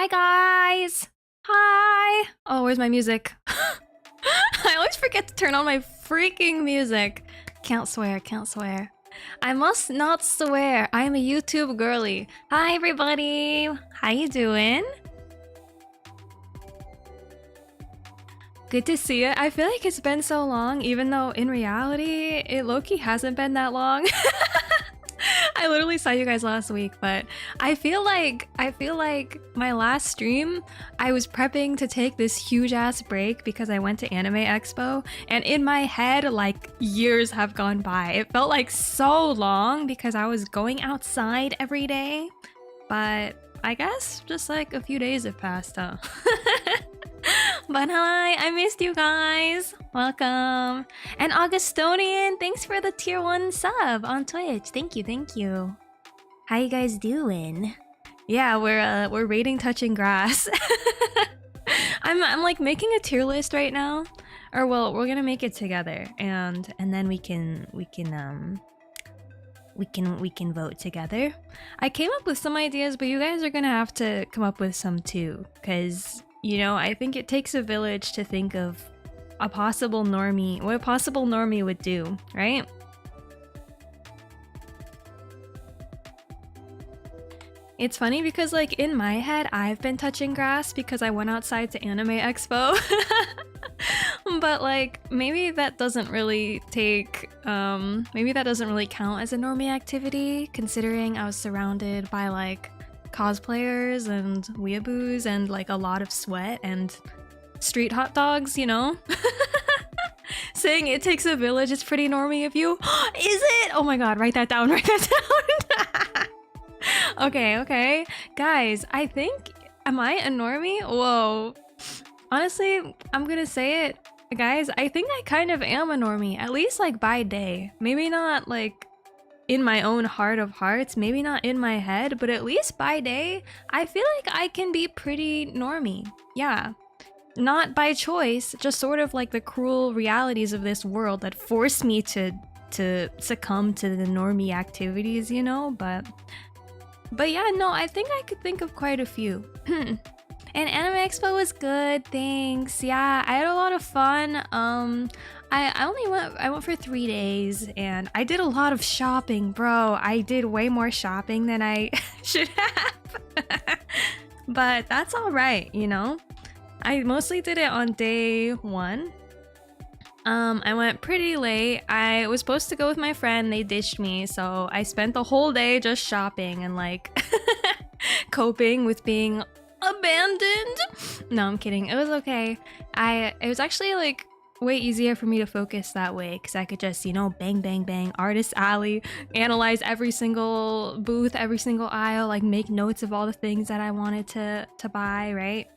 Hi guys! Hi! Oh, where's my music? I always forget to turn on my freaking music. Can't swear, can't swear. I must not swear. I am a YouTube girly. Hi everybody! How you doing? Good to see you. I feel like it's been so long, even though in reality, it low-key hasn't been that long. I literally saw you guys last week, but I feel like my last stream, I was prepping to take this huge ass break because I went to Anime Expo, and in my head, like, years have gone by. It felt like so long because I was going outside every day, but I guess just like a few days have passed, huh? But hi, I missed you guys. Welcome. And Augustonian, thanks for the tier 1 sub on Twitch. Thank you, thank you. How you guys doing? Yeah, we're rating touching grass. I'm like making a tier list right now. Or well, we're gonna make it together and then we can vote together. I came up with some ideas, but you guys are gonna have to come up with some too, because you know, I think it takes a village to think of a possible normie, what a possible normie would do, right? It's funny because like in my head, I've been touching grass because I went outside to Anime Expo. But like, maybe that doesn't really take, maybe that doesn't really count as a normie activity, considering I was surrounded by like cosplayers and weeaboos and like a lot of sweat and street hot dogs, you know? Saying it takes a village is pretty normie of you. Is it? Oh my god, write that down, write that down. Okay. Guys, I think, am I a normie? Whoa. Honestly, I'm gonna say it. Guys, I think I kind of am a normie, at least like by day. Maybe not like in my own heart of hearts, maybe not in my head, but at least by day, I feel like I can be pretty normie. Yeah. Not by choice, just sort of like the cruel realities of this world that force me to succumb to the normie activities, you know? But yeah, no, I think I could think of quite a few. And Anime Expo was good, thanks. Yeah, I had a lot of fun. I went for 3 days and I did a lot of shopping, bro. I did way more shopping than I should have. But that's all right, you know? I mostly did it on day 1. I went pretty late. I was supposed to go with my friend, they ditched me, so I spent the whole day just shopping and like coping with being abandoned. No, I'm kidding. It was okay. It was actually like way easier for me to focus that way because I could just, you know, bang bang bang, artist alley, analyze every single booth, every single aisle, like make notes of all the things that I wanted to buy, right?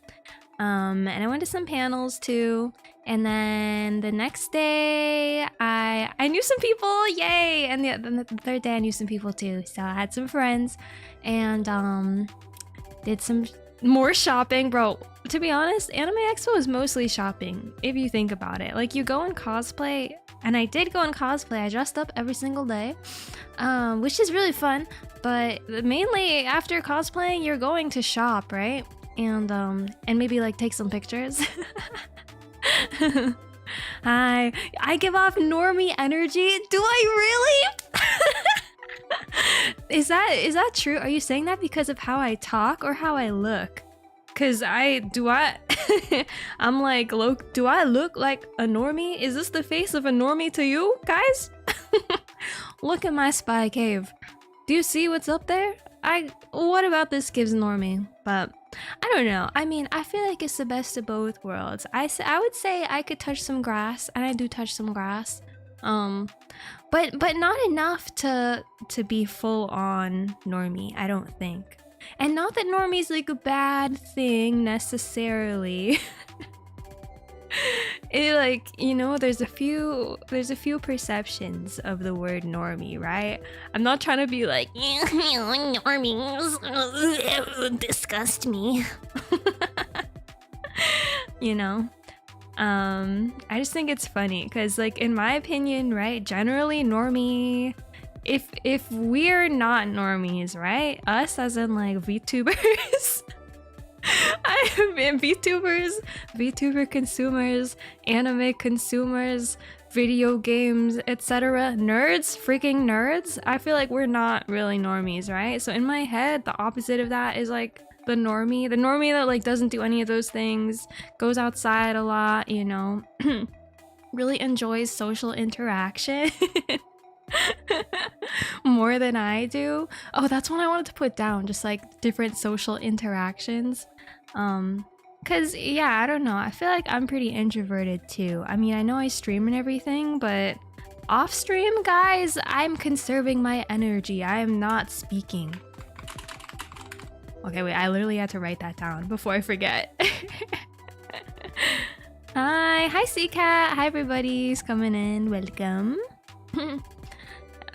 And I went to some panels too. And then the next day I knew some people, yay! And the third day I knew some people too. So I had some friends and did some more shopping, bro. To be honest, Anime Expo is mostly shopping, if you think about it. Like, you go in cosplay, and I did go in cosplay. I dressed up every single day, which is really fun. But mainly after cosplaying, you're going to shop, right? And maybe like take some pictures. Hi, I give off normie energy. Do I really? Is that true? Are you saying that because of how I talk or how I look? Cause I'm like, do I look like a normie? Is this the face of a normie to you guys? Look at my spy cave. Do you see what's up there? What about this gives normie? But I don't know. I mean, I feel like it's the best of both worlds. I would say I could touch some grass, and I do touch some grass. But not enough to be full on normie, I don't think. And not that normie's like a bad thing necessarily. It like, you know, there's a few perceptions of the word normie, right? I'm not trying to be like normies disgust me. You know? I just think it's funny because like in my opinion, right, generally normie, if we're not normies, right, us as in like VTubers, VTuber consumers, anime consumers, video games, etc. Nerds, freaking nerds. I feel like we're not really normies, right? So in my head, the opposite of that is like the normie that like doesn't do any of those things, goes outside a lot, you know, really enjoys social interaction. More than I do. Oh, that's what I wanted to put down, just like different social interactions. Cause yeah, I don't know, I feel like I'm pretty introverted too. I mean, I know I stream and everything, but off stream, guys, I'm conserving my energy. I am not speaking. Okay, wait, I literally had to write that down before I forget. Hi C-Cat, hi everybody's coming in, welcome.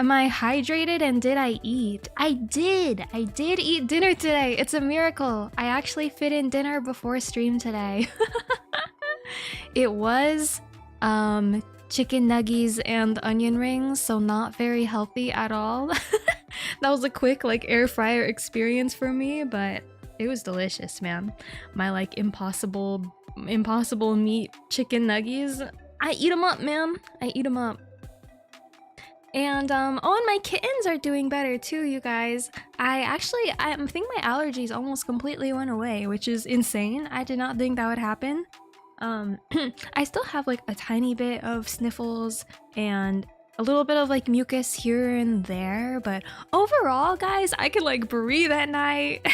Am I hydrated and did I eat? I did eat dinner today. It's a miracle. I actually fit in dinner before stream today. It was chicken nuggies and onion rings, so not very healthy at all. That was a quick like air fryer experience for me, but it was delicious, man. My like impossible meat chicken nuggies. I eat them up, man. I eat them up. And oh, and my kittens are doing better too, you guys. I think my allergies almost completely went away, which is insane. I did not think that would happen. I still have like a tiny bit of sniffles and a little bit of like mucus here and there, but overall, guys, I can like breathe at night.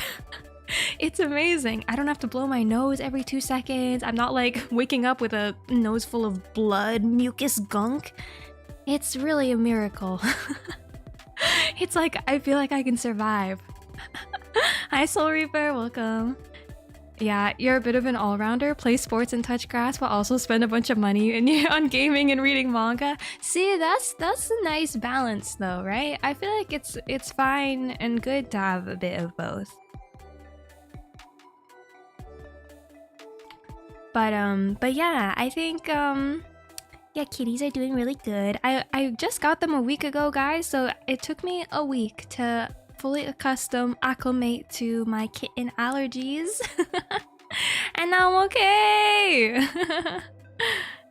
It's amazing. I don't have to blow my nose every 2 seconds. I'm not like waking up with a nose full of blood, mucus gunk. It's really a miracle. It's like, I feel like I can survive. Hi Soul Reaper, welcome. Yeah, you're a bit of an all-rounder, play sports and touch grass, but also spend a bunch of money on gaming and reading manga. See, that's a nice balance though, right? I feel like it's fine and good to have a bit of both. But yeah, I think yeah, kitties are doing really good. I just got them a week ago, guys, so it took me a week to fully acclimate to my kitten allergies. And now I'm okay.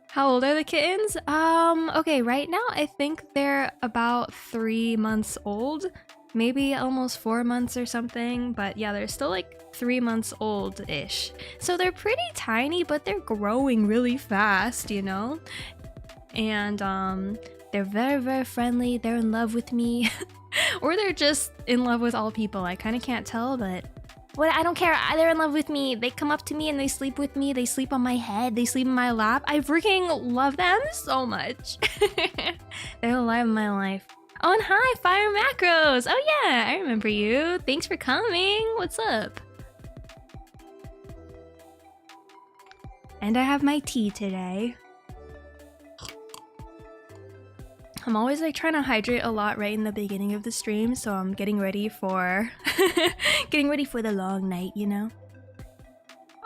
How old are the kittens? Okay, right now I think they're about 3 months old. Maybe almost 4 months or something, but yeah, they're still like 3 months old-ish. So they're pretty tiny, but they're growing really fast, you know? And they're very, very friendly. They're in love with me. Or they're just in love with all people. I kind of can't tell, but what, I don't care. They're in love with me. They come up to me and they sleep with me. They sleep on my head. They sleep in my lap. I freaking love them so much. They're the light of my life. Oh, and hi, Fire Macros. Oh yeah, I remember you. Thanks for coming. What's up? And I have my tea today. I'm always like trying to hydrate a lot right in the beginning of the stream, so I'm getting ready for the long night, you know?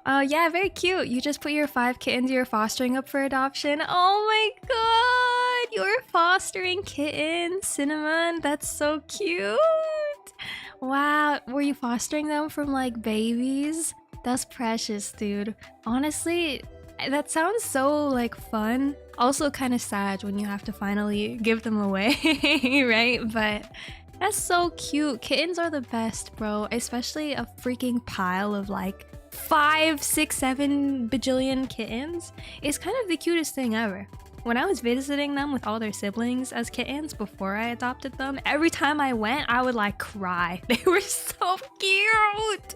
Yeah, very cute. You just put your 5 kittens you're fostering up for adoption. Oh my god, you're fostering kittens, Cinnamon. That's so cute. Wow, were you fostering them from like babies? That's precious, dude. Honestly, that sounds so like fun. Also kind of sad when you have to finally give them away, right? But that's so cute. Kittens are the best, bro. Especially a freaking pile of like 5, 6, 7 bajillion kittens. It's kind of the cutest thing ever. When I was visiting them with all their siblings as kittens before I adopted them, every time I went, I would like cry. They were so cute.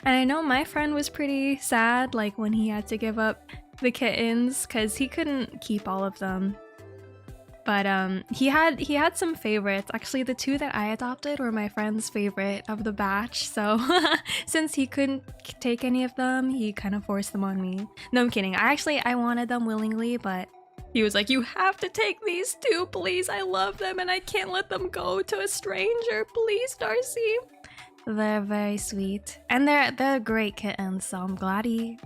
And I know my friend was pretty sad, like when he had to give up the kittens because he couldn't keep all of them. But he had some favorites. Actually, the 2 that I adopted were my friend's favorite of the batch. So since he couldn't take any of them, he kind of forced them on me. No, I'm kidding. I wanted them willingly, but he was like, "You have to take these 2, please. I love them and I can't let them go to a stranger. Please, Darcie." They're very sweet, and they're great kittens. So I'm glad he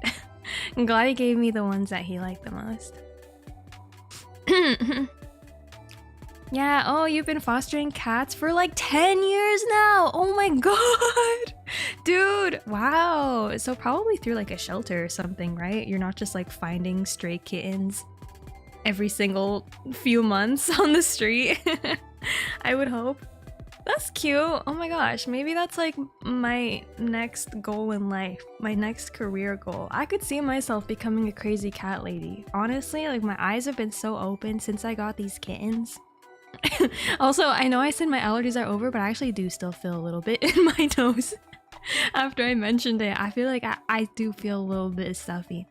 gave me the ones that he liked the most. Yeah, oh, you've been fostering cats for like 10 years now. Oh my god. Dude, wow. So probably through like a shelter or something, right? You're not just like finding stray kittens every single few months on the street. I would hope. That's cute. Oh my gosh, maybe that's like my next goal in life, my next career goal. I could see myself becoming a crazy cat lady. Honestly, like my eyes have been so open since I got these kittens. Also, I know I said my allergies are over, but I actually do still feel a little bit in my nose. After I mentioned it, I feel like I do feel a little bit stuffy.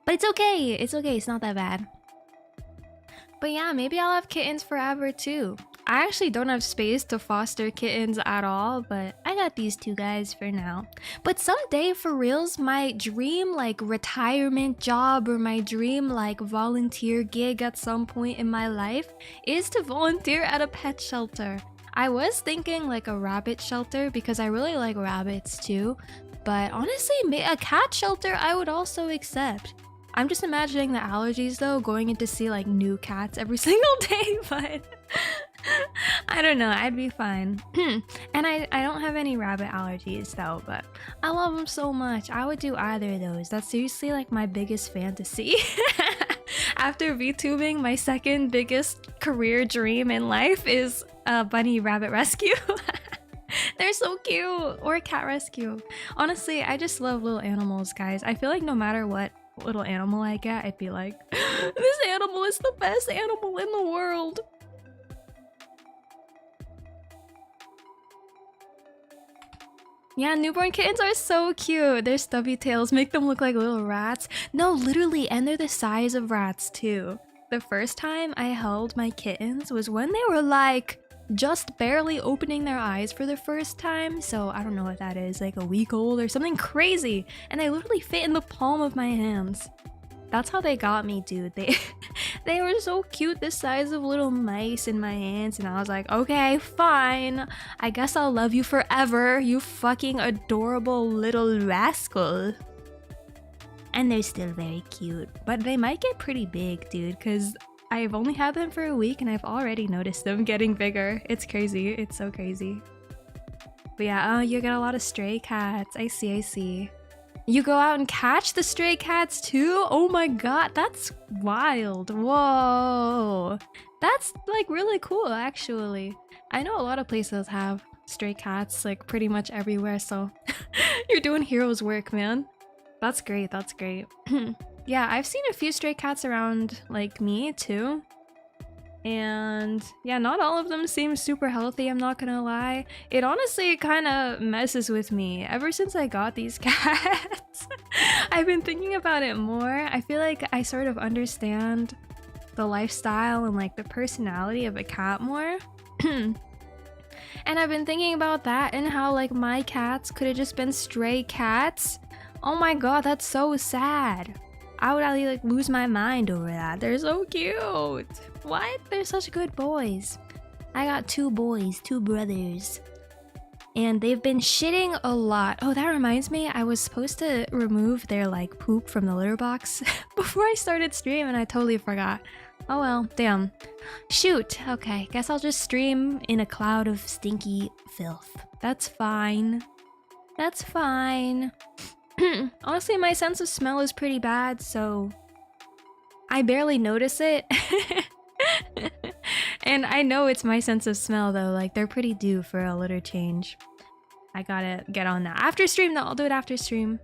But it's okay. It's okay. It's not that bad. But yeah, maybe I'll have kittens forever too. I actually don't have space to foster kittens at all, but I got these two guys for now. But someday, for reals, my dream like retirement job or my dream like volunteer gig at some point in my life is to volunteer at a pet shelter. I was thinking like a rabbit shelter because I really like rabbits too, but honestly, a cat shelter I would also accept. I'm just imagining the allergies though, going in to see like new cats every single day, but I don't know, I'd be fine. And I don't have any rabbit allergies though, but I love them so much. I would do either of those. That's seriously like my biggest fantasy. After VTubing, my second biggest career dream in life is a bunny rabbit rescue. They're so cute. Or a cat rescue. Honestly, I just love little animals, guys. I feel like no matter what little animal I get, I'd be like, this animal is the best animal in the world. Yeah, newborn kittens are so cute. Their stubby tails make them look like little rats. No, literally, and they're the size of rats too. The first time I held my kittens was when they were like just barely opening their eyes for the first time. So I don't know what that is, like a week old or something crazy. And they literally fit in the palm of my hands. That's how they got me, dude. They were so cute, the size of little mice in my hands, and I was like, okay, fine. I guess I'll love you forever, you fucking adorable little rascal. And they're still very cute, but they might get pretty big, dude, because I've only had them for a week and I've already noticed them getting bigger. It's crazy. It's so crazy. But yeah, oh, you get a lot of stray cats. I see. You go out and catch the stray cats too? Oh my god, that's wild. Whoa. That's like really cool, actually. I know a lot of places have stray cats like pretty much everywhere, so you're doing hero's work, man. That's great, that's great. Yeah, I've seen a few stray cats around like me too. And yeah, not all of them seem super healthy, I'm not gonna lie. It honestly kind of messes with me. Ever since I got these cats, I've been thinking about it more. I feel like I sort of understand the lifestyle and like the personality of a cat more. And I've been thinking about that and how like my cats could have just been stray cats. Oh my god, that's so sad. I would actually like lose my mind over that. They're so cute. What? They're such good boys. I got two boys, two brothers. And they've been shitting a lot. Oh, that reminds me, I was supposed to remove their like poop from the litter box before I started stream and I totally forgot. Oh well, damn. Shoot. Okay, guess I'll just stream in a cloud of stinky filth. That's fine. That's fine. Honestly, my sense of smell is pretty bad, so I barely notice it. And I know it's my sense of smell though, like they're pretty due for a litter change. I gotta get on that. After stream though, I'll do it after stream.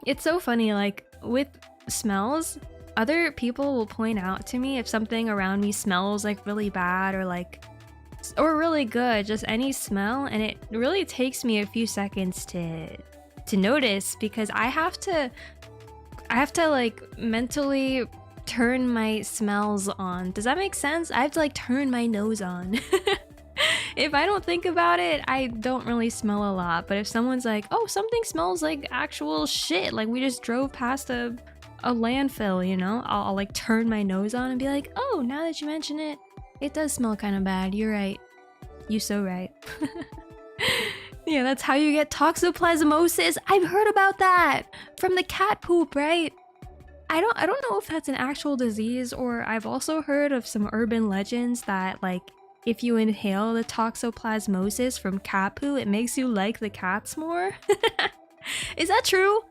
It's so funny, like with smells, other people will point out to me if something around me smells like really bad or really good, just any smell, and it really takes me a few seconds to notice because I have to like mentally turn my smells on. Does that make sense? I have to like turn my nose on. If I don't think about it, I don't really smell a lot. But if someone's like, oh, something smells like actual shit, like we just drove past a landfill, you know, I'll like turn my nose on and be like, oh, now that you mention it, it does smell kind of bad. You're right. You so right. Yeah, that's how you get toxoplasmosis. I've heard about that from the cat poop, right? I don't know if that's an actual disease, or I've also heard of some urban legends that like if you inhale the toxoplasmosis from cat poo, it makes you like the cats more. Is that true?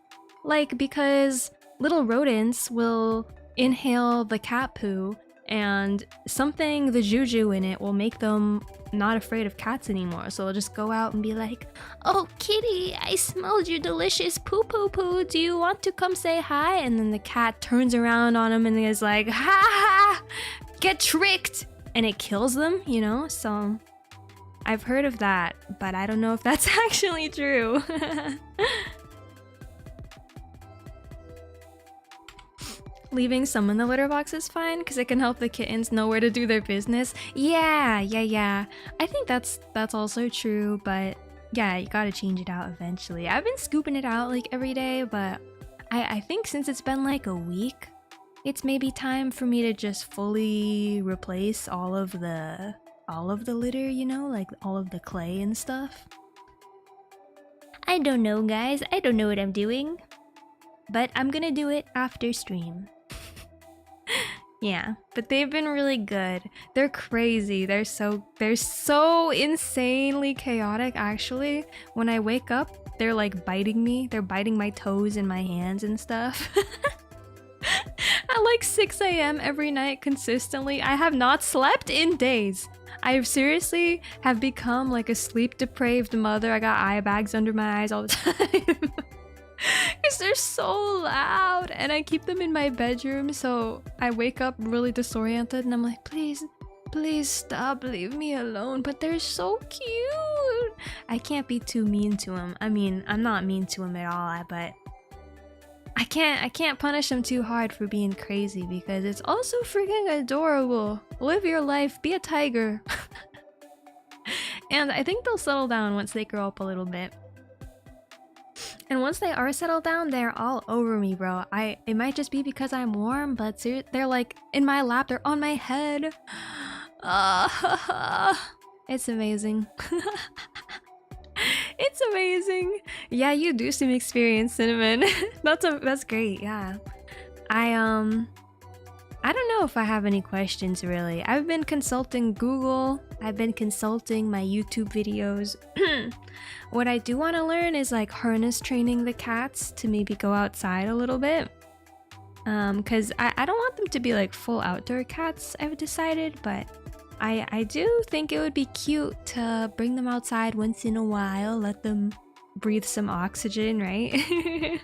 Like, because little rodents will inhale the cat poo and something, the juju in it, will make them not afraid of cats anymore. So they'll just go out and be like, "Oh, kitty, I smelled your delicious poo poo poo. Do you want to come say hi?" And then the cat turns around on him and is like, "Ha ha! Get tricked!" And it kills them, you know? So I've heard of that, but I don't know if that's actually true. Leaving some in the litter box is fine because it can help the kittens know where to do their business. Yeah. I think that's also true, but yeah, you gotta change it out eventually. I've been scooping it out like every day, but I think since it's been like a week, it's maybe time for me to just fully replace all of the litter, you know, like all of the clay and stuff. I don't know, guys. I don't know what I'm doing, but I'm gonna do it after stream. Yeah, but they've been really good. They're crazy. They're so insanely chaotic, actually. When I wake up, they're like biting me. They're biting my toes and my hands and stuff. At like 6 a.m. every night consistently. I have not slept in days. I seriously have become like a sleep-deprived mother. I got eye bags under my eyes all the time. Because they're so loud and I keep them in my bedroom, so I wake up really disoriented and I'm like, please stop, leave me alone. But they're so cute. I can't be too mean to them. I mean, I'm not mean to them at all, but I can't punish them too hard for being crazy because it's also freaking adorable. Live your life, be a tiger. And I think they'll settle down once they grow up a little bit. And once they are settled down, they're all over me, bro. It might just be because I'm warm, but they're like in my lap, they're on my head. It's amazing. It's amazing. Yeah, you do seem experienced, Cinnamon. That's great, yeah. I don't know if I have any questions really. I've been consulting Google. I've been consulting my YouTube videos. What I do want to learn is like harness training the cats to maybe go outside a little bit. Because I don't want them to be like full outdoor cats, I've decided, but I do think it would be cute to bring them outside once in a while, let them breathe some oxygen, right?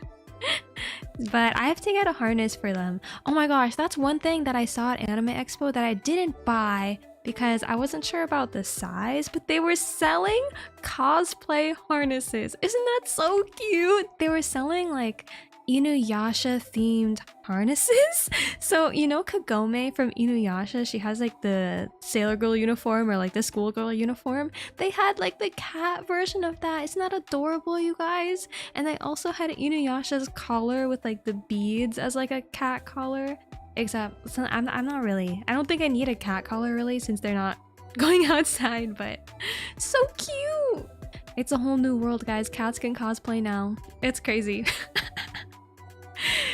But I have to get a harness for them. Oh my gosh, that's one thing that I saw at Anime Expo that I didn't buy because I wasn't sure about the size, but they were selling cosplay harnesses. Isn't that so cute? They were selling like Inuyasha themed harnesses. So you know Kagome from Inuyasha, she has like the sailor girl uniform or like the schoolgirl uniform. They had like the cat version of that. Isn't that adorable, you guys? And they also had Inuyasha's collar with like the beads as like a cat collar. Except so I'm not really, I don't think I need a cat collar really since they're not going outside, but so cute. It's a whole new world, guys. Cats can cosplay now. It's crazy.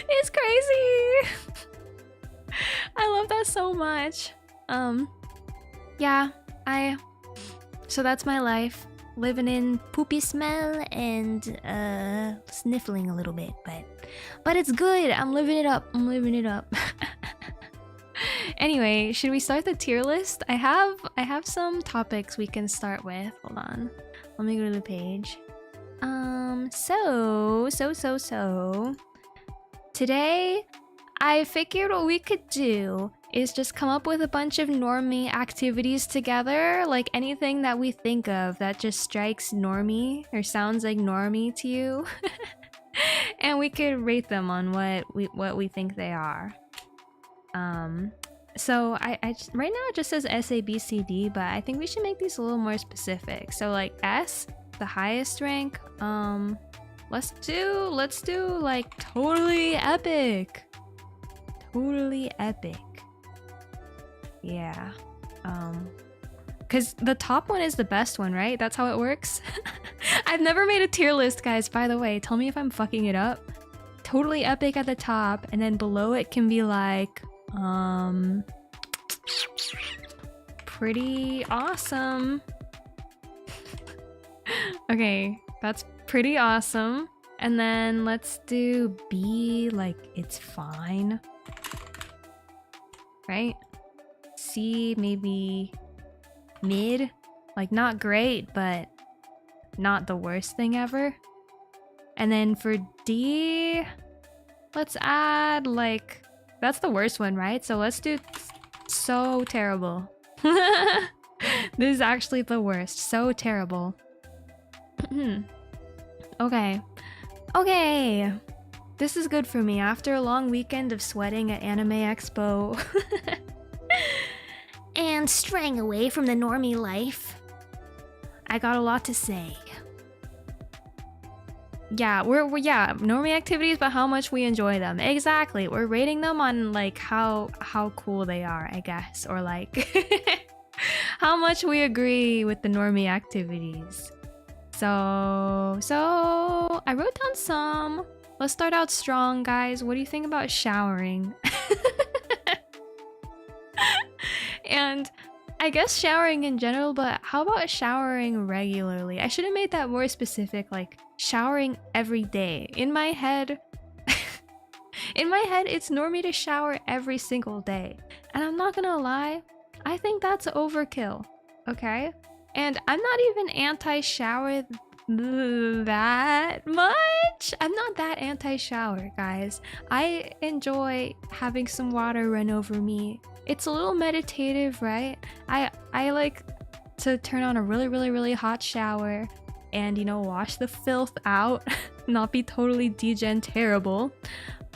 It's crazy. I love that so much. Yeah, so that's my life, living in poopy smell and sniffling a little bit, but it's good. I'm living it up. Anyway, should we start the tier list? I have some topics we can start with. Hold on, let me go to the page. So today, I figured what we could do is just come up with a bunch of normie activities together, like anything that we think of that just strikes normie or sounds like normie to you. And we could rate them on what we think they are. So I right now it just says S, A, B, C, D, but I think we should make these a little more specific. So like S, the highest rank. Let's do like totally epic. Totally epic. Yeah. Cause the top one is the best one, right? That's how it works. I've never made a tier list, guys, by the way. Tell me if I'm fucking it up. totally epic at the top, and then below it can be like pretty awesome. Okay, that's pretty awesome. And then let's do B, like it's fine. Right? C, maybe mid. Like not great, but not the worst thing ever. And then for D, let's add like, that's the worst one, right? So let's do so terrible. This is actually the worst. So terrible. Okay. Okay. This is good for me after a long weekend of sweating at Anime Expo. And straying away from the normie life. I got a lot to say. Yeah, we're normie activities, but how much we enjoy them. Exactly. We're rating them on like how cool they are, I guess, or like how much we agree with the normie activities. So I wrote down some. Let's start out strong, guys. What do you think about showering? And I guess showering in general, but how about showering regularly? I should have made that more specific, like showering every day. In my head, it's normie to shower every single day. And I'm not gonna lie, I think that's overkill, okay? And I'm not even anti-shower that much. I'm not that anti-shower, guys. I enjoy having some water run over me. It's a little meditative, right? I like to turn on a really hot shower and, you know, wash the filth out. Not be totally degen terrible.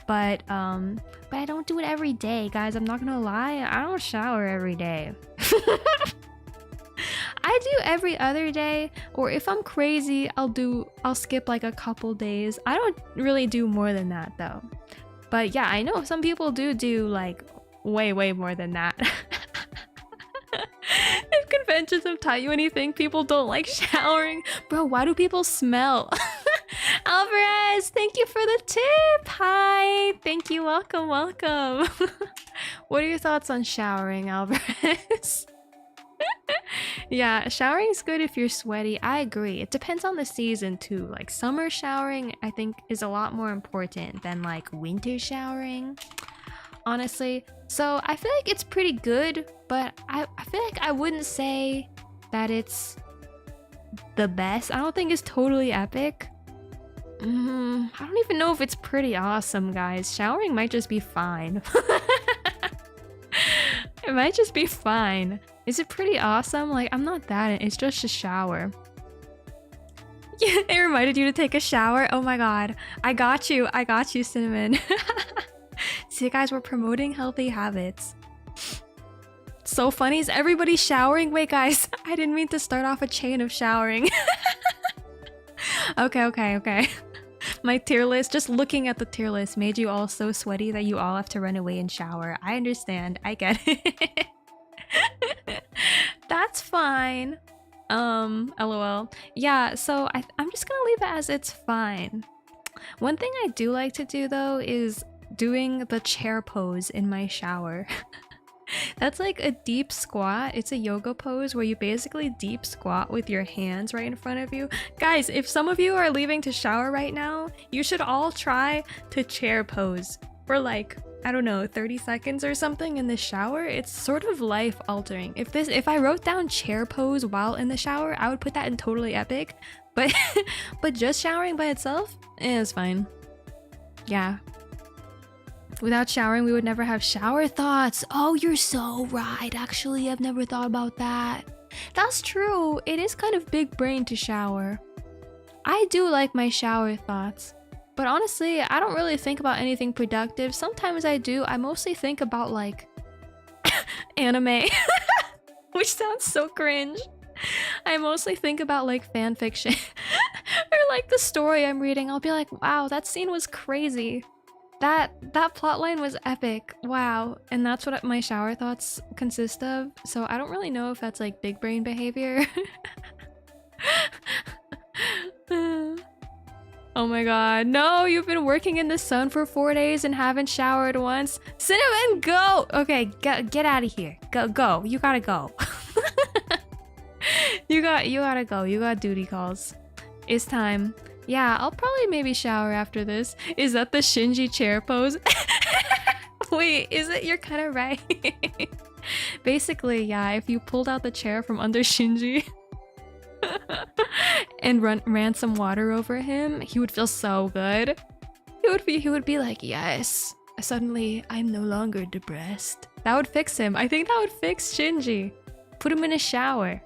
But I don't do it every day, guys. I'm not gonna lie. I don't shower every day. I do every other day, or if I'm crazy, I'll skip like a couple days. I don't really do more than that though. But yeah, I know some people do like way more than that. If conventions have taught you anything, people don't like showering. Bro, why do people smell? Alvarez, thank you for the tip. Hi, thank you. Welcome. What are your thoughts on showering, Alvarez? Yeah, showering's good if you're sweaty. I agree. It depends on the season too. Like summer showering, I think, is a lot more important than like winter showering, honestly. So I feel like it's pretty good, but I feel like I wouldn't say that it's the best. I don't think it's totally epic. I don't even know if it's pretty awesome, guys. Showering might just be fine. It might just be fine. Is it pretty awesome? Like, I'm not that. It's just a shower. Yeah, it reminded you to take a shower? Oh my god. I got you, Cinnamon. See, guys, we're promoting healthy habits. So funny. Is everybody showering? Wait, guys. I didn't mean to start off a chain of showering. Okay. My tier list, just looking at the tier list, made you all so sweaty that you all have to run away and shower. I understand. I get it. That's fine. LOL. Yeah, so I'm just gonna leave it as it's fine. One thing I do like to do though is doing the chair pose in my shower. That's like a deep squat. It's a yoga pose where you basically deep squat with your hands right in front of you. Guys, if some of you are leaving to shower right now, you should all try to chair pose for like, I don't know, 30 seconds or something in the shower. It's sort of life altering. If I wrote down chair pose while in the shower, I would put that in totally epic. But but just showering by itself, it's fine. Yeah. Without showering, we would never have shower thoughts. Oh, you're so right. Actually, I've never thought about that. That's true. It is kind of big brain to shower. I do like my shower thoughts. But honestly, I don't really think about anything productive. Sometimes I do. I mostly think about like anime, which sounds so cringe. I mostly think about like fan fiction or like the story I'm reading. I'll be like, wow, that scene was crazy. That plotline was epic. Wow. And that's what my shower thoughts consist of. So I don't really know if that's like big brain behavior. Oh Oh my god. No, you've been working in the sun for 4 days and haven't showered once. Cinnamon, go! Okay, get out of here. Go. You gotta go. You gotta go. You got duty calls. It's time. Yeah, I'll probably maybe shower after this. Is that the Shinji chair pose? Wait, is it? You're kind of right. Basically, yeah, if you pulled out the chair from under Shinji and ran some water over him, he would feel so good. He would be like, yes, suddenly I'm no longer depressed. That would fix him. I think that would fix Shinji. Put him in a shower.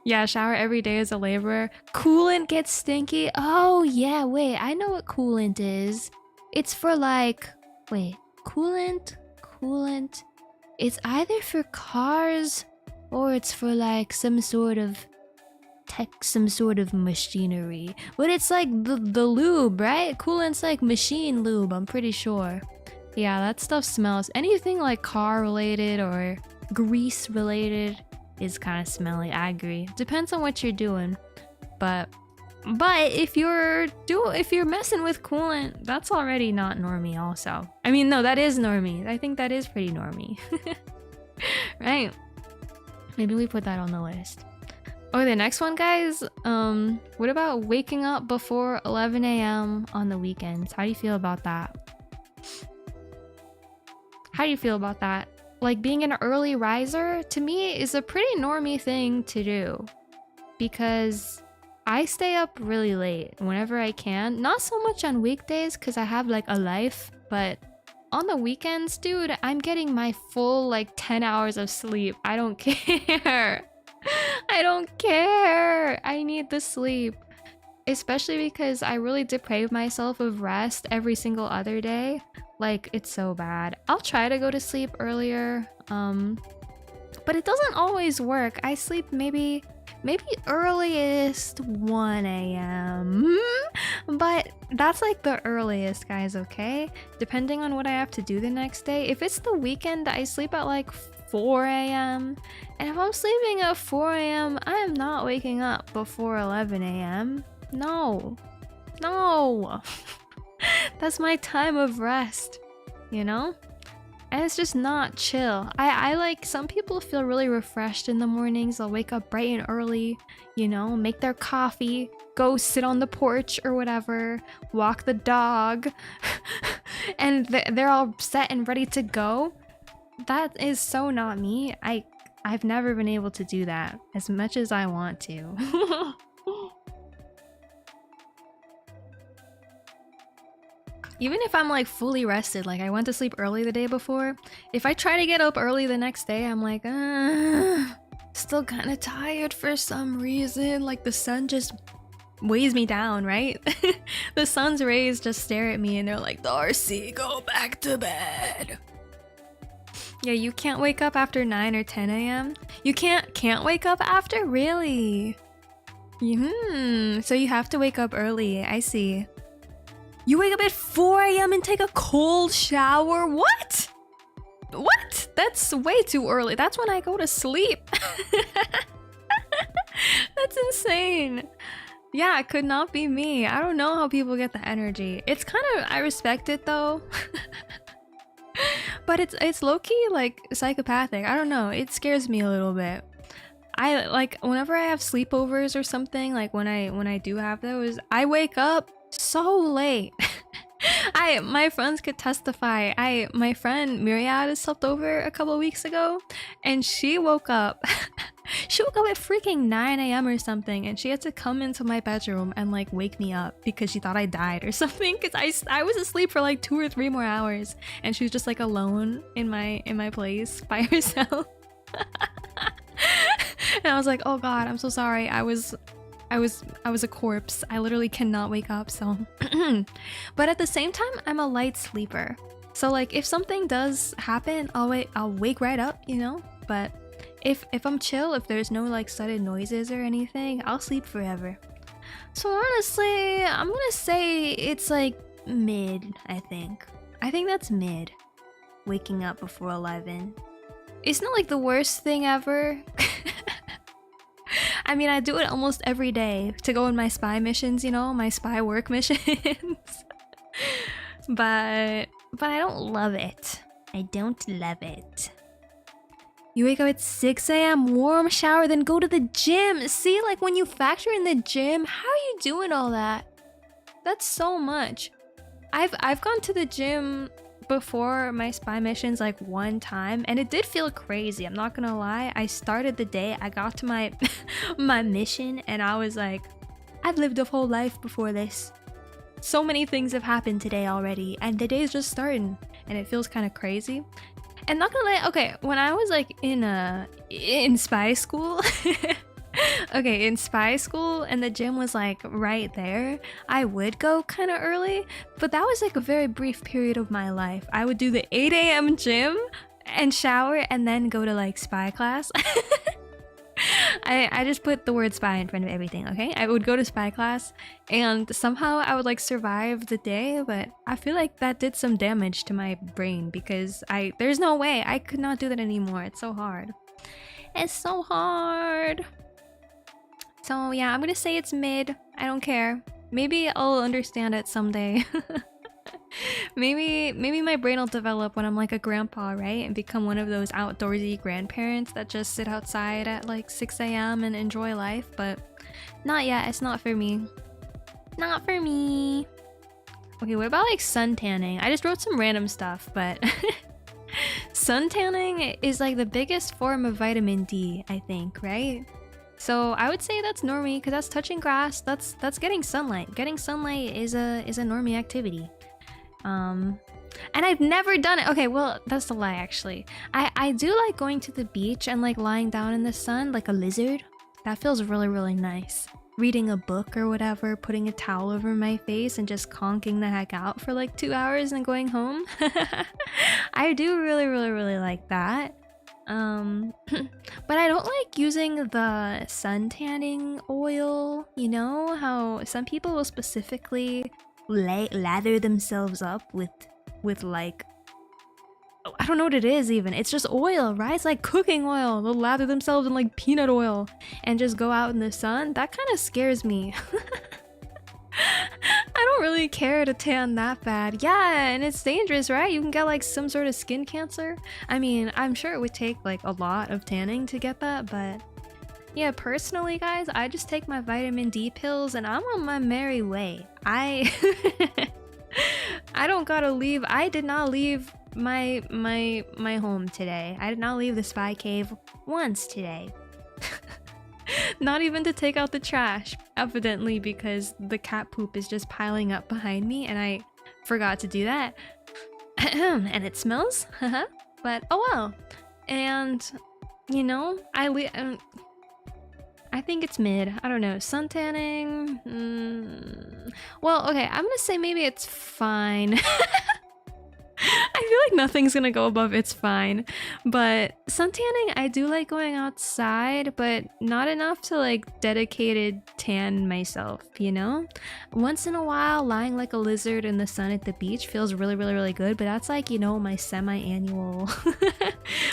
Yeah, shower every day as a laborer. Coolant gets stinky. Oh yeah, wait, I know what coolant is. It's for like, wait, coolant. It's either for cars or it's for like some sort of machinery. But it's like the lube, right? Coolant's like machine lube, I'm pretty sure. Yeah, that stuff smells. Anything like car related or grease related is kind of smelly. I agree. Depends on what you're doing. But if you're messing with coolant, that's already not normie also. I mean, no, that is normie. I think that is pretty normie. Right? Maybe we put that on the list. Oh, the next one, guys. What about waking up before 11 a.m. on the weekends? How do you feel about that? How do you feel about that? Like, being an early riser, to me, is a pretty normie thing to do. Because I stay up really late whenever I can. Not so much on weekdays, because I have, like, a life. But on the weekends, dude, I'm getting my full, like, 10 hours of sleep. I don't care. I don't care. I need the sleep. Especially because I really deprave myself of rest every single other day. Like, it's so bad. I'll try to go to sleep earlier, but it doesn't always work. I sleep maybe earliest 1 a.m. But that's like the earliest, guys, okay? Depending on what I have to do the next day. If it's the weekend, I sleep at like 4 a.m. And if I'm sleeping at 4 a.m., I am not waking up before 11 a.m. No. That's my time of rest, you know? And it's just not chill. I like, some people feel really refreshed in the mornings. They'll wake up bright and early, you know, make their coffee, go sit on the porch or whatever, walk the dog, and they're all set and ready to go. That is so not me. I've never been able to do that as much as I want to. Even if I'm like fully rested, like I went to sleep early the day before, if I try to get up early the next day, I'm like, still kind of tired for some reason. Like the sun just weighs me down, right? The sun's rays just stare at me and they're like, Darcie, go back to bed. Yeah, you can't wake up after 9 or 10 a.m. You can't wake up after? Really? So you have to wake up early. I see. You wake up at 4 a.m. and take a cold shower? What? That's way too early. That's when I go to sleep. That's insane. Yeah, it could not be me. I don't know how people get the energy. It's kind of, I respect it though. But it's low-key like psychopathic. I don't know. It scares me a little bit. I like whenever I have sleepovers or something, like when I do have those, I wake up so late. My friends could testify. My friend Myriad slept over a couple of weeks ago and she woke up she woke up at freaking 9 a.m. or something, and she had to come into my bedroom and like wake me up because she thought I died or something, because I was asleep for like 2 or 3 more hours and she was just like alone in my place by herself. And I was like, oh god, I'm so sorry. I was a corpse. I literally cannot wake up, so. But at the same time, I'm a light sleeper. So like if something does happen, I'll wake right up, you know? But if I'm chill, if there's no like sudden noises or anything, I'll sleep forever. So honestly, I'm gonna say it's like mid, I think. I think that's mid. Waking up before 11. It's not like the worst thing ever. I mean, I do it almost every day to go on my spy missions, you know, my spy work missions. but I don't love it. I don't love it. You wake up at 6 a.m, warm shower, then go to the gym. See, like when you factor in the gym, how are you doing all that? That's so much. I've gone to the gym before my spy missions like one time, and it did feel crazy. I'm not gonna lie. I started the day, I got to my my mission, and I was like, I've lived a whole life before this. So many things have happened today already, and the day's just starting, and it feels kind of crazy. And not gonna lie, okay, when I was like in spy school, okay, in spy school and the gym was like right there, I would go kind of early, but that was like a very brief period of my life. I would do the 8 a.m. gym and shower and then go to like spy class. I just put the word spy in front of everything, okay? I would go to spy class and somehow I would like survive the day, but I feel like that did some damage to my brain because there's no way I could not do that anymore. It's so hard. It's so hard. So yeah, I'm gonna say it's mid. I don't care. Maybe I'll understand it someday. Maybe my brain will develop when I'm like a grandpa, right? And become one of those outdoorsy grandparents that just sit outside at like 6 a.m. and enjoy life, but not yet. It's not for me. Not for me. Okay, what about like sun tanning? I just wrote some random stuff, but sun tanning is like the biggest form of vitamin D, I think, right? So I would say that's normie because that's touching grass. That's getting sunlight. Getting sunlight is a normie activity. And I've never done it. Okay, well, that's a lie actually. I do like going to the beach and like lying down in the sun like a lizard. That feels really, really nice. Reading a book or whatever, putting a towel over my face and just conking the heck out for like 2 hours and going home. I do really, really, really like that. But I don't like using the sun tanning oil. You know how some people will specifically lather themselves up with like, I don't know what it is even. It's just oil, right? It's like cooking oil. They'll lather themselves in like peanut oil and just go out in the sun. That kind of scares me. I don't really care to tan that bad. Yeah, and it's dangerous, right? You can get like some sort of skin cancer. I mean, I'm sure it would take like a lot of tanning to get that, but yeah, personally guys, I just take my vitamin D pills and I'm on my merry way. I don't gotta leave. I did not leave my home today. I did not leave the spy cave once today. Not even to take out the trash, evidently because the cat poop is just piling up behind me and I forgot to do that. And it smells, but oh well. And you know, I think it's mid. I don't know. Sun tanning. Well, okay, I'm gonna say maybe it's fine. I feel like nothing's gonna go above it's fine. But sun tanning, I do like going outside, but not enough to like dedicated tan myself, you know? Once in a while, lying like a lizard in the sun at the beach feels really, really, really good, but that's like, you know, my semi-annual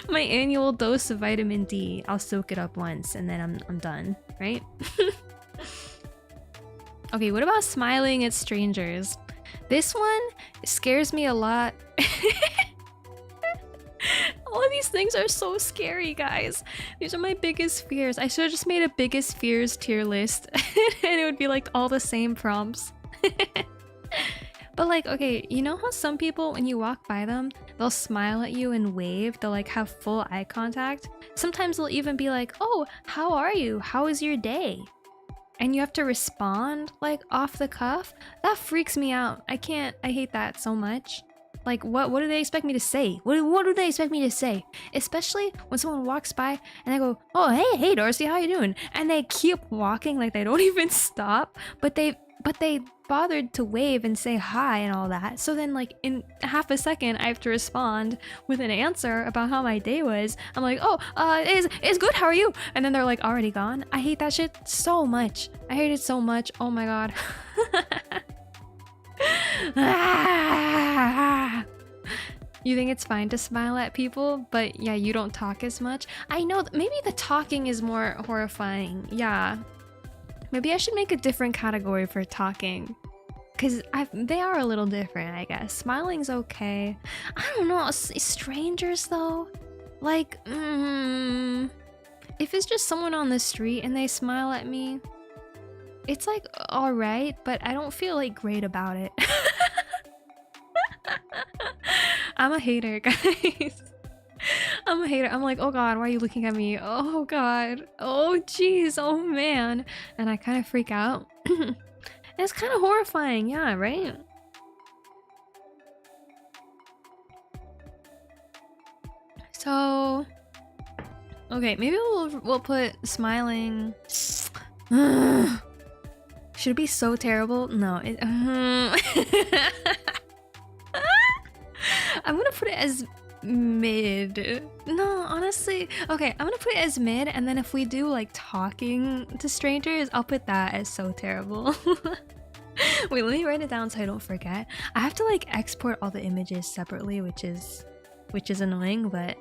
my annual dose of vitamin D. I'll soak it up once and then I'm done, right? Okay, what about smiling at strangers? This one scares me a lot. All of these things are so scary, guys. These are my biggest fears. I should have just made a biggest fears tier list and it would be like all the same prompts. But like, okay, you know how some people, when you walk by them, they'll smile at you and wave, they'll like have full eye contact. Sometimes they'll even be like, oh, how are you? How was your day? And you have to respond like off the cuff. That freaks me out. I hate that so much. Like what do they expect me to say? What do they expect me to say? Especially when someone walks by and I go, oh hey Darcie, how you doing? And they keep walking like they don't even stop, but they bothered to wave and say hi and all that. So then like in half a second I have to respond with an answer about how my day was. I'm like, oh, it's good, how are you? And then they're like already gone. I hate that shit so much. I hate it so much. Oh my god. You think it's fine to smile at people, but yeah, you don't talk as much. I know, maybe the talking is more horrifying. Yeah. Maybe I should make a different category for talking. Because they are a little different, I guess. Smiling's okay. I don't know, strangers though? Like, if it's just someone on the street and they smile at me, it's like alright, but I don't feel like great about it. I'm a hater, guys. I'm a hater. I'm like, oh god, why are you looking at me? Oh god. Oh jeez. Oh man. And I kind of freak out. It's kind of horrifying, yeah, right? So, okay, maybe we'll put smiling. Should it be so terrible? No. I'm gonna put it as mid. No, honestly. Okay, I'm gonna put it as mid, and then if we do like talking to strangers, I'll put that as so terrible. Wait, let me write it down so I don't forget. I have to like export all the images separately, which is annoying, but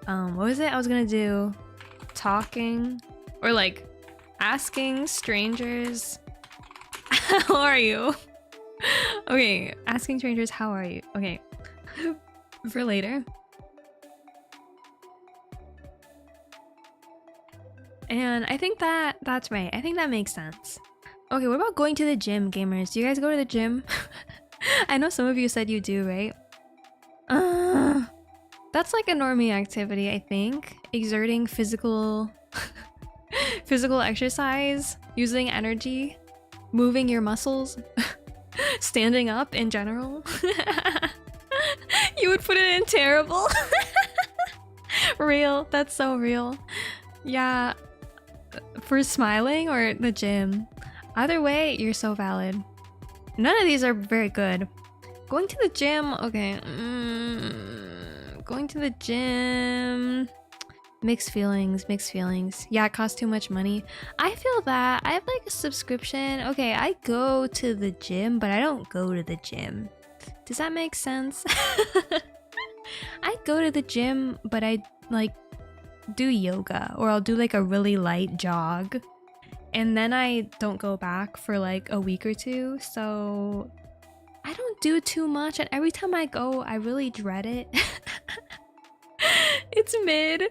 what was it I was gonna do? Talking or like asking strangers how are you? Okay, asking strangers how are you? Okay. For later. And I think that's right. I think that makes sense. Okay, what about going to the gym, gamers? Do you guys go to the gym? I know some of you said you do, right? That's like a normie activity, I think. Exerting physical physical exercise, using energy, moving your muscles, standing up in general. You would put it in terrible. Real, that's so real. Yeah, for smiling or the gym. Either way, you're so valid. None of these are very good. Going to the gym, okay. Going to the gym. Mixed feelings, mixed feelings. Yeah, it costs too much money. I feel that. I have like a subscription. Okay, I go to the gym, but I don't go to the gym. Does that make sense? I go to the gym, but I like do yoga, or I'll do like a really light jog, and then I don't go back for like a week or two, so I don't do too much, and every time I go I really dread it. It's mid.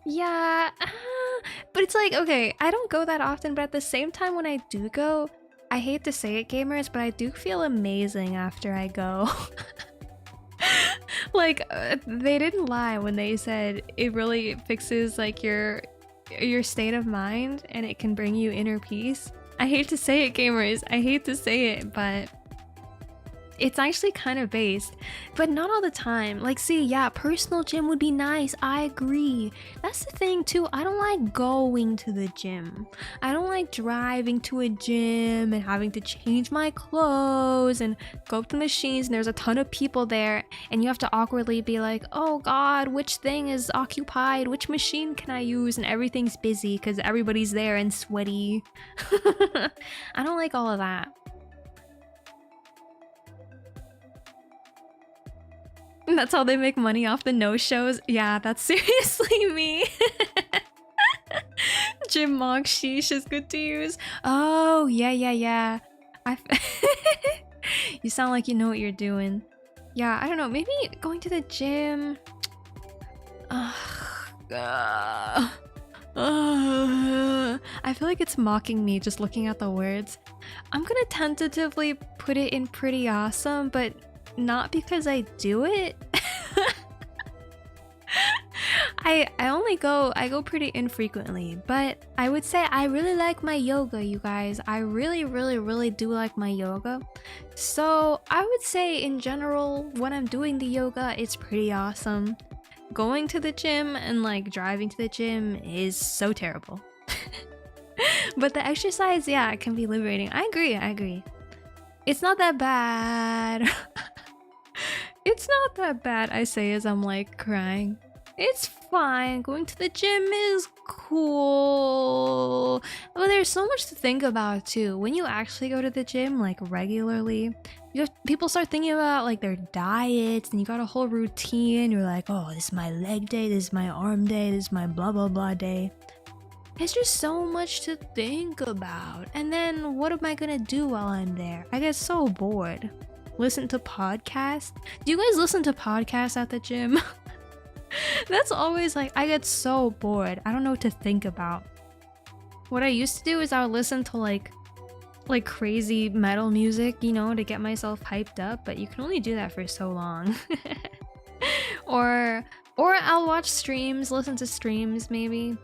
Yeah, but it's like, okay, I don't go that often, but at the same time when I do go, I hate to say it, gamers, but I do feel amazing after I go. Like, they didn't lie when they said it really fixes like your state of mind and it can bring you inner peace. I hate to say it, gamers. I hate to say it, but it's actually kind of based, but not all the time. Like, see, yeah, personal gym would be nice. I agree. That's the thing too. I don't like going to the gym. I don't like driving to a gym and having to change my clothes and go up to the machines and there's a ton of people there and you have to awkwardly be like, oh god, which thing is occupied? Which machine can I use? And everything's busy because everybody's there and sweaty. I don't like all of that. That's how they make money off the no-shows. Yeah, that's seriously me. Gym Mog Sheesh is good to use. Oh, yeah. You sound like you know what you're doing. Yeah, I don't know. Maybe going to the gym. I feel like it's mocking me just looking at the words. I'm gonna tentatively put it in pretty awesome, but not because I do it. I go pretty infrequently, but I would say I really like my yoga, you guys. I really do like my yoga. So I would say in general, when I'm doing the yoga, it's pretty awesome. Going to the gym and like driving to the gym is so terrible. But the exercise, yeah, it can be liberating. I agree. It's not that bad. It's not that bad, I say as I'm like crying. It's fine. Going to the gym is cool. But there's so much to think about too. When you actually go to the gym like regularly, people start thinking about like their diets, and you got a whole routine. You're like, oh, this is my leg day, this is my arm day, this is my blah blah blah day. It's just so much to think about. And then what am I gonna do while I'm there? I get so bored. Listen to podcasts? Do you guys listen to podcasts at the gym? That's always like, I get so bored. I don't know what to think about. What I used to do is I would listen to like crazy metal music, you know, to get myself hyped up, but you can only do that for so long. Or I'll watch streams, listen to streams maybe,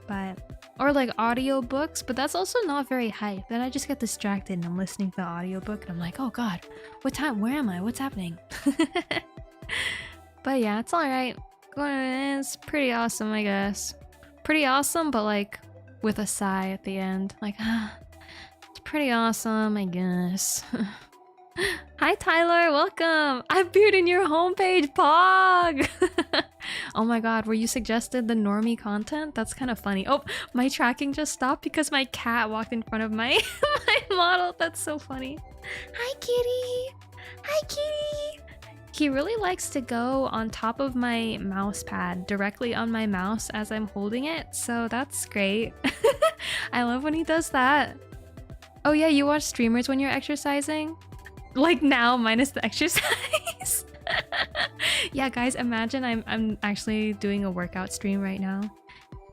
or like audiobooks, but that's also not very hype. Then I just get distracted and I'm listening to the audiobook and I'm like, oh god, what time? Where am I? What's happening? But yeah, it's alright. It's pretty awesome, I guess. Pretty awesome, but like with a sigh at the end. Like, it's pretty awesome, I guess. Hi Tyler, welcome! I appeared in your homepage, Pog! Oh my god, were you suggested the normie content? That's kind of funny. Oh, my tracking just stopped because my cat walked in front of my model. That's so funny. Hi kitty! Hi kitty! He really likes to go on top of my mouse pad, directly on my mouse as I'm holding it, so that's great. I love when he does that. Oh yeah, you watch streamers when you're exercising? Like now, minus the exercise. Yeah, guys, imagine I'm actually doing a workout stream right now.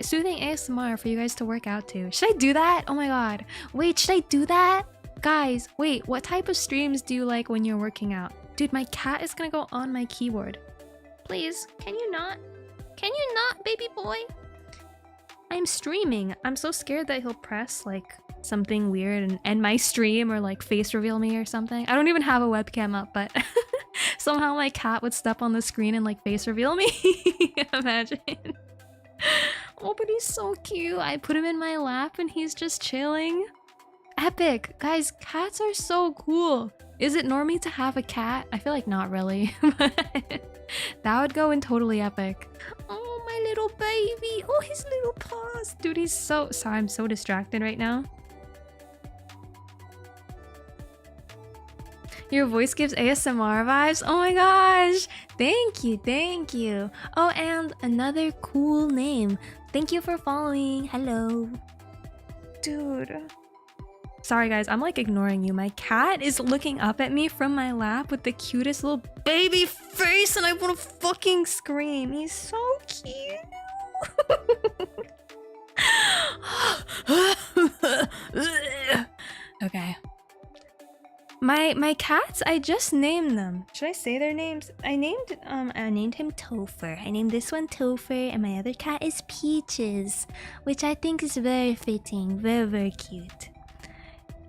Soothing ASMR for you guys to work out to. Should I do that? Oh my god. Wait, should I do that? Guys, wait, what type of streams do you like when you're working out? Dude, my cat is gonna go on my keyboard. Please, can you not? Can you not, baby boy? I'm streaming. I'm so scared that he'll press like something weird and end my stream or like face reveal me or something. I don't even have a webcam up, but somehow my cat would step on the screen and like face reveal me. Imagine. Oh, but he's so cute. I put him in my lap and he's just chilling. Epic. Guys, cats are so cool. Is it normie to have a cat? I feel like not really. That would go in totally epic. Oh, my little baby. Oh, his little paws. Dude, he's so... Sorry, I'm so distracted right now. Your voice gives ASMR vibes. Oh my gosh. Thank you. Thank you. Oh, and another cool name. Thank you for following. Hello. Dude. Sorry guys, I'm like ignoring you. My cat is looking up at me from my lap with the cutest little baby face and I want to fucking scream. He's so cute. Okay. My cats, I just named them. Should I say their names? I named him Topher. I named this one Topher and my other cat is Peaches, which I think is very fitting, very, very cute.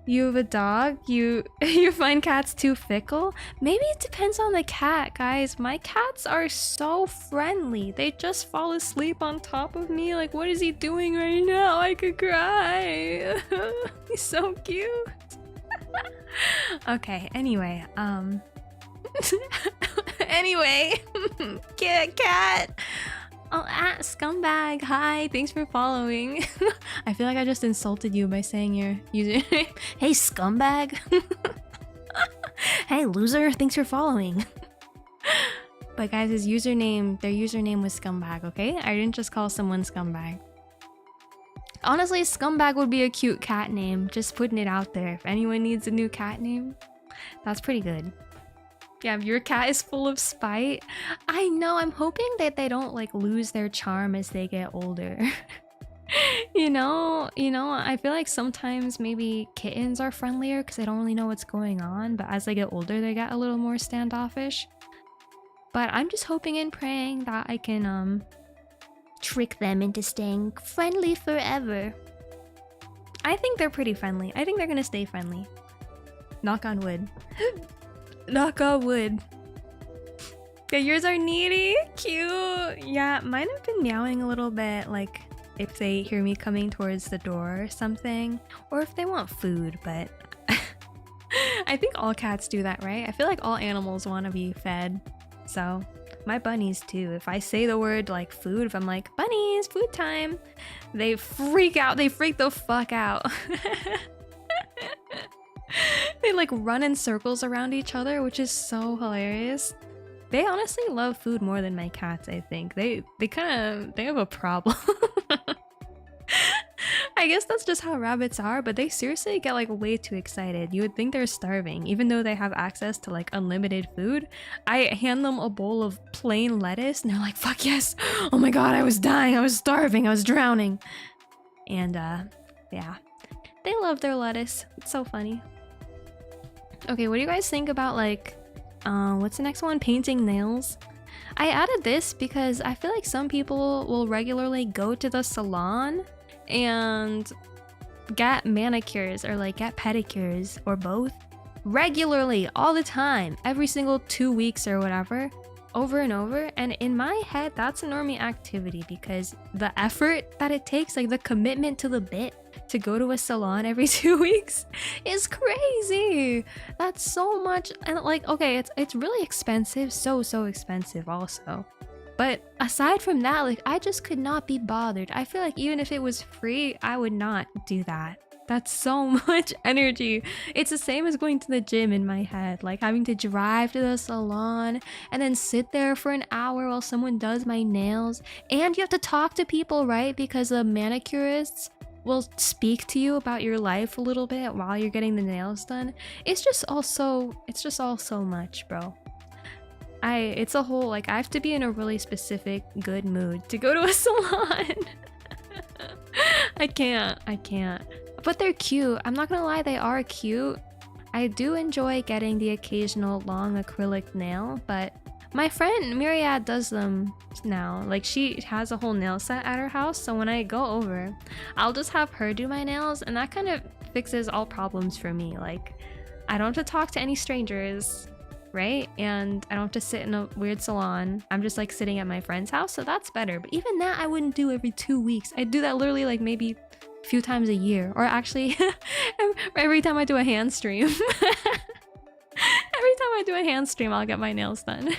You have a dog? You find cats too fickle? Maybe it depends on the cat, guys. My cats are so friendly. They just fall asleep on top of me. Like, what is he doing right now? I could cry. He's so cute. Okay, anyway, anyway, cat. Oh, scumbag, hi, thanks for following. I feel like I just insulted you by saying your username. Hey, scumbag. Hey, loser, thanks for following. But guys, their username was scumbag, okay? I didn't just call someone scumbag. Honestly, scumbag would be a cute cat name. Just putting it out there. If anyone needs a new cat name, that's pretty good. Yeah, your cat is full of spite. I know, I'm hoping that they don't like lose their charm as they get older. you know, I feel like sometimes maybe kittens are friendlier because they don't really know what's going on, but as they get older, they get a little more standoffish. But I'm just hoping and praying that I can trick them into staying friendly forever. I think they're pretty friendly. I think they're gonna stay friendly. Knock on wood. Knock on wood. Yeah, yours are needy. Cute. Yeah, mine have been meowing a little bit, like if they hear me coming towards the door or something, or if they want food, but I think all cats do that, right? I feel like all animals want to be fed, so My bunnies too. If I say the word like food, if I'm like, bunnies, food time, they freak out. They freak the fuck out. They like run in circles around each other, which is so hilarious. They honestly love food more than my cats, I think. They have a problem. I guess that's just how rabbits are, but they seriously get like way too excited. You would think they're starving, even though they have access to like unlimited food. I hand them a bowl of plain lettuce and they're like, fuck yes! Oh my god, I was dying, I was starving, I was drowning. And yeah, they love their lettuce. It's so funny. Okay, what do you guys think about like, what's the next one? Painting nails. I added this because I feel like some people will regularly go to the salon and get manicures or like get pedicures or both regularly all the time, every single 2 weeks or whatever, over and over. And in my head, that's a normie activity because the effort that it takes, like the commitment to the bit to go to a salon every 2 weeks is crazy. That's so much. And like, okay, it's really expensive, so expensive also. But aside from that, like, I just could not be bothered. I feel like even if it was free, I would not do that. That's so much energy. It's the same as going to the gym in my head, like having to drive to the salon and then sit there for an hour while someone does my nails. And you have to talk to people, right? Because the manicurists will speak to you about your life a little bit while you're getting the nails done. It's just all so much, bro. It's a whole, like, I have to be in a really specific good mood to go to a salon. I can't. But they're cute. I'm not gonna lie, they are cute. I do enjoy getting the occasional long acrylic nail, but my friend Myriad does them now. Like, she has a whole nail set at her house, so when I go over, I'll just have her do my nails, and that kind of fixes all problems for me. Like, I don't have to talk to any strangers, right? And I don't have to sit in a weird salon. I'm just like sitting at my friend's house, so that's better. But even that I wouldn't do every 2 weeks. I do that literally like maybe a few times a year, or actually every time I do a hand stream. Every time I do a hand stream, I'll get my nails done.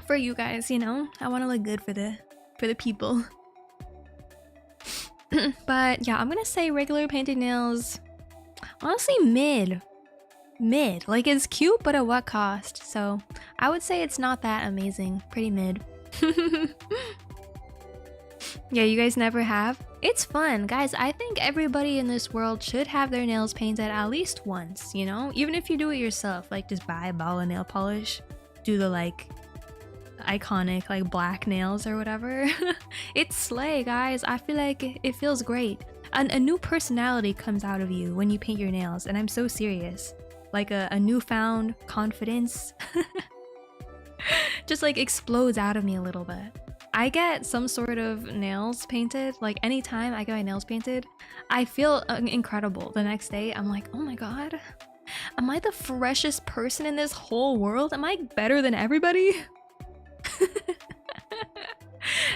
For you guys, you know, I want to look good for the people. But yeah, I'm gonna say regular painted nails, honestly mid. Like, it's cute, but at what cost? So I would say it's not that amazing. Pretty mid. Yeah, you guys never have? It's fun, guys. I think everybody in this world should have their nails painted at least once, you know? Even if you do it yourself, like just buy a bottle of nail polish, do the like iconic like black nails or whatever. It's slay, guys. I feel like it feels great. A new personality comes out of you when you paint your nails, and I'm so serious. Like a newfound confidence just like explodes out of me a little bit. I get some sort of nails painted, like anytime I get my nails painted, I feel incredible. The next day, I'm like, oh my god, am I the freshest person in this whole world? Am I better than everybody?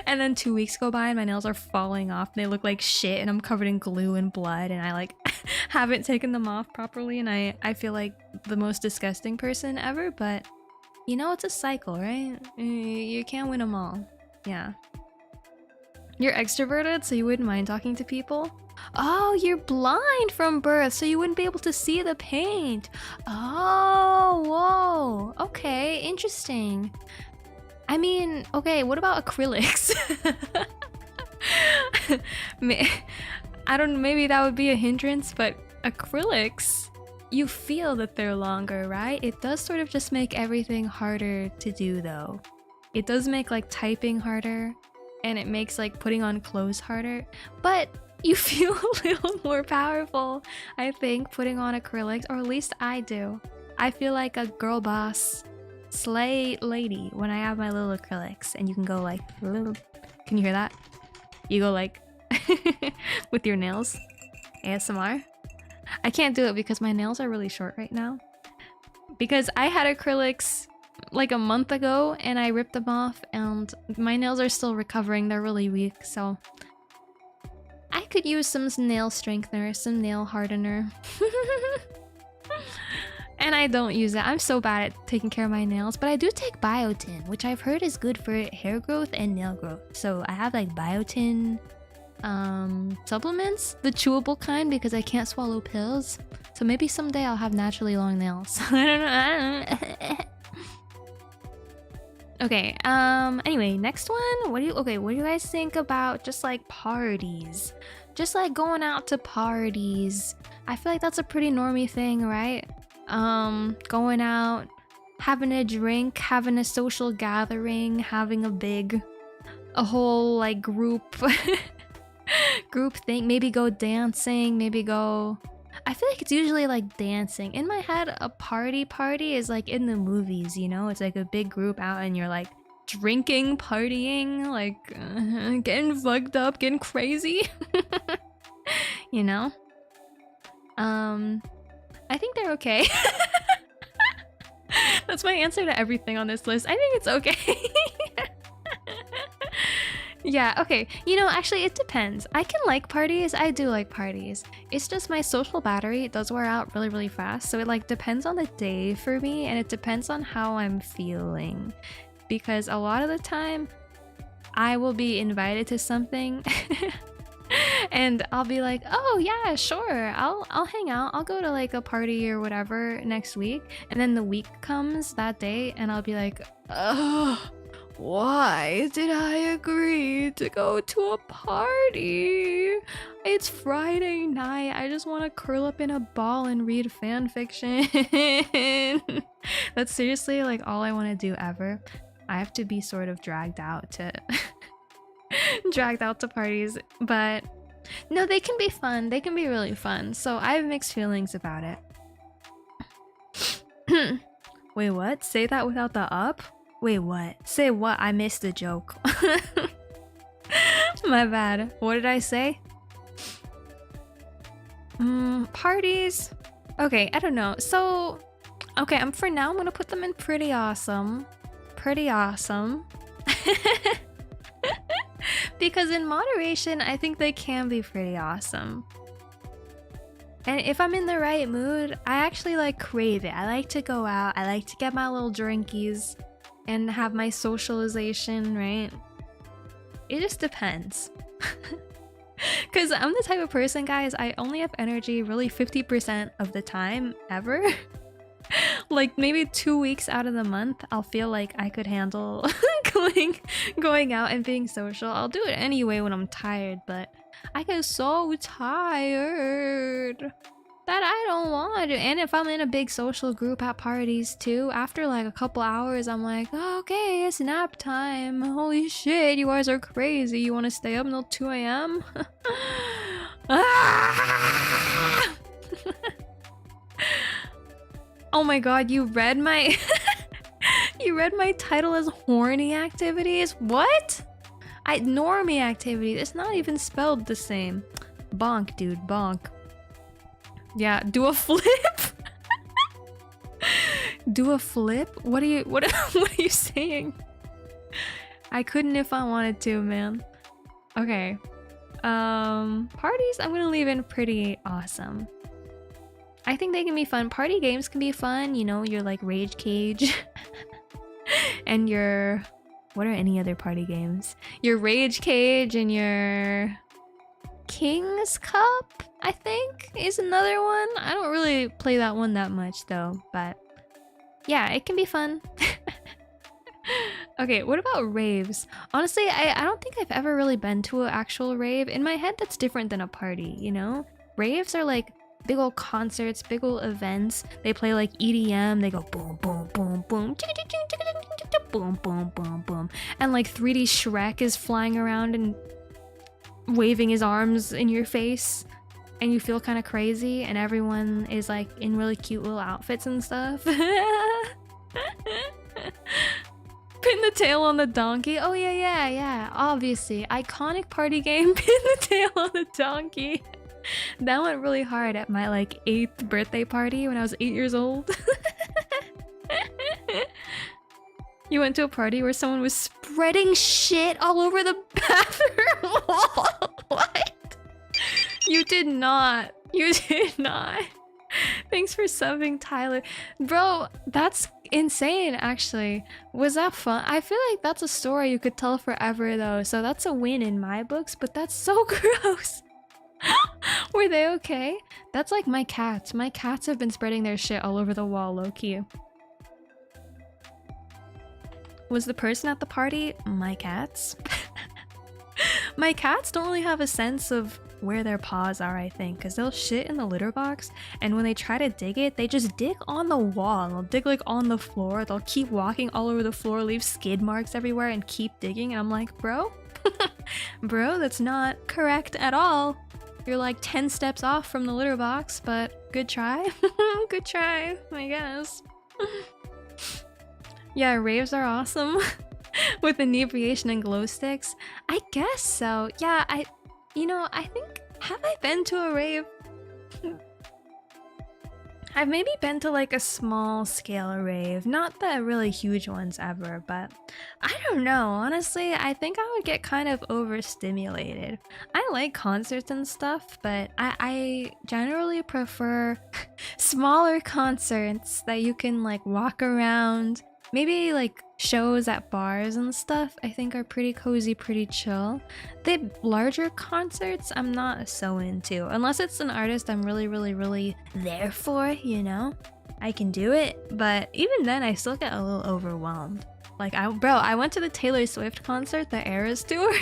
And then 2 weeks go by and my nails are falling off and they look like shit and I'm covered in glue and blood and I like haven't taken them off properly and I feel like the most disgusting person ever. But you know, it's a cycle, right? You can't win them all. Yeah. You're extroverted, so you wouldn't mind talking to people? Oh, you're blind from birth, so you wouldn't be able to see the paint. Oh, whoa. Okay, interesting. I mean, okay, what about acrylics? I don't know, maybe that would be a hindrance, but acrylics, you feel that they're longer, right? It does sort of just make everything harder to do though. It does make like typing harder, and it makes like putting on clothes harder, but you feel a little more powerful, I think, putting on acrylics, or at least I do. I feel like a girl boss slay lady when I have my little acrylics, and you can go like little, can you hear that? You go like with your nails. ASMR. I can't do it because my nails are really short right now, because I had acrylics like a month ago and I ripped them off and my nails are still recovering. They're really weak, so I could use some nail strengthener, some nail hardener. And I don't use it. I'm so bad at taking care of my nails, but I do take biotin, which I've heard is good for hair growth and nail growth. So I have like biotin supplements, the chewable kind, because I can't swallow pills. So maybe someday I'll have naturally long nails. I don't know. Okay, anyway, next one. What do you guys think about just like parties? Just like going out to parties. I feel like that's a pretty normie thing, right? Going out, having a drink, having a social gathering, having a whole like group thing. Maybe go dancing, maybe go... I feel like it's usually like dancing. In my head, a party is like in the movies, you know? It's like a big group out and you're like drinking, partying, like getting fucked up, getting crazy. You know? I think they're okay. That's my answer to everything on this list. I think it's okay. Yeah, okay. You know, actually, it depends. I can like parties. I do like parties. It's just my social battery does wear out really, really fast. So it like depends on the day for me, and it depends on how I'm feeling. Because a lot of the time, I will be invited to something and I'll be like, oh yeah, sure, I'll hang out. I'll go to like a party or whatever next week. And then the week comes that day and I'll be like, oh, why did I agree to go to a party? It's Friday night. I just want to curl up in a ball and read fan fiction. That's seriously like all I want to do ever. I have to be sort of dragged out to parties, but no, they can be fun. They can be really fun. So I have mixed feelings about it. Wait, what? Say that without the up? Wait, what? Say what? I missed the joke. My bad. What did I say? Parties. Okay, I don't know. So, okay, for now I'm gonna put them in pretty awesome. Pretty awesome. Because in moderation, I think they can be pretty awesome. And if I'm in the right mood, I actually like crave it. I like to go out. I like to get my little drinkies and have my socialization, right? It just depends. Because I'm the type of person, guys, I only have energy really 50% of the time ever. Like maybe 2 weeks out of the month, I'll feel like I could handle going out and being social. I'll do it anyway when I'm tired, but I get so tired that I don't want to. And if I'm in a big social group at parties too, after like a couple hours, I'm like, oh, okay, it's nap time. Holy shit, you guys are crazy. You want to stay up until 2 a.m.? Ah! Oh my god, you read my you read my title as horny activities? What? Normie activities. It's not even spelled the same. Bonk, dude, bonk. Yeah, do a flip? Do a flip? What are you saying? I couldn't if I wanted to, man. Okay. Parties I'm gonna leave in pretty awesome. I think they can be fun. Party games can be fun, you know, your like Rage Cage and your... What are any other party games? Your Rage Cage and your King's Cup, I think, is another one. I don't really play that one that much though, but yeah, it can be fun. Okay, what about raves? Honestly, I don't think I've ever really been to an actual rave. In my head, that's different than a party, you know? Raves are like big old concerts, big old events. They play like EDM. They go boom, boom, boom, boom, boom, boom, boom, boom, and like 3D Shrek is flying around and waving his arms in your face, and you feel kind of crazy, and everyone is like in really cute little outfits and stuff. Pin the tail on the donkey. Oh yeah. Obviously, iconic party game. Pin the tail on the donkey. That went really hard at my like 8th birthday party when I was 8 years old. You went to a party where someone was spreading shit all over the bathroom wall. What? You did not. You did not. Thanks for subbing, Tyler. Bro, that's insane, actually. Was that fun? I feel like that's a story you could tell forever, though. So that's a win in my books, but that's so gross. Were they okay? That's like my cats. My cats have been spreading their shit all over the wall, low-key. Was the person at the party my cats? My cats don't really have a sense of where their paws are, I think, because they'll shit in the litter box, and when they try to dig it, they just dig on the wall. They'll dig like on the floor. They'll keep walking all over the floor, leave skid marks everywhere, and keep digging. And I'm like, bro, bro, that's not correct at all. You're like 10 steps off from the litter box, but good try. Good try, I guess. Yeah, raves are awesome. With inebriation and glow sticks. I guess so. Yeah, I think, have I been to a rave? I've maybe been to like a small scale rave, not the really huge ones ever, but I don't know. Honestly, I think I would get kind of overstimulated. I like concerts and stuff, but I generally prefer smaller concerts that you can like walk around. Maybe like shows at bars and stuff I think are pretty cozy, pretty chill. The larger concerts I'm not so into, unless it's an artist I'm really there for, you know? I can do it, but even then I still get a little overwhelmed. Like I went to the Taylor Swift concert, the Eras tour,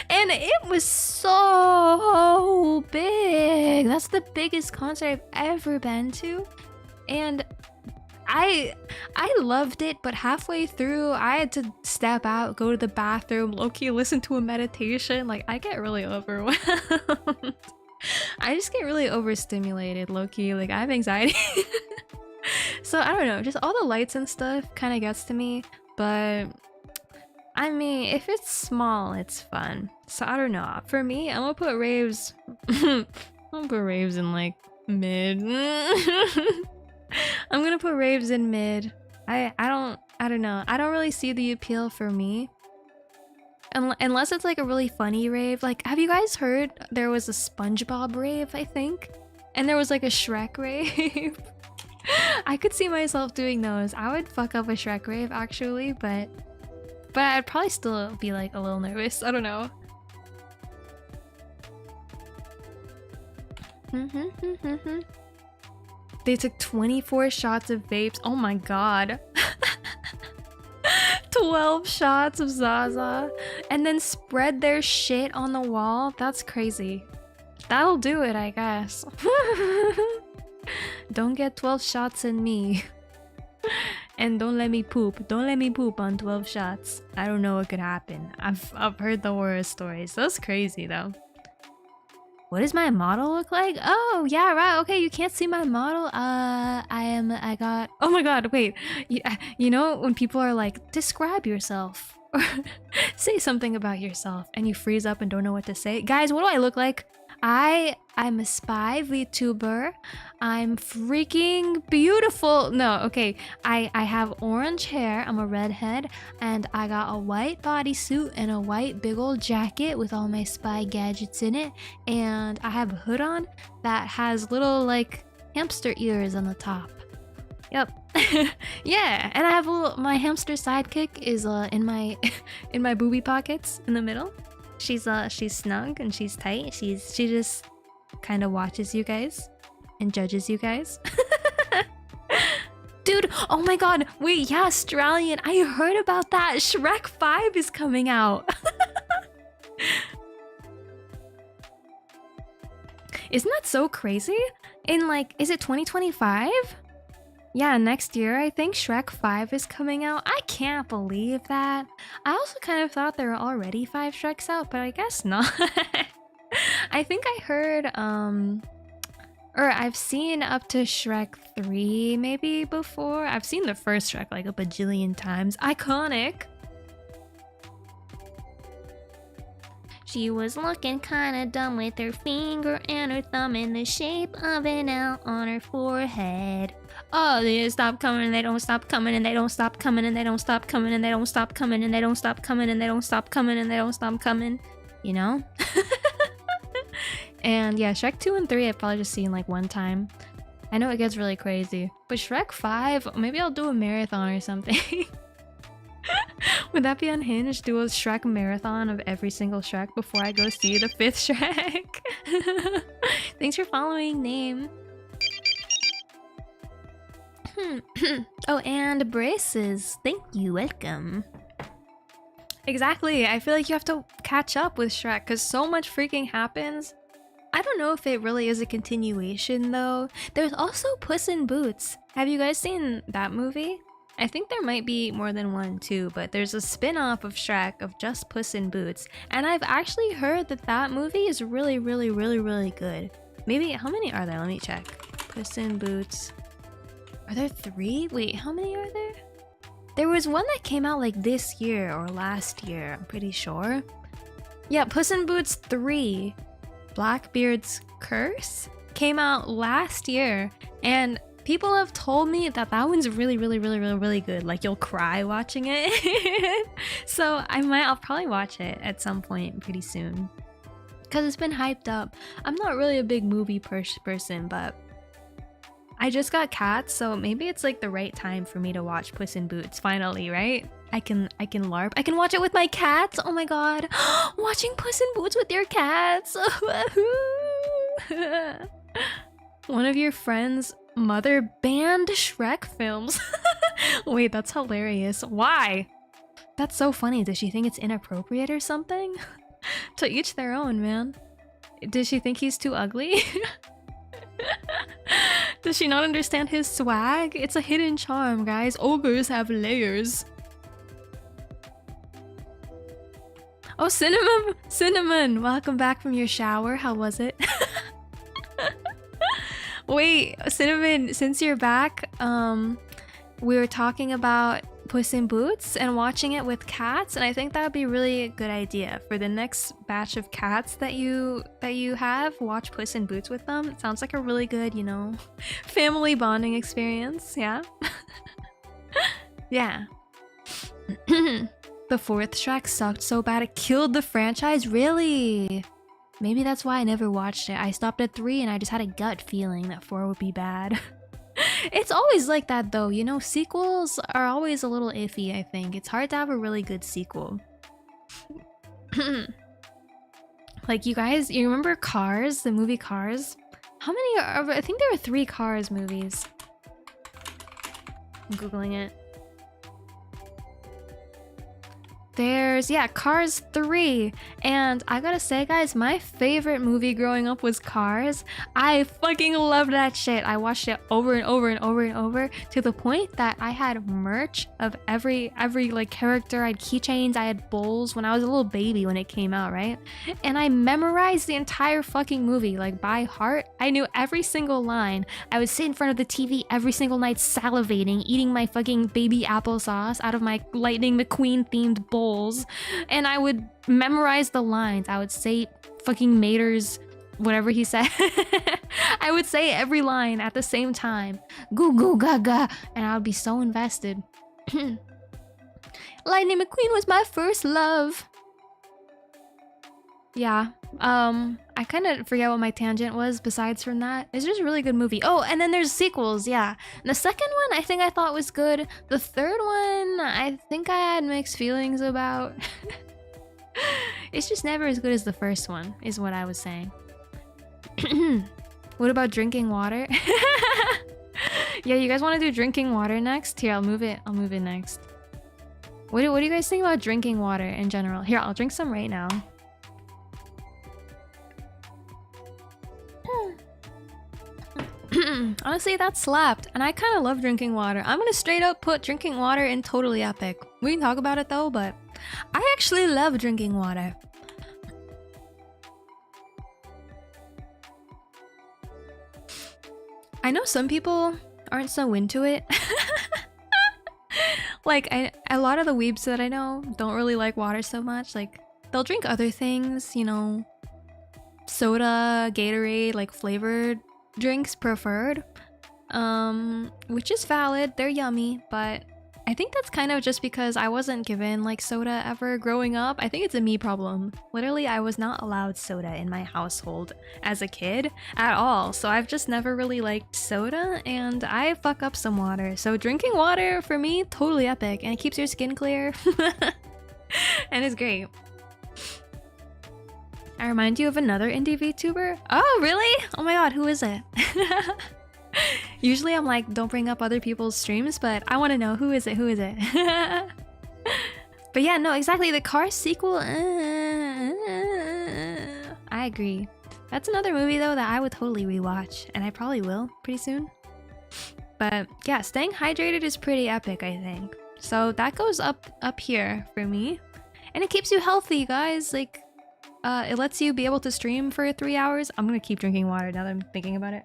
and it was so big. That's the biggest concert I've ever been to, and I loved it, but halfway through I had to step out, go to the bathroom, low-key listen to a meditation. Like, I get really overwhelmed. I just get really overstimulated, low-key. Like, I have anxiety. So I don't know, just all the lights and stuff kind of gets to me, but I mean, if it's small, it's fun. So I don't know. For me, I'm gonna put raves I'm gonna put raves in like mid. I'm gonna put raves in mid. I don't know. I don't really see the appeal for me. Unless it's like a really funny rave. Like, have you guys heard there was a SpongeBob rave, I think? And there was like a Shrek rave. I could see myself doing those. I would fuck up a Shrek rave actually, but I'd probably still be like a little nervous. I don't know. They took 24 shots of vapes. Oh my god. 12 shots of Zaza. And then spread their shit on the wall. That's crazy. That'll do it, I guess. Don't get 12 shots in me. And don't let me poop. Don't let me poop on 12 shots. I don't know what could happen. I've heard the horror stories. That's crazy though. What does my model look like? Oh, yeah, right. Okay, you can't see my model. I got... Oh my god, wait. You know when people are like, describe yourself. Or say something about yourself. And you freeze up and don't know what to say. Guys, what do I look like? I'm a spy VTuber. I'm freaking beautiful. No, okay. I have orange hair. I'm a redhead. And I got a white bodysuit and a white big old jacket with all my spy gadgets in it. And I have a hood on that has little like hamster ears on the top. Yep. Yeah, and I have a little, my hamster sidekick is in my in my booby pockets in the middle. She's snug and she's tight. She just kind of watches you guys and judges you guys. Dude, oh my god, wait, yeah, Australian, I heard about that. Shrek 5 is coming out. Isn't that so crazy? In like, is it 2025? Yeah, next year, I think Shrek 5 is coming out. I can't believe that. I also kind of thought there were already 5 Shreks out, but I guess not. I think I heard, or I've seen up to Shrek 3 maybe before. I've seen the first Shrek like a bajillion times. Iconic. She was looking kinda dumb with her finger and her thumb in the shape of an L on her forehead. Oh, they stop coming and they don't stop coming and they don't stop coming and they don't stop coming and they don't stop coming and they don't stop coming and they don't stop coming and they don't stop coming. You know? And yeah, Shrek 2 and 3 I've probably just seen like one time. I know it gets really crazy. But Shrek 5, maybe I'll do a marathon or something. Would that be unhinged? Do a Shrek marathon of every single Shrek before I go see the 5th Shrek? Thanks for following, name. Oh, and braces. Thank you, welcome. Exactly, I feel like you have to catch up with Shrek because so much freaking happens. I don't know if it really is a continuation though. There's also Puss in Boots. Have you guys seen that movie? I think there might be more than one too, but there's a spin-off of Shrek of just Puss in Boots. And I've actually heard that that movie is really good. Maybe, how many are there? Let me check. Puss in Boots. Are there 3? Wait, how many are there? There was one that came out like this year or last year, I'm pretty sure. Yeah, Puss in Boots 3, Blackbeard's Curse, came out last year. And people have told me that that one's really good. Like, you'll cry watching it. So I'll probably watch it at some point pretty soon. Because it's been hyped up. I'm not really a big movie person, but I just got cats, so maybe it's like the right time for me to watch Puss in Boots finally, right? I can LARP. I can watch it with my cats. Oh my god. Watching Puss in Boots with your cats. One of your friends' mother banned Shrek films. Wait, that's hilarious. Why? That's so funny. Does she think it's inappropriate or something? To each their own, man. Does she think he's too ugly? Does she not understand his swag? It's a hidden charm, guys. Ogres have layers. Oh, Cinnamon! Welcome back from your shower. How was it? Wait, Cinnamon, since you're back, we were talking about Puss in Boots and watching it with cats, and I think that would be really a good idea for the next batch of cats that you have. Watch Puss in Boots with them. It sounds like a really good, you know, family bonding experience. Yeah. Yeah. The 4th Shrek sucked so bad it killed the franchise. Really? Maybe that's why I never watched it. I stopped at 3 and I just had a gut feeling that 4 would be bad. It's always like that though, you know, sequels are always a little iffy, I think. It's hard to have a really good sequel. Like, you guys, you remember Cars, the movie Cars? How many are, I think there were 3 Cars movies. I'm Googling it. There's, yeah, Cars 3. And I gotta say, guys, my favorite movie growing up was Cars. I fucking loved that shit. I watched it over and over to the point that I had merch of every like character. I had keychains, I had bowls when I was a little baby when it came out, right? And I memorized the entire fucking movie, like, by heart. I knew every single line. I would sit in front of the TV every single night salivating, eating my fucking baby applesauce out of my Lightning McQueen themed bowl. And I would memorize the lines. I would say fucking Mater's whatever he said. I would say every line at the same time. Goo goo gaga. And I would be so invested. Lightning McQueen was my first love. Yeah. I kind of forget what my tangent was besides from that. It's just a really good movie. Oh, and then there's sequels, yeah. And the second one I think I thought was good. The third one I think I had mixed feelings about. It's just never as good as the first one, is what I was saying. What about drinking water? Yeah, you guys want to do drinking water next? Here, I'll move it next. What do you guys think about drinking water in general? Here, I'll drink some right now. Honestly, that slapped, and I kind of love drinking water. I'm gonna straight up put drinking water in Totally Epic. We can talk about it though, but I actually love drinking water. I know some people aren't so into it. Like, a lot of the weebs that I know don't really like water so much. Like, they'll drink other things, you know, soda, Gatorade, like flavored drinks preferred, which is valid. They're yummy, but I think that's kind of just because I wasn't given like soda ever growing up. I think it's a me problem. Literally, I was not allowed soda in my household as a kid at all. So I've just never really liked soda, and I fuck up some water. So drinking water for me, totally epic, and it keeps your skin clear. And it's great. I remind you of another indie VTuber. Oh, really? Oh my god, who is it? Usually I'm like, don't bring up other people's streams, but I want to know, who is it? Who is it? But yeah, no, exactly. The Cars sequel. I agree. That's another movie though that I would totally rewatch, and I probably will pretty soon. But yeah, staying hydrated is pretty epic, I think. So that goes up here for me, and it keeps you healthy, guys. Like, it lets you be able to stream for 3 hours. I'm gonna keep drinking water now that I'm thinking about it.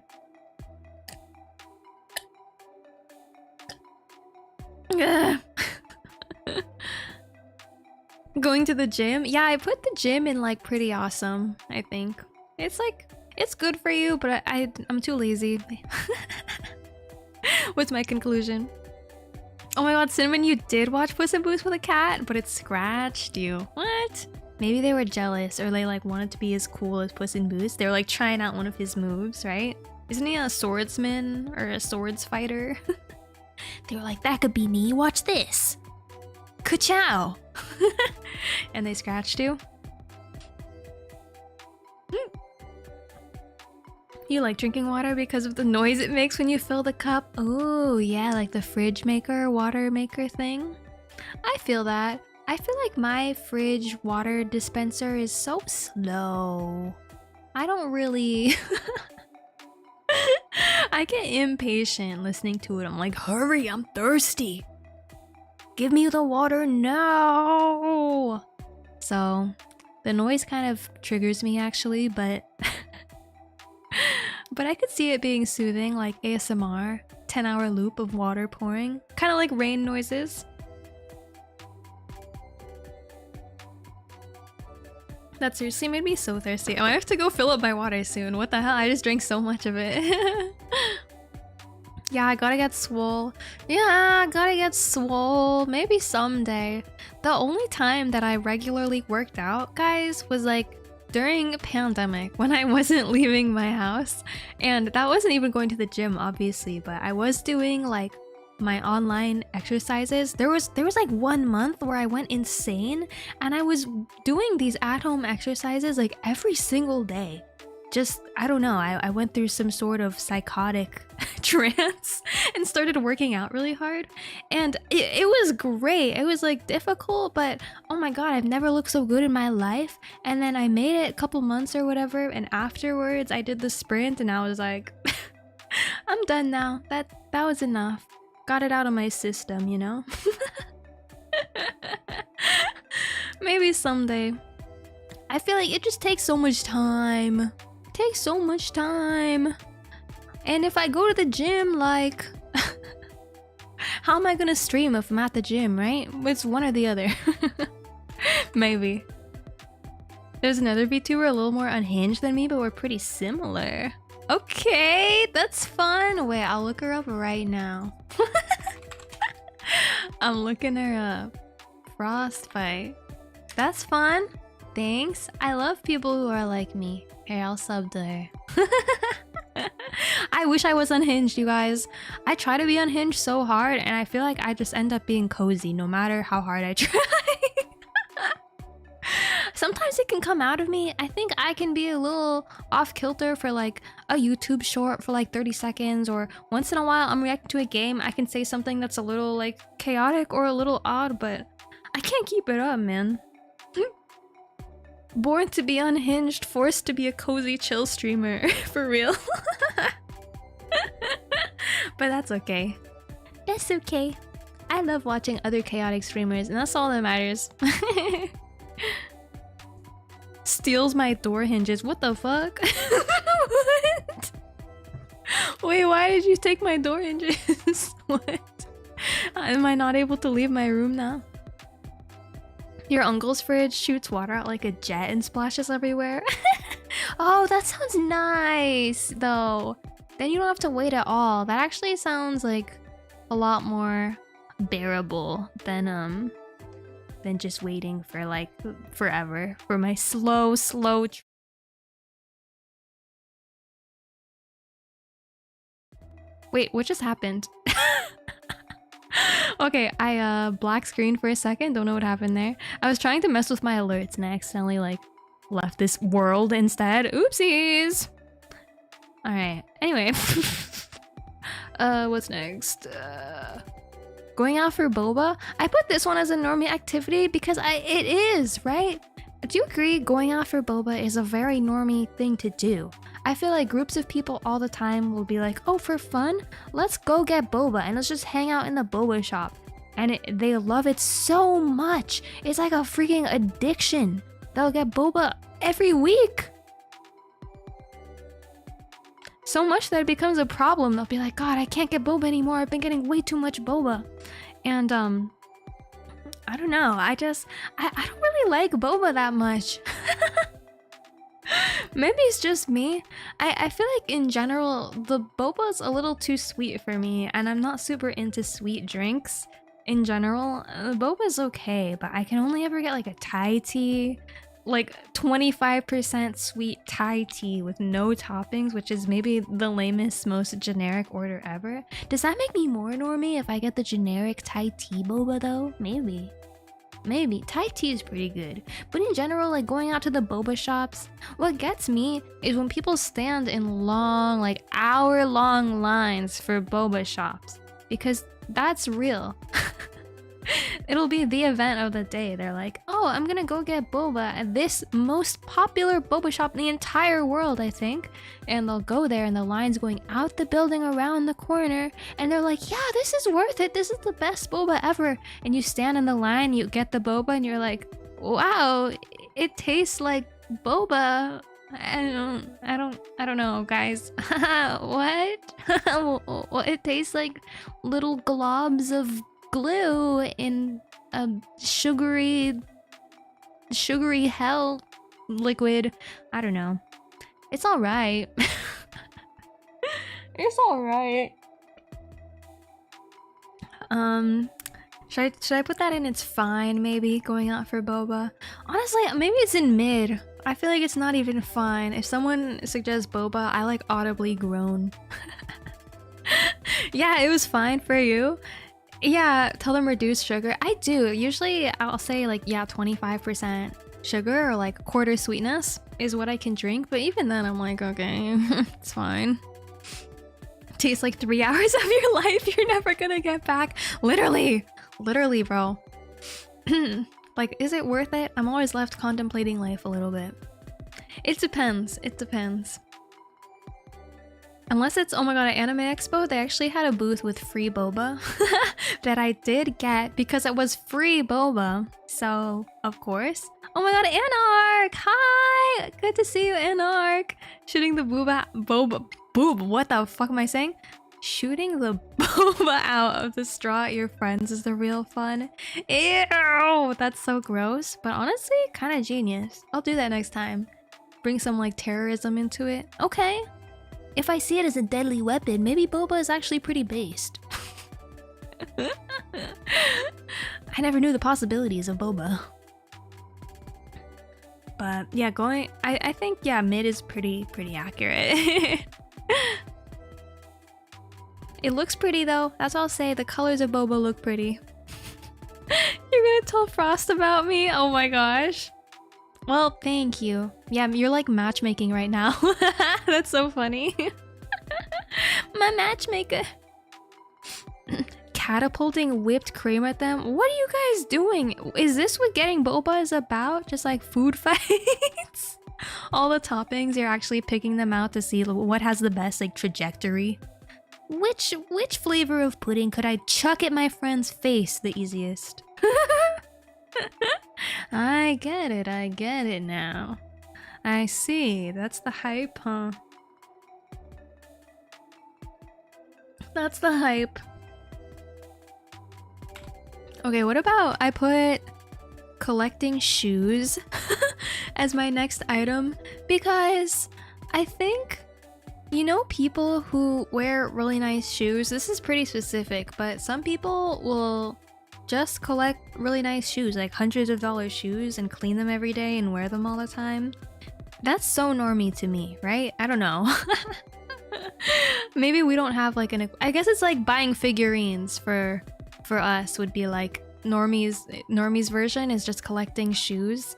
Going to the gym? Yeah, I put the gym in like pretty awesome, I think. It's like, it's good for you, but I'm too lazy. What's my conclusion? Oh my god, Cinnamon, you did watch Puss in Boots with a cat, but it scratched you. What? Maybe they were jealous, or they like wanted to be as cool as Puss in Boots. They were like trying out one of his moves, right? Isn't he a swordsman or a swords fighter? They were like, that could be me, watch this. Ka-chow! And they scratched you. You like drinking water because of the noise it makes when you fill the cup? Oh yeah, like the fridge maker, water maker thing. I feel that. I feel like my fridge water dispenser is so slow. I don't really... I get impatient listening to it. I'm like, hurry, I'm thirsty. Give me the water now. So the noise kind of triggers me actually, but but I could see it being soothing, like ASMR, 10-hour loop of water pouring, kind of like rain noises. That seriously made me so thirsty. I have to go fill up my water soon. What the hell? I just drank so much of it. Yeah, I gotta get swole. Yeah, I gotta get swole. Maybe someday. The only time that I regularly worked out, guys, was like during a pandemic when I wasn't leaving my house. And that wasn't even going to the gym, obviously, but I was doing like my online exercises. There was like 1 month where I went insane, and I was doing these at-home exercises like every single day. Just, I don't know, I went through some sort of psychotic trance and started working out really hard, and it was great. It was like difficult, but oh my god, I've never looked so good in my life. And then I made it a couple months or whatever, and afterwards I did the sprint, and I was like, I'm done now. That was enough. Got it out of my system, you know? Maybe someday. I feel like it just takes so much time. Takes so much time. And if I go to the gym, like, how am I gonna stream if I'm at the gym, right? It's one or the other. Maybe. There's another VTuber a little more unhinged than me, but we're pretty similar. Okay, that's fun. Wait, I'll look her up right now. I'm looking her up. Frostbite. That's fun. Thanks. I love people who are like me. Here, I'll sub to her. I wish I was unhinged, you guys. I try to be unhinged so hard, and I feel like I just end up being cozy no matter how hard I try. Sometimes it can come out of me. I think I can be a little off kilter for like a YouTube short for like 30 seconds, or once in a while I'm reacting to a game, I can say something that's a little like chaotic or a little odd, but I can't keep it up, man. Born to be unhinged, forced to be a cozy chill streamer. For real. But that's okay. That's okay. I love watching other chaotic streamers, and that's all that matters. Steals my door hinges. What the fuck? What? Wait, why did you take my door hinges? What? Am I not able to leave my room now? Your uncle's fridge shoots water out like a jet and splashes everywhere. Oh, that sounds nice, though. Then you don't have to wait at all. That actually sounds like a lot more bearable than just waiting for like forever for my slow Wait, what just happened? Okay, I black screened for a second, don't know what happened there. I was trying to mess with my alerts and I accidentally like left this world instead. Oopsies! Alright, anyway. What's next? Going out for boba? I put this one as a normie activity because it is, right? Do you agree going out for boba is a very normie thing to do? I feel like groups of people all the time will be like, oh, for fun, let's go get boba and let's just hang out in the boba shop. And they love it so much. It's like a freaking addiction. They'll get boba every week. So much that it becomes a problem. They'll be like, God, I can't get boba anymore. I've been getting way too much boba. And I don't know. I don't really like boba that much. Maybe it's just me. I feel like in general, the boba's a little too sweet for me, and I'm not super into sweet drinks. In general, boba's okay, but I can only ever get like a Thai tea, like 25% sweet Thai tea with no toppings, which is maybe the lamest, most generic order ever. Does that make me more normie if I get the generic Thai tea boba though? Maybe. Maybe. Thai tea is pretty good. But in general, like going out to the boba shops, what gets me is when people stand in long, like hour-long lines for boba shops. Because that's real. It'll be the event of the day. They're like, oh, I'm gonna go get boba at this most popular boba shop in the entire world, I think. And they'll go there and the line's going out the building around the corner. And they're like, yeah, this is worth it. This is the best boba ever. And you stand in the line, you get the boba and you're like, wow, it tastes like boba. I don't know, guys. What? Well, it tastes like little globs of glue in a sugary hell liquid. I don't know. It's all right. It's all right. Should I put that in it's fine maybe going out for boba? Honestly, maybe it's in mid. I feel like it's not even fine. If someone suggests boba, I like audibly groan. Yeah, it was fine for you. Yeah, tell them reduce sugar. I do. Usually I'll say like, yeah, 25% sugar or like quarter sweetness is what I can drink. But even then I'm like, okay, it's fine. Tastes like 3 hours of your life you're never gonna get back. Literally, bro. Like, is it worth it? I'm always left contemplating life a little bit. It depends. It depends. Unless it's, oh my god, at Anime Expo, they actually had a booth with free boba that I did get because it was free boba. So, of course. Oh my god, Anarch! Hi! Good to see you, Anarch! Shooting the what the fuck am I saying? Shooting the boba out of the straw at your friends is the real fun. Ew! That's so gross. But honestly, kind of genius. I'll do that next time. Bring some like terrorism into it. Okay. If I see it as a deadly weapon, maybe boba is actually pretty based. I never knew the possibilities of boba. But yeah, I think yeah, mid is pretty accurate. It looks pretty though. That's all I'll say. The colors of boba look pretty. You're gonna tell Frost about me? Oh my gosh. Well, thank you. Yeah, you're like matchmaking right now. That's so funny. My matchmaker. Catapulting whipped cream at them? What are you guys doing? Is this what getting boba is about? Just like food fights? All the toppings, you're actually picking them out to see what has the best like trajectory. Which flavor of pudding could I chuck at my friend's face the easiest? I get it now. I see, that's the hype, huh? That's the hype. Okay, what about I put collecting shoes as my next item? Because I think You know, people who wear really nice shoes, this is pretty specific, but some people will just collect really nice shoes, like hundreds of dollar shoes, and clean them every day and wear them all the time. That's so normie to me, right? I don't know. Maybe we don't have like I guess it's like buying figurines for us would be like normie's version is just collecting shoes.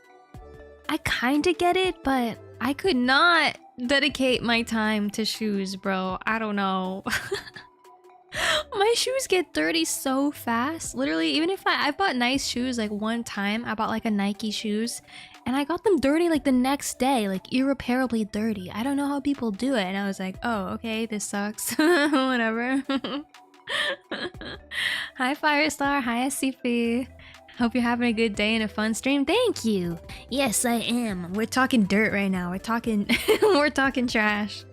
I kind of get it, but I could not dedicate my time to shoes, bro. I don't know. My shoes get dirty so fast. Literally, even if I bought nice shoes, like one time I bought like a Nike shoes and I got them dirty like the next day, like irreparably dirty. I don't know how people do it. And I was like, oh, okay, this sucks. Whatever. Hi Firestar, hi SCP. Hope you're having a good day and a fun stream. Thank you. Yes, I am. We're talking dirt right now. We're talking we're talking trash.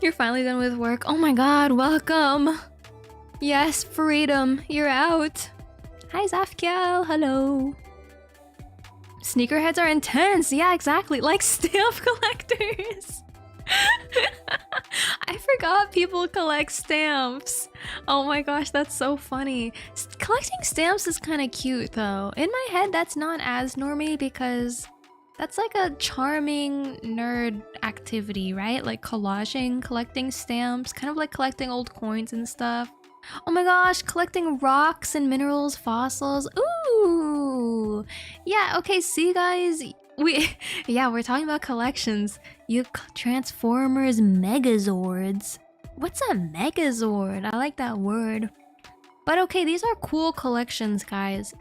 You're finally done with work. Oh my god, welcome. Yes, freedom. You're out. Hi Zafkiel, hello. Sneakerheads are intense. Yeah, exactly. Like stamp collectors. I forgot people collect stamps. Oh my gosh, that's so funny. Collecting stamps is kind of cute though. In my head, that's not as normie because that's like a charming nerd activity, right? Like collaging, collecting stamps, kind of like collecting old coins and stuff. Oh my gosh, collecting rocks and minerals, fossils. Ooh. Yeah, okay, see guys, we're talking about collections. You Transformers Megazords. What's a Megazord? I like that word. But okay, these are cool collections, guys.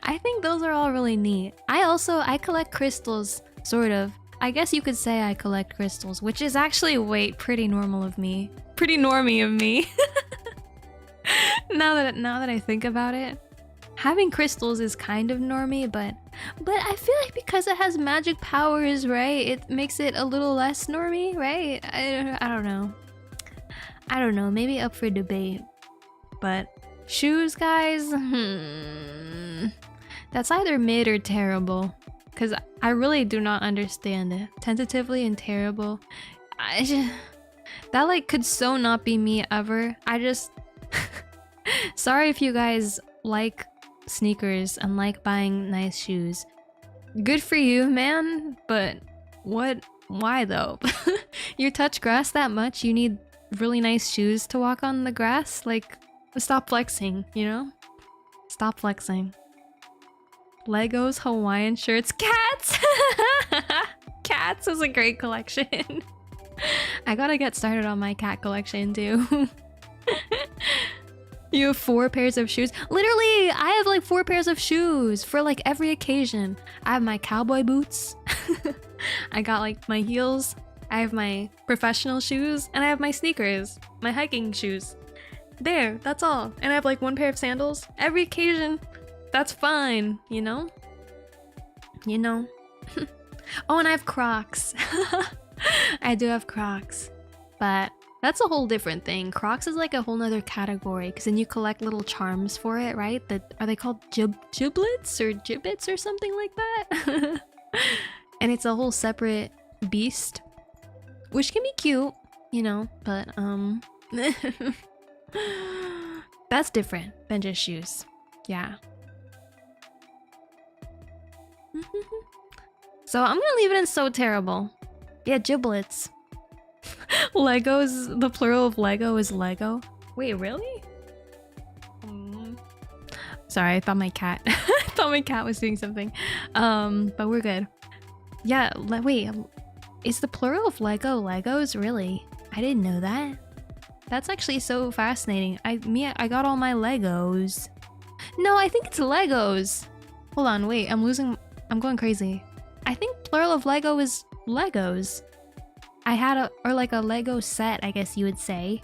I think those are all really neat. I collect crystals, sort of. I guess you could say I collect crystals, which is actually pretty normal of me. Pretty normie of me. Now that I think about it. Having crystals is kind of normie, but I feel like because it has magic powers, right? It makes it a little less normie, right? I don't know. I don't know, maybe up for debate. But shoes, guys, that's either mid or terrible. Because I really do not understand it. Tentatively and terrible. That like could so not be me ever. Sorry if you guys like sneakers and like buying nice shoes. Good for you, man, but why though? You touch grass that much, you need really nice shoes to walk on the grass? Like, stop flexing, you know? Stop flexing. Legos, Hawaiian shirts, cats! Cats is a great collection. I gotta get started on my cat collection too. You have 4 pairs of shoes? Literally, I have like 4 pairs of shoes for like every occasion. I have my cowboy boots. I got like my heels. I have my professional shoes. And I have my sneakers. My hiking shoes. There, that's all. And I have like 1 pair of sandals. Every occasion. That's fine, you know? You know? Oh, and I have Crocs. I do have Crocs. But that's a whole different thing. Crocs is like a whole nother category because then you collect little charms for it, right? Are they called giblets or gibbets or something like that? And it's a whole separate beast, which can be cute, you know, but that's different than just shoes. Yeah. So I'm gonna leave it in so terrible. Yeah, giblets. Legos, the plural of Lego is Lego. Wait, really? Sorry, I thought my cat I thought my cat was doing something. But we're good. Yeah, wait, is the plural of Lego Legos? Really? I didn't know that. That's actually so fascinating. I got all my Legos. No, I think it's Legos. Hold on, wait, I'm going crazy. I think plural of Lego is Legos. I had or like a Lego set, I guess you would say.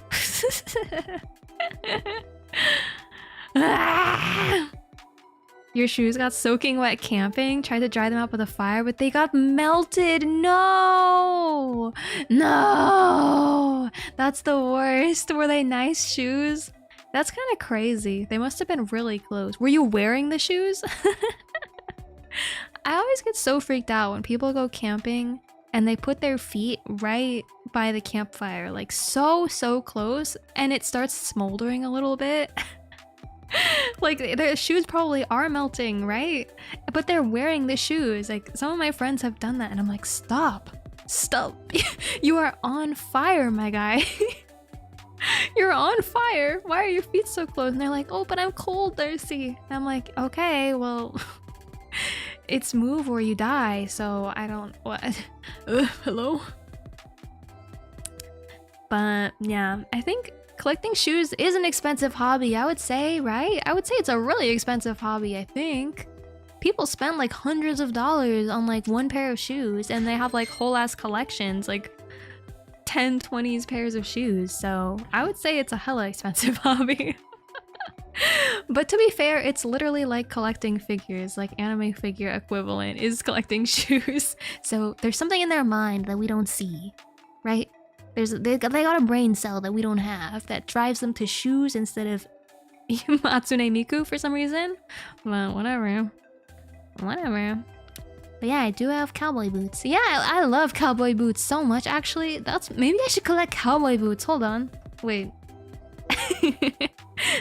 Your shoes got soaking wet camping. Tried to dry them out with a fire, but they got melted. No! No! That's the worst. Were they nice shoes? That's kind of crazy. They must have been really close. Were you wearing the shoes? I always get so freaked out when people go camping and they put their feet right by the campfire, like so close, and it starts smoldering a little bit. Like their shoes probably are melting, right? But they're wearing the shoes. Like some of my friends have done that and I'm like, stop. You are on fire, my guy. You're on fire. Why are your feet so close? And they're like, oh, but I'm cold, Darcie. And I'm like, okay, well, it's move or you die, so I don't, what? Hello? But yeah, I think collecting shoes is an expensive hobby, I would say, right? I would say it's a really expensive hobby, I think. People spend like hundreds of dollars on like one pair of shoes, and they have like whole ass collections, like 10, 20 pairs of shoes. So I would say it's a hella expensive hobby. But to be fair, it's literally like collecting figures, like anime figure equivalent is collecting shoes. So there's something in their mind that we don't see, right? They got a brain cell that we don't have that drives them to shoes instead of Matsune Miku for some reason. Well, whatever. But yeah, I do have cowboy boots. Yeah, I love cowboy boots so much. Actually, maybe I should collect cowboy boots. Hold on. Wait.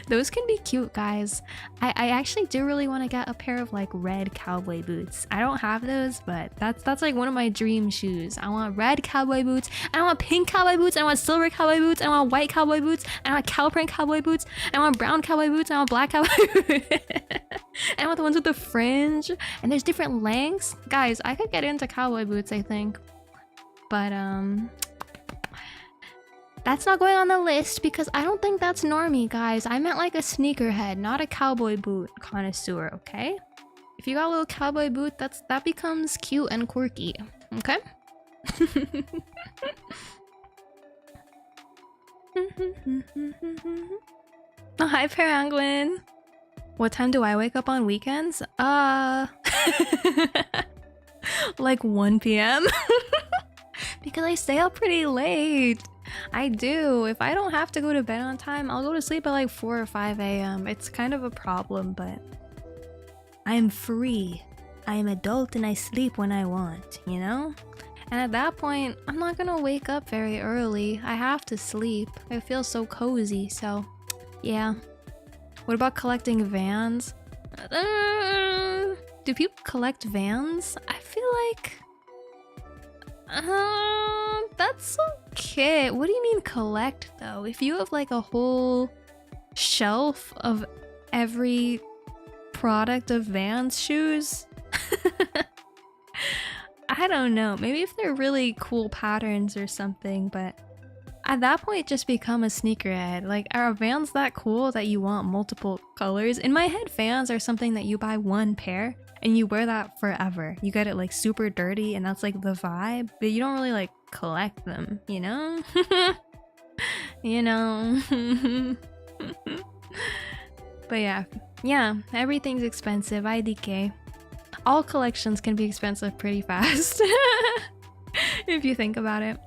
Those can be cute, guys. I actually do really want to get a pair of like red cowboy boots. I don't have those, but that's like one of my dream shoes. I want red cowboy boots. I want pink cowboy boots. I want silver cowboy boots. I want white cowboy boots. I want cow print cowboy boots. I want brown cowboy boots. I want black cowboy boots. I want the ones with the fringe. And there's different lengths. Guys, I could get into cowboy boots, I think. But that's not going on the list because I don't think that's normie, guys. I meant like a sneakerhead, not a cowboy boot connoisseur, okay? If you got a little cowboy boot, that becomes cute and quirky, okay? Oh, hi, Peranguin. What time do I wake up on weekends? Like 1 p.m. Because I stay up pretty late. I do. If I don't have to go to bed on time, I'll go to sleep at like 4 or 5 a.m. It's kind of a problem, but I'm free. I am adult and I sleep when I want, you know? And at that point, I'm not gonna wake up very early. I have to sleep. I feel so cozy, so yeah. What about collecting Vans? Do people collect Vans? I feel like... that's okay. What do you mean collect, though? If you have like a whole shelf of every product of Vans shoes... I don't know. Maybe if they're really cool patterns or something, but at that point just become a sneakerhead. Like, are Vans that cool that you want multiple colors? In my head, Vans are something that you buy one pair and you wear that forever. You get it like super dirty and that's like the vibe, but you don't really like collect them, you know? You know? But yeah, everything's expensive. IDK. All collections can be expensive pretty fast. If you think about it.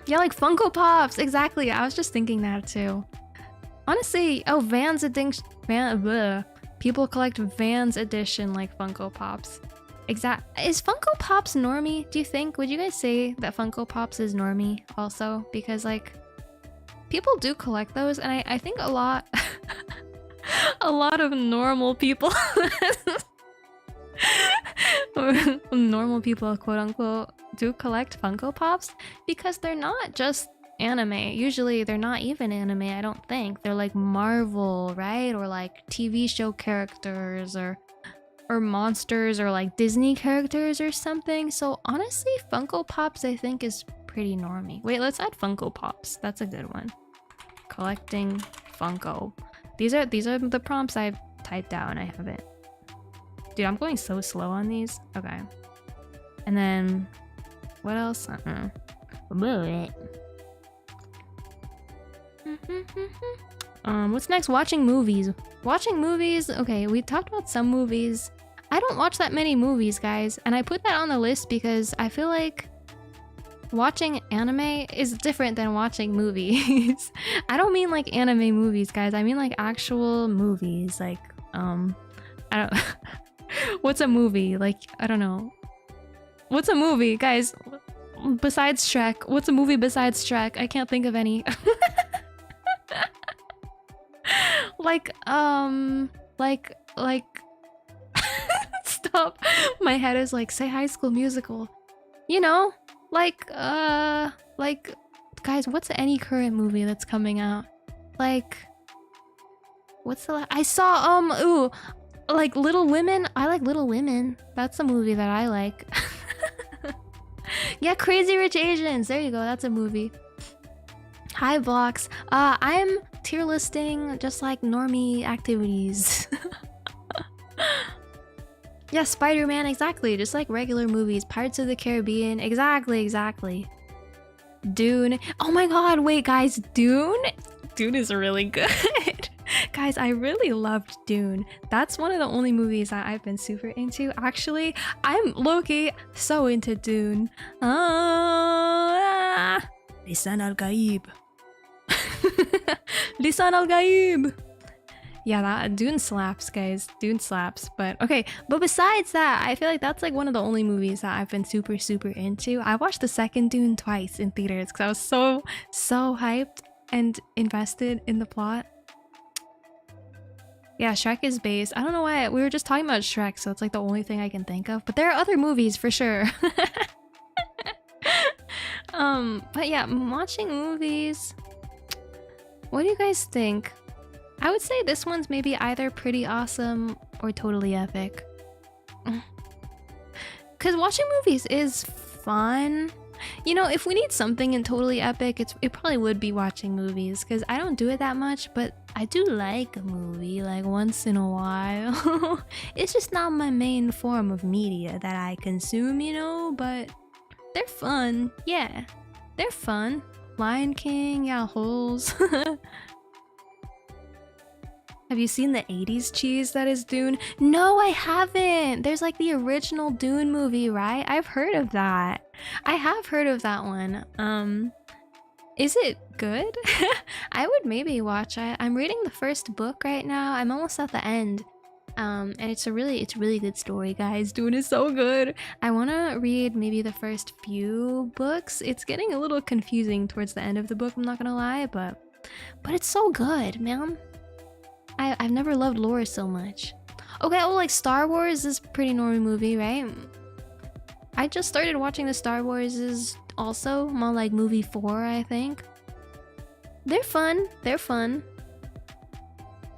Yeah, like Funko Pops, exactly. I was just thinking that too. Honestly, oh, Vans edition. People collect Vans edition like Funko Pops. Is Funko Pops normie, do you think? Would you guys say that Funko Pops is normie also? Because like, people do collect those, and I think a lot of normal people normal people, quote unquote, do collect Funko Pops because they're not just anime. Usually they're not even anime, I don't think. They're like Marvel, right? Or like TV show characters or monsters or like Disney characters or something. So honestly, Funko Pops I think is pretty normie. Wait, let's add Funko Pops. That's a good one. Collecting Funko. These are the prompts I've typed down. I haven't. Dude, I'm going so slow on these. Okay. And then what else? What's next? Watching movies. Watching movies. Okay, we talked about some movies. I don't watch that many movies, guys, and I put that on the list because I feel like watching anime is different than watching movies. I don't mean like anime movies, guys. I mean like actual movies. Like I don't What's a movie? Like, I don't know. What's a movie, guys? Besides Shrek, what's a movie besides Shrek? I can't think of any. like stop. My head is like, say High School Musical. You know, like guys, what's any current movie that's coming out? Like, what's the I saw ooh, like Little Women. I like Little Women. That's a movie that I like. Yeah, Crazy Rich Asians. There you go. That's a movie. Hi, Blocks. I'm tier listing just like normie activities. Yeah, Spider-Man, exactly. Just like regular movies. Pirates of the Caribbean. Exactly. Dune. Oh my god, wait, guys. Dune? Dune is really good. Guys, I really loved Dune. That's one of the only movies that I've been super into. Actually, I'm low-key so into Dune. Lisan al-Gaib. Lisan al-Gaib. Yeah, that Dune slaps, guys. Dune slaps. But okay, but besides that, I feel like that's like one of the only movies that I've been super into. I watched the second Dune twice in theaters because I was so hyped and invested in the plot. Yeah, Shrek is based. I don't know why. We were just talking about Shrek, so it's like the only thing I can think of. But there are other movies for sure. But yeah, watching movies. What do you guys think? I would say this one's maybe either pretty awesome or totally epic. Because watching movies is fun. You know, if we need something in totally epic, it probably would be watching movies. Because I don't do it that much, but I do like a movie, like once in a while. It's just not my main form of media that I consume, you know? But they're fun. Yeah, they're fun. Lion King, yeah, Holes. Have you seen the 80s cheese that is Dune? No, I haven't. There's like the original Dune movie, right? I've heard of that. I have heard of that one. Is it good? I would maybe watch it. I'm reading the first book right now. I'm almost at the end. And it's a really good story, guys. Dune is so good. I want to read maybe the first few books. It's getting a little confusing towards the end of the book, I'm not gonna lie, but it's so good, man. I've never loved lore so much. Okay, well, like Star Wars is a pretty normie movie, right? I just started watching the Star Wars is also. I'm on like movie 4, I think. They're fun. They're fun.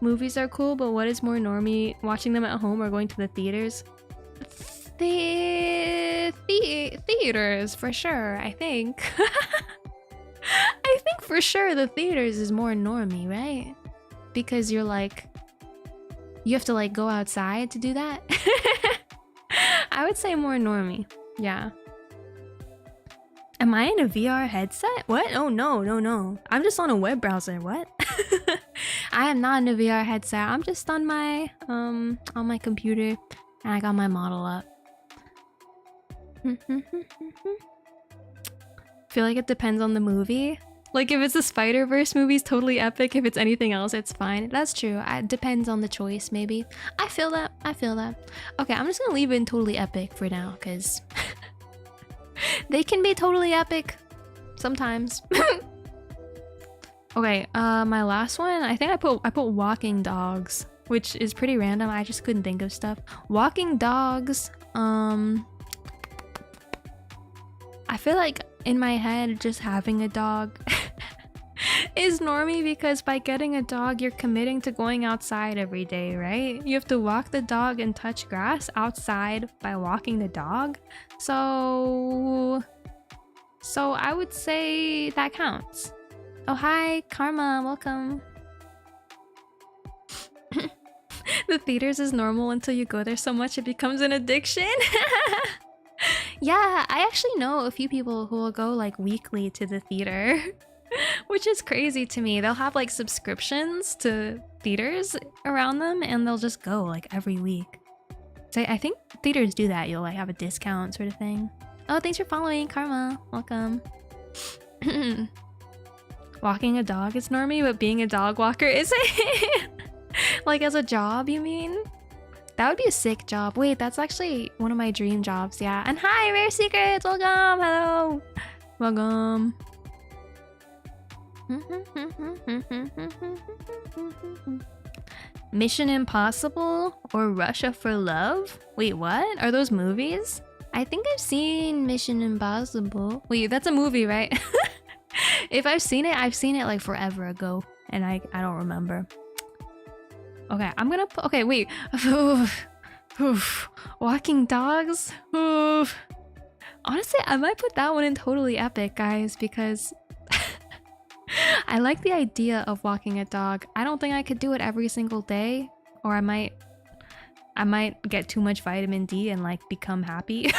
Movies are cool, but what is more normie? Watching them at home or going to the theaters? Theaters, for sure, I think. I think for sure the theaters is more normie, right? Because you're like, you have to like go outside to do that. I would say more normie. Yeah. Am I in a VR headset? What? Oh no. I'm just on a web browser. What? I am not in a VR headset. I'm just on my computer and I got my model up. Feel like it depends on the movie. Like if it's a Spider-Verse movie, it's totally epic. If it's anything else, it's fine. That's true. It depends on the choice, maybe. I feel that. Okay, I'm just gonna leave it in totally epic for now, because they can be totally epic sometimes. Okay, my last one, I think I put walking dogs, which is pretty random. I just couldn't think of stuff. Walking dogs, I feel like in my head, just having a dog is normie, because by getting a dog, you're committing to going outside every day, right? You have to walk the dog and touch grass outside by walking the dog. So I would say that counts. Oh, hi, Karma, welcome. The theaters is normal until you go there so much it becomes an addiction. Yeah, I actually know a few people who will go like weekly to the theater, which is crazy to me. They'll have like subscriptions to theaters around them and they'll just go like every week. So I think theaters do that. You'll like have a discount sort of thing. Oh, thanks for following, Karma. Welcome. Walking a dog is normie, but being a dog walker isn't. Like as a job, you mean? That would be a sick job. Wait, that's actually one of my dream jobs. Yeah. And hi, Rare Secrets. Welcome. Hello. Welcome. Mission Impossible or Russia for Love? Wait, what? Are those movies? I think I've seen Mission Impossible. Wait, that's a movie, right? If I've seen it like forever ago, and I don't remember. Okay, I'm gonna put. Okay, wait. Walking dogs. Honestly, I might put that one in totally epic, guys, because I like the idea of walking a dog. I don't think I could do it every single day, or I might get too much vitamin D and like become happy.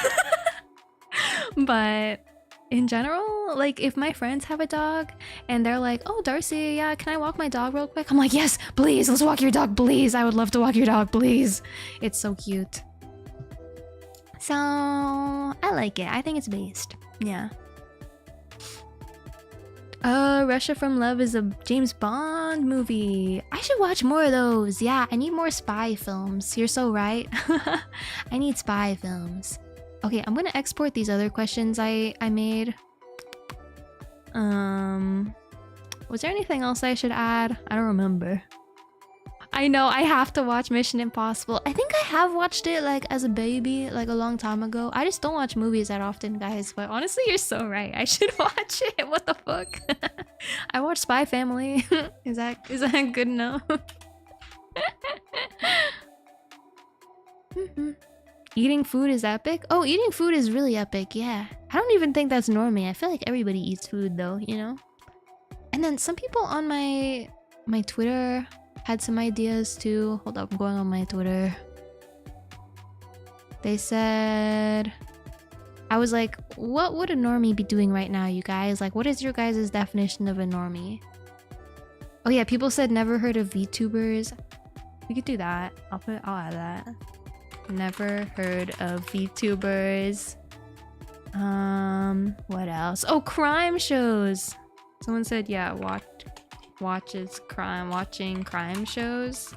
But in general, like if my friends have a dog and they're like, oh, Darcie, yeah, can I walk my dog real quick? I'm like, yes, please, let's walk your dog, please. I would love to walk your dog, please. It's so cute. So I like it. I think it's based. Yeah. Russia from Love is a James Bond movie. I should watch more of those. Yeah, I need more spy films. You're so right. I need spy films. Okay, I'm gonna export these other questions I made. Was there anything else I should add? I don't remember. I know, I have to watch Mission Impossible. I think I have watched it like as a baby, like a long time ago. I just don't watch movies that often, guys. But honestly, you're so right. I should watch it. What the fuck? I watched Spy Family. Is that good enough? Eating food is epic? Oh, eating food is really epic, yeah. I don't even think that's normie. I feel like everybody eats food though, you know? And then some people on my Twitter had some ideas too. Hold up, I'm going on my Twitter. They said... I was like, what would a normie be doing right now, you guys? Like, what is your guys' definition of a normie? Oh yeah, people said never heard of VTubers. We could do that. I'll add that. Never heard of VTubers. What else? Oh, crime shows. Someone said, yeah, watching crime shows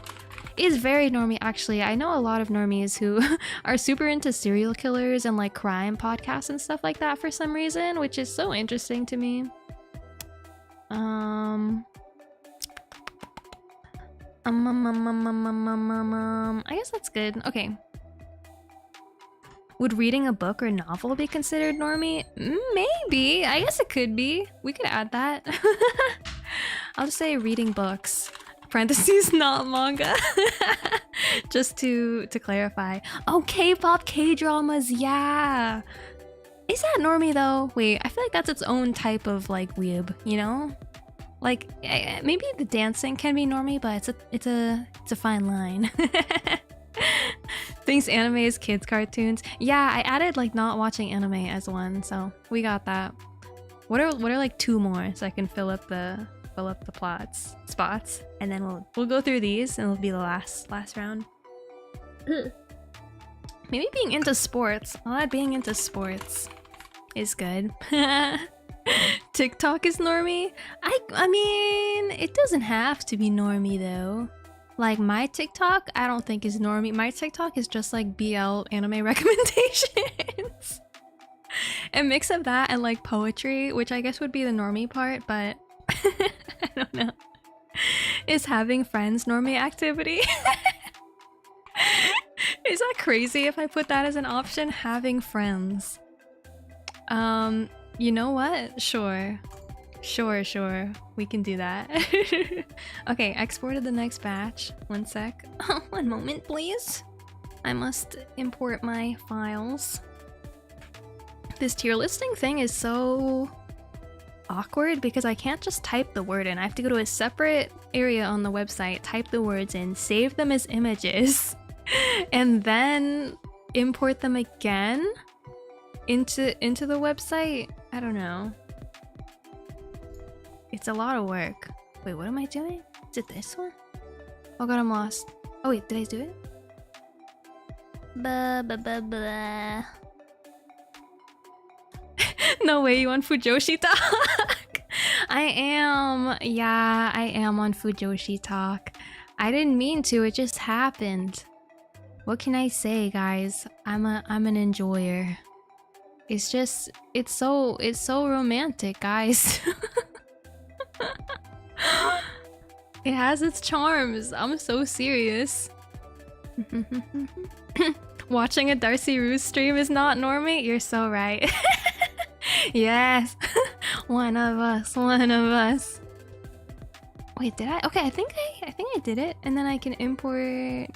is very normie. Actually, I know a lot of normies who are super into serial killers and like crime podcasts and stuff like that for some reason, which is so interesting to me. I guess that's good. Okay. Would reading a book or novel be considered normie? Maybe. I guess it could be. We could add that. I'll just say reading books. Parentheses, not manga. Just to clarify. Oh, K-pop, K-dramas, yeah. Is that normie though? Wait, I feel like that's its own type of like weeb, you know? Like maybe the dancing can be normie, but it's a fine line. Thinks anime is kids cartoons. Yeah, I added like not watching anime as one, so we got that. What are like two more so I can fill up the spots, and then we'll go through these and it'll be the last round. Maybe being into sports. I'll add being into sports is good. TikTok is normie. I mean, it doesn't have to be normie though. Like my TikTok, I don't think is normie. My TikTok is just like BL anime recommendations. A mix of that and like poetry, which I guess would be the normie part, but I don't know. Is having friends normie activity? Is that crazy if I put that as an option? Having friends. You know what? Sure. We can do that. Okay, exported the next batch. One sec. One moment, please. I must import my files. This tier listing thing is so awkward because I can't just type the word in. I have to go to a separate area on the website, type the words in, save them as images, and then import them again into the website. I don't know. It's a lot of work. Wait, what am I doing? Is it this one? Oh god, I'm lost. Oh wait, did I do it? Blah. No way, you on Fujoshi Talk? I am. Yeah, I am on Fujoshi Talk. I didn't mean to, it just happened. What can I say, guys? I'm an enjoyer. It's just it's so romantic, guys. It has its charms. I'm so serious. Watching a Darcie Ruse stream is not normie? You're so right. Yes. One of us, one of us. Wait, did I? Okay, I think I did it. And then I can import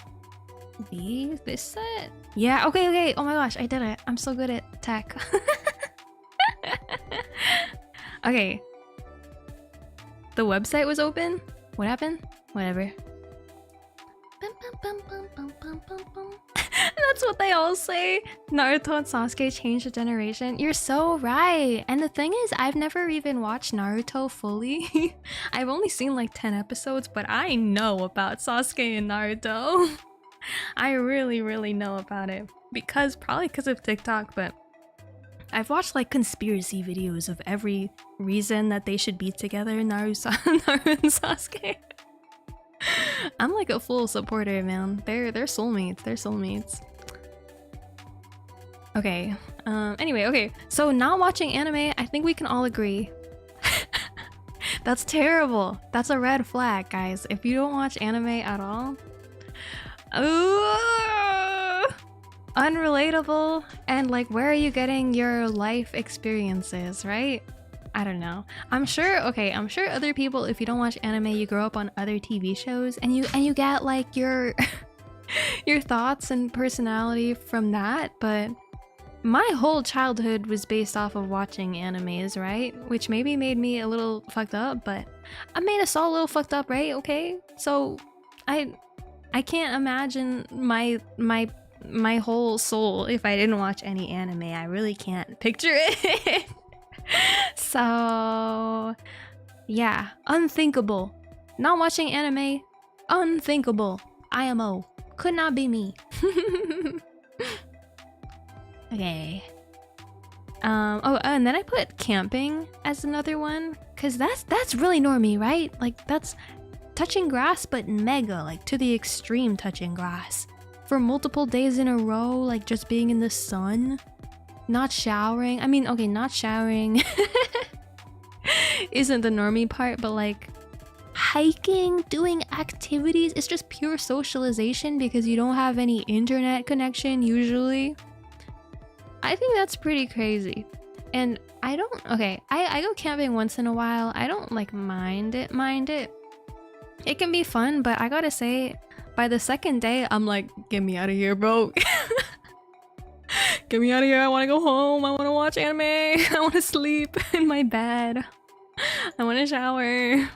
this set. Yeah, okay. Oh my gosh, I did it. I'm so good at tech. Okay. The website was open? What happened? Whatever. That's what they all say. Naruto and Sasuke changed the generation. You're so right. And the thing is, I've never even watched Naruto fully. I've only seen like 10 episodes, but I know about Sasuke and Naruto. I really know about it. Probably because of TikTok, but I've watched like conspiracy videos of every reason that they should be together, Naruto and Sasuke. I'm like a full supporter, man. They're soulmates. They're soulmates. Okay. Anyway, okay. So not watching anime, I think we can all agree. That's terrible. That's a red flag, guys. If you don't watch anime at all, unrelatable. And like, where are you getting your life experiences, right? I don't know. I'm sure other people, if you don't watch anime, you grow up on other TV shows and you get like your your thoughts and personality from that, but my whole childhood was based off of watching animes, right? Which maybe made me a little fucked up, but I made us all a little fucked up, right? Okay? So I can't imagine my whole soul if I didn't watch any anime. I really can't picture it. So yeah, unthinkable. Not watching anime, unthinkable. IMO. Could not be me. Okay. And then I put camping as another one, cause that's really normie, right? Like that's touching grass, but mega, like to the extreme touching grass. For multiple days in a row, like just being in the sun. Not showering. I mean, okay, not showering isn't the normie part, but like hiking, doing activities, it's just pure socialization because you don't have any internet connection usually. I think that's pretty crazy. And I go camping once in a while. I don't like mind it. It can be fun, but I gotta say, by the second day, I'm like, get me out of here, bro. Get me out of here. I want to go home. I want to watch anime. I want to sleep in my bed. I want to shower.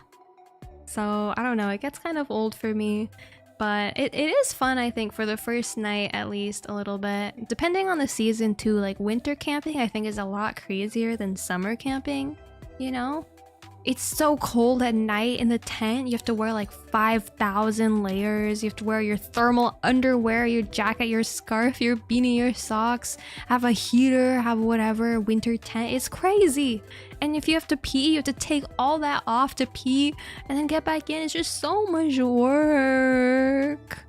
So I don't know. It gets kind of old for me, but it is fun, I think, for the first night at least a little bit. Depending on the season too, like winter camping I think is a lot crazier than summer camping, you know? It's so cold at night in the tent. You have to wear like 5,000 layers. You have to wear your thermal underwear, your jacket, your scarf, your beanie, your socks, have a heater, have whatever, winter tent. It's crazy. And if you have to pee, you have to take all that off to pee and then get back in. It's just so much work.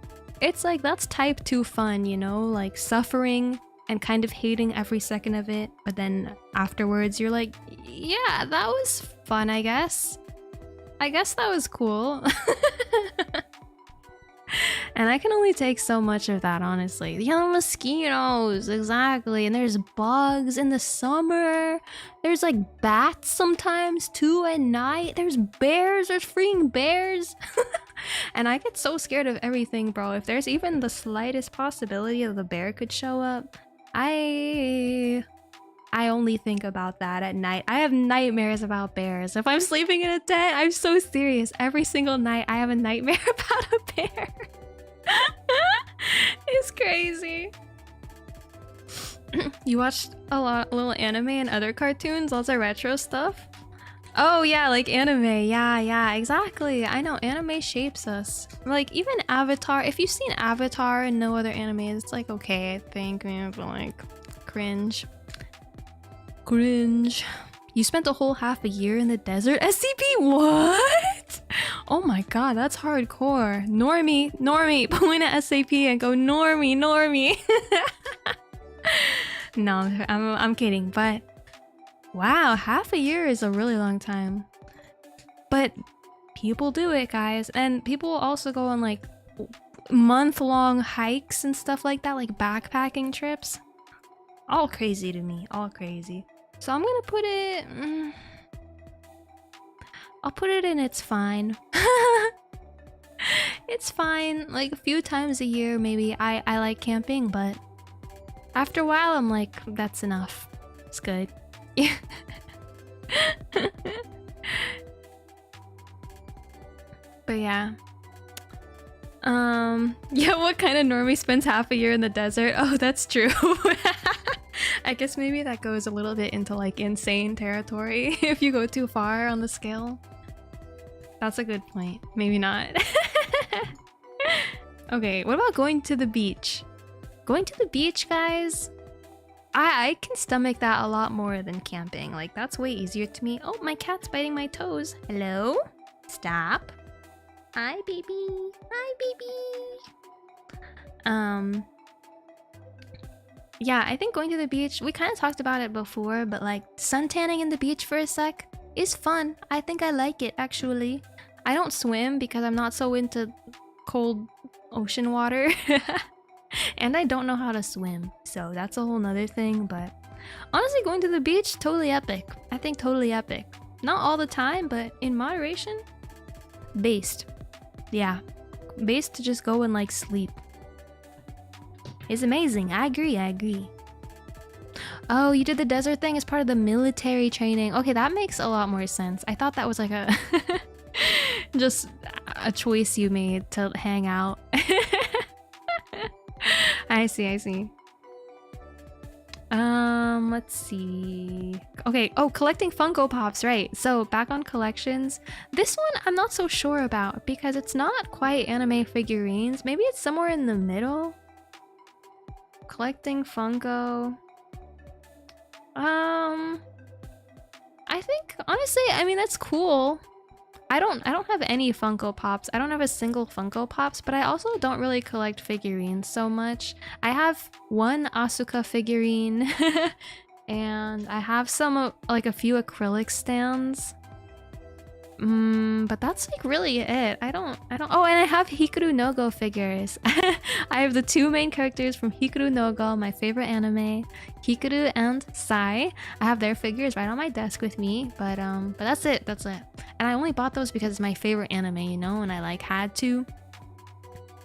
It's like, that's type 2 fun, you know? Like suffering and kind of hating every second of it, but then afterwards you're like, yeah, that was fun, I guess that was cool. And I can only take so much of that, honestly. The yellow mosquitoes, exactly. And there's bugs in the summer. There's like bats sometimes too at night. There's bears, there's freaking bears. And I get so scared of everything, bro. If there's even the slightest possibility that the bear could show up, I only think about that at night. I have nightmares about bears. If I'm sleeping in a tent, I'm so serious. Every single night I have a nightmare about a bear. It's crazy. You watched a little anime and other cartoons, lots of retro stuff? Oh yeah, like anime. Yeah, exactly. I know anime shapes us. Like even Avatar, if you've seen Avatar and no other anime, it's like okay, I think, man, but like cringe. You spent a whole half a year in the desert? SCP? What? Oh my god, that's hardcore. Normie, point at SAP and go Normie. No, I'm kidding, but wow, half a year is a really long time. But people do it, guys, and people also go on like month-long hikes and stuff like that, like backpacking trips. All crazy to me, all crazy. So I'm gonna put it... I'll put it in it's fine. It's fine, like a few times a year maybe I like camping, but after a while I'm like, that's enough. It's good. Yeah. But yeah. Yeah, what kind of normie spends half a year in the desert? Oh, that's true. I guess maybe that goes a little bit into like insane territory if you go too far on the scale. That's a good point. Maybe not. Okay, what about going to the beach? Going to the beach, guys? I can stomach that a lot more than camping. Like, that's way easier to me. Oh, my cat's biting my toes. Hello? Stop. Hi, baby. Hi, baby. Yeah, I think going to the beach, we kind of talked about it before, but like suntanning in the beach for a sec is fun. I think I like it, actually. I don't swim because I'm not so into cold ocean water. And I don't know how to swim, so that's a whole nother thing, but honestly, going to the beach, totally epic. I think totally epic. Not all the time, but in moderation. Based. Yeah. Based to just go and like sleep. It's amazing. I agree. Oh, you did the desert thing as part of the military training. Okay, that makes a lot more sense. I thought that was like a just a choice you made to hang out. I see. Let's see. Okay, oh, collecting Funko Pops, right. So back on collections. This one I'm not so sure about because it's not quite anime figurines. Maybe it's somewhere in the middle. Collecting Funko. I think honestly, I mean that's cool. I don't have any Funko Pops. I don't have a single Funko Pops, but I also don't really collect figurines so much. I have one Asuka figurine and I have some like a few acrylic stands. But that's like really it. I don't oh, and I have Hikaru no Go figures. I have the two main characters from Hikaru no Go, my favorite anime, Hikaru and Sai. I have their figures right on my desk with me, but that's it. And I only bought those because it's my favorite anime, you know, and I like had to.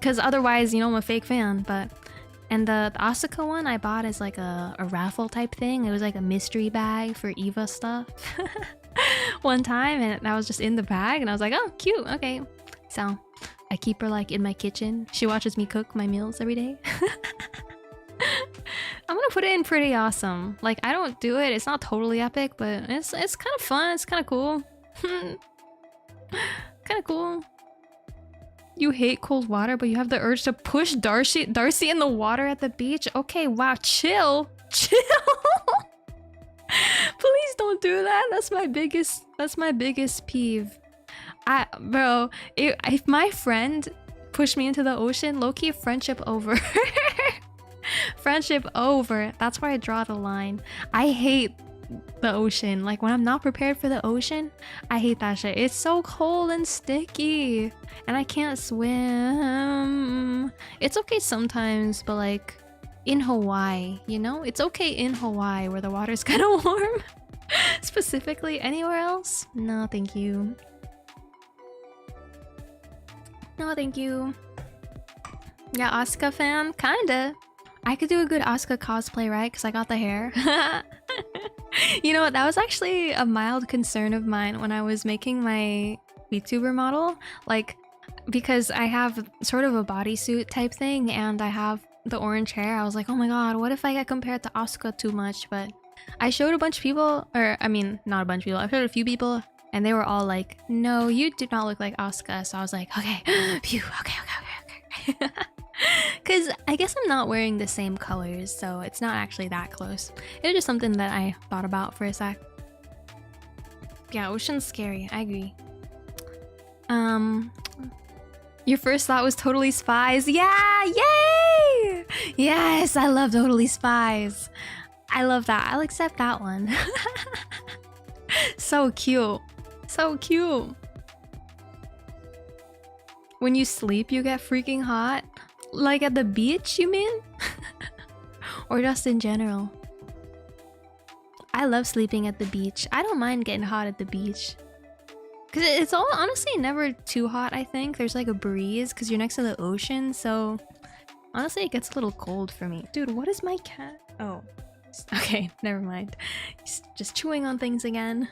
Cause otherwise, you know, I'm a fake fan, but and the Asuka one I bought as like a raffle type thing. It was like a mystery bag for Eva stuff. One time, and that was just in the bag, and I was like, oh, cute, okay. So I keep her like in my kitchen. She watches me cook my meals every day. I'm gonna put it in pretty awesome. Like, I don't do it, it's not totally epic, but it's kind of fun, it's kind of cool. Kind of cool. You hate cold water, but you have the urge to push Darcie in the water at the beach? Okay, wow, chill. Please don't do that. That's my biggest peeve. Bro, if my friend pushed me into the ocean, low-key friendship over. Friendship over. That's where I draw the line. I hate the ocean. Like, when I'm not prepared for the ocean, I hate that shit. It's so cold and sticky, and I can't swim. It's okay sometimes, but like in Hawaii, you know? It's okay in Hawaii where the water's kind of warm. Specifically, anywhere else? No, thank you. No, thank you. Yeah, Asuka fan? Kinda. I could do a good Asuka cosplay, right? Because I got the hair. You know what? That was actually a mild concern of mine when I was making my VTuber model. Like, because I have sort of a bodysuit type thing and I have the orange hair. I was like, oh my god, what if I get compared to Asuka too much? But I showed a bunch of people, or I mean, not a bunch of people. I showed a few people and they were all like, no, you do not look like Asuka. So I was like, okay, phew, okay. Because I guess I'm not wearing the same colors, so it's not actually that close. It was just something that I thought about for a sec. Yeah, ocean's scary. I agree. Um, your first thought was Totally Spies. Yeah, yay! Yes, I love Totally Spies. I love that. I'll accept that one. So cute. So cute. When you sleep, you get freaking hot? Like at the beach, you mean? Or just in general? I love sleeping at the beach. I don't mind getting hot at the beach. Because it's all honestly never too hot, I think. There's like a breeze because you're next to the ocean, so honestly it gets a little cold for me. Dude, what is my cat? Oh. Okay, never mind. He's just chewing on things again.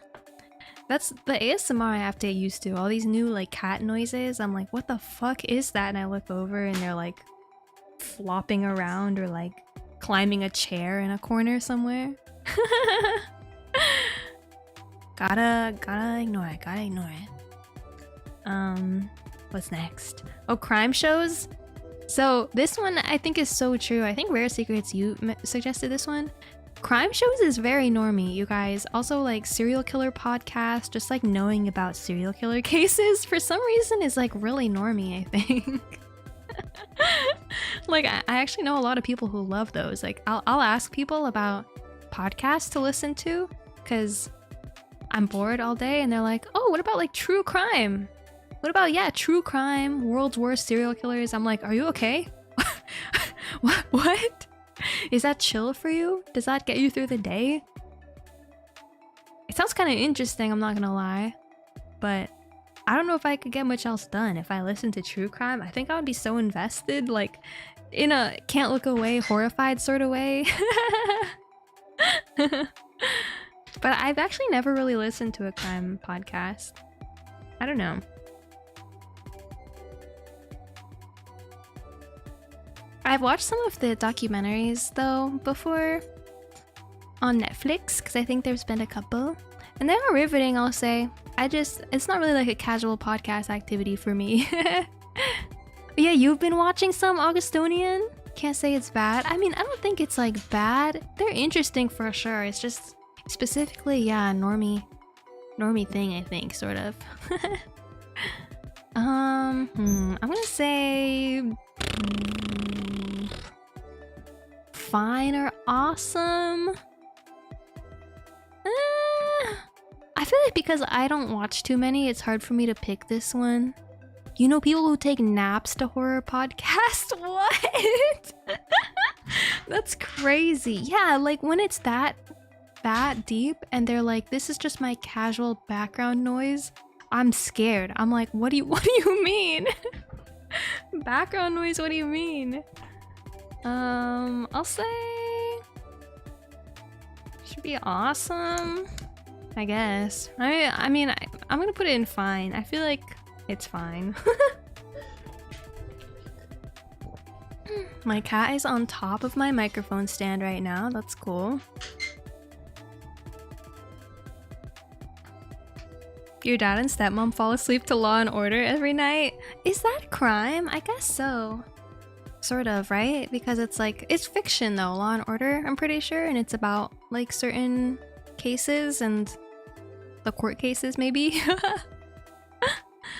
That's the ASMR I have to get used to. All these new like cat noises. I'm like, what the fuck is that? And I look over and they're like flopping around or like climbing a chair in a corner somewhere. Gotta ignore it. Gotta ignore it. What's next? Oh, crime shows. So this one I think is so true. I think Rare Secrets, you suggested this one. Crime shows is very normie, you guys. Also like serial killer podcast, just like knowing about serial killer cases for some reason is like really normie, I think. Like I actually know a lot of people who love those. Like I'll ask people about podcasts to listen to because I'm bored all day and they're like, oh, what about like true crime? What about, yeah, true crime, world's worst serial killers? I'm like, are you okay? What? Is that chill for you? Does that get you through the day? It sounds kind of interesting, I'm not gonna lie. But I don't know if I could get much else done if I listened to true crime. I think I would be so invested, like in a can't look away, horrified sort of way. But I've actually never really listened to a crime podcast. I don't know. I've watched some of the documentaries though before on Netflix because I think there's been a couple and they are riveting, I'll say. It's not really like a casual podcast activity for me. Yeah, you've been watching some Augustonian? Can't say it's bad. I mean, I don't think it's like bad. They're interesting for sure. It's just specifically, yeah, normie thing, I think, sort of. I'm gonna say fine or awesome. I feel like because I don't watch too many, it's hard for me to pick this one. You know people who take naps to horror podcasts? What? That's crazy. Yeah, like when it's that deep and they're like, this is just my casual background noise, I'm scared. I'm like, what do you mean? Background noise, what do you mean? I'll say should be awesome, I guess. I mean, I'm gonna put it in fine. I feel like it's fine. My cat is on top of my microphone stand right now. That's cool. Your dad and stepmom fall asleep to Law and Order every night? Is that a crime? I guess so. Sort of, right? Because it's like, it's fiction though, Law and Order, I'm pretty sure, and it's about like certain cases and the court cases maybe.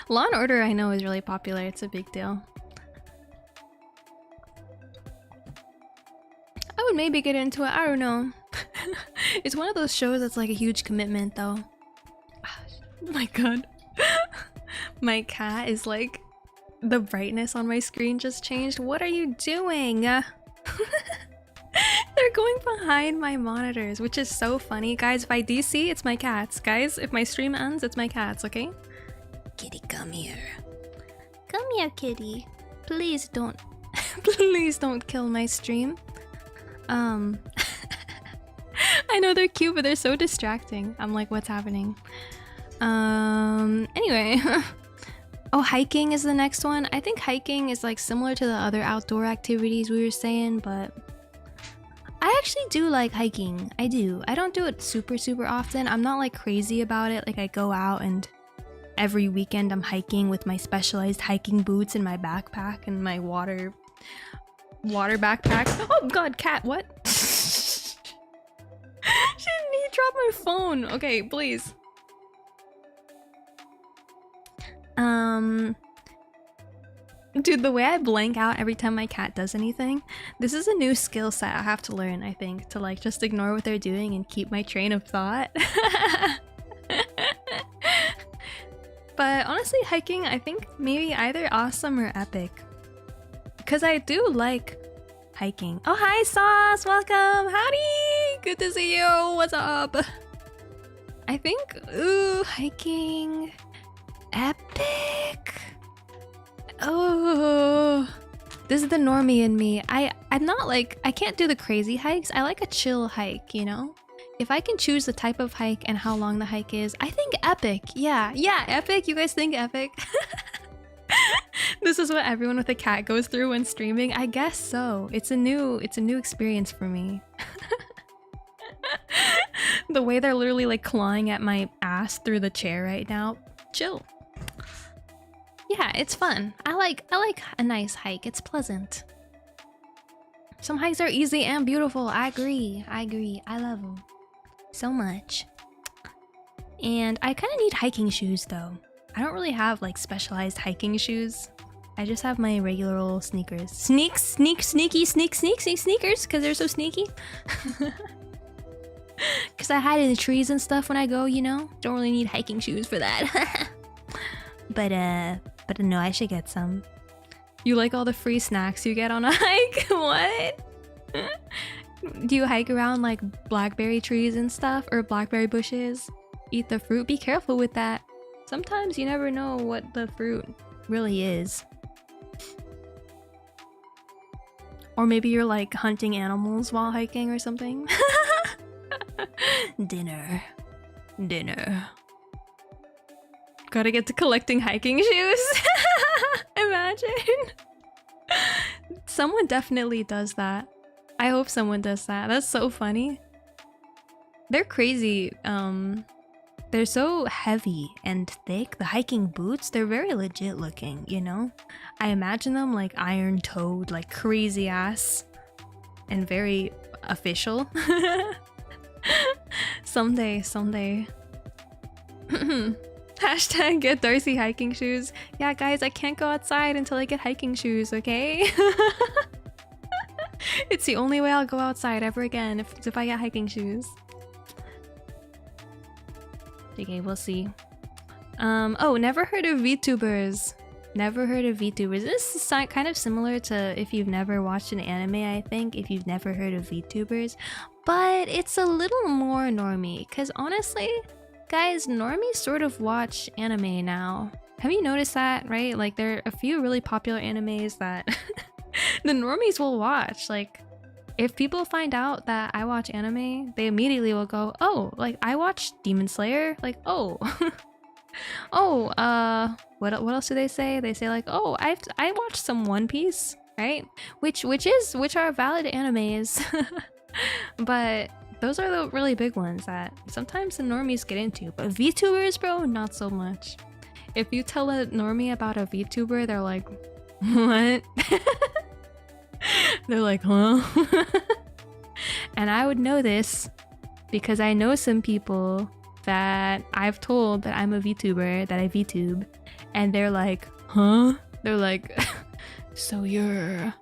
Law and Order I know is really popular, it's a big deal. I would maybe get into it, I don't know. It's one of those shows that's like a huge commitment though. Oh my god. My cat is like, the brightness on my screen just changed. What are you doing? They're going behind my monitors, which is so funny. Guys, if I DC, it's my cats. Guys, if my stream ends, it's my cats, okay? Kitty, come here. Come here, kitty. Please don't please don't kill my stream. I know they're cute, but they're so distracting. I'm like, what's happening? Anyway. Oh, hiking is the next one. I think hiking is like similar to the other outdoor activities we were saying, but I actually do like hiking. I do. I don't do it super often. I'm not like crazy about it. Like I go out and every weekend I'm hiking with my specialized hiking boots and my backpack and my water backpack. Oh god, cat, what? He dropped my phone. Okay, please. Dude, the way I blank out every time my cat does anything, this is a new skill set I have to learn, I think, to like just ignore what they're doing and keep my train of thought. But honestly, hiking, I think maybe either awesome or epic. Because I do like hiking. Oh, hi, Sauce! Welcome! Howdy! Good to see you! What's up? I think, ooh, hiking... epic? Oh, this is the normie in me. I'm not like, I can't do the crazy hikes. I like a chill hike, you know? If I can choose the type of hike and how long the hike is, I think epic. Yeah, epic. You guys think epic? This is what everyone with a cat goes through when streaming. I guess so. It's a new experience for me. The way they're literally like clawing at my ass through the chair right now. Chill. Yeah, it's fun. I like a nice hike. It's pleasant. Some hikes are easy and beautiful. I agree. I love them so much. And I kind of need hiking shoes though. I don't really have like specialized hiking shoes. I just have my regular old sneakers. Sneakers because they're so sneaky. Because I hide in the trees and stuff when I go, you know? Don't really need hiking shoes for that. But no, I should get some. You like all the free snacks you get on a hike? What? Do you hike around like blackberry trees and stuff? Or blackberry bushes? Eat the fruit? Be careful with that. Sometimes you never know what the fruit really is. Or maybe you're like hunting animals while hiking or something. Dinner. Gotta get to collecting hiking shoes. Imagine. Someone definitely does that. I hope someone does that. That's so funny. They're crazy. They're so heavy and thick. The hiking boots, they're very legit looking, you know? I imagine them like iron-toed, like crazy ass. And very official. Someday. Hashtag get Darcie hiking shoes. Yeah, guys, I can't go outside until I get hiking shoes, okay? It's the only way I'll go outside ever again if I get hiking shoes. Okay, we'll see. Oh, never heard of VTubers. Never heard of VTubers. This is kind of similar to if you've never watched an anime, I think, if you've never heard of VTubers. But it's a little more normie, because honestly, guys, normies sort of watch anime now. Have you noticed that, right? Like, there are a few really popular animes that the normies will watch. Like, if people find out that I watch anime, they immediately will go, oh, like, I watch Demon Slayer? Like, oh. Oh, what else do they say? They say like, oh, I watched some One Piece, right? Which are valid animes. But those are the really big ones that sometimes the normies get into. But VTubers, bro, not so much. If you tell a normie about a VTuber, they're like, what? They're like, huh? And I would know this because I know some people that I've told that I'm a VTuber, that I VTube, and they're like, huh? They're like, so you're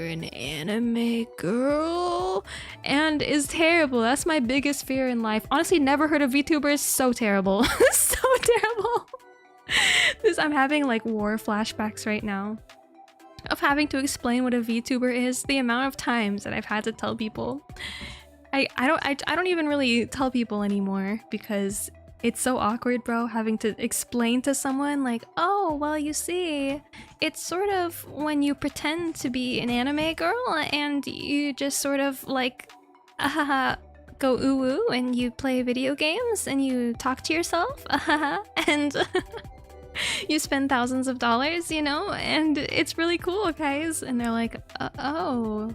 an anime girl? And is terrible. That's my biggest fear in life. Honestly, never heard of VTubers. So terrible. So terrible. I'm having like war flashbacks right now of having to explain what a VTuber is. The amount of times that I've had to tell people. I don't even really tell people anymore because it's so awkward, bro, having to explain to someone like, oh, well, you see, it's sort of when you pretend to be an anime girl and you just sort of like go ooh and you play video games and you talk to yourself and you spend thousands of dollars, you know, and it's really cool, guys. And they're like, oh,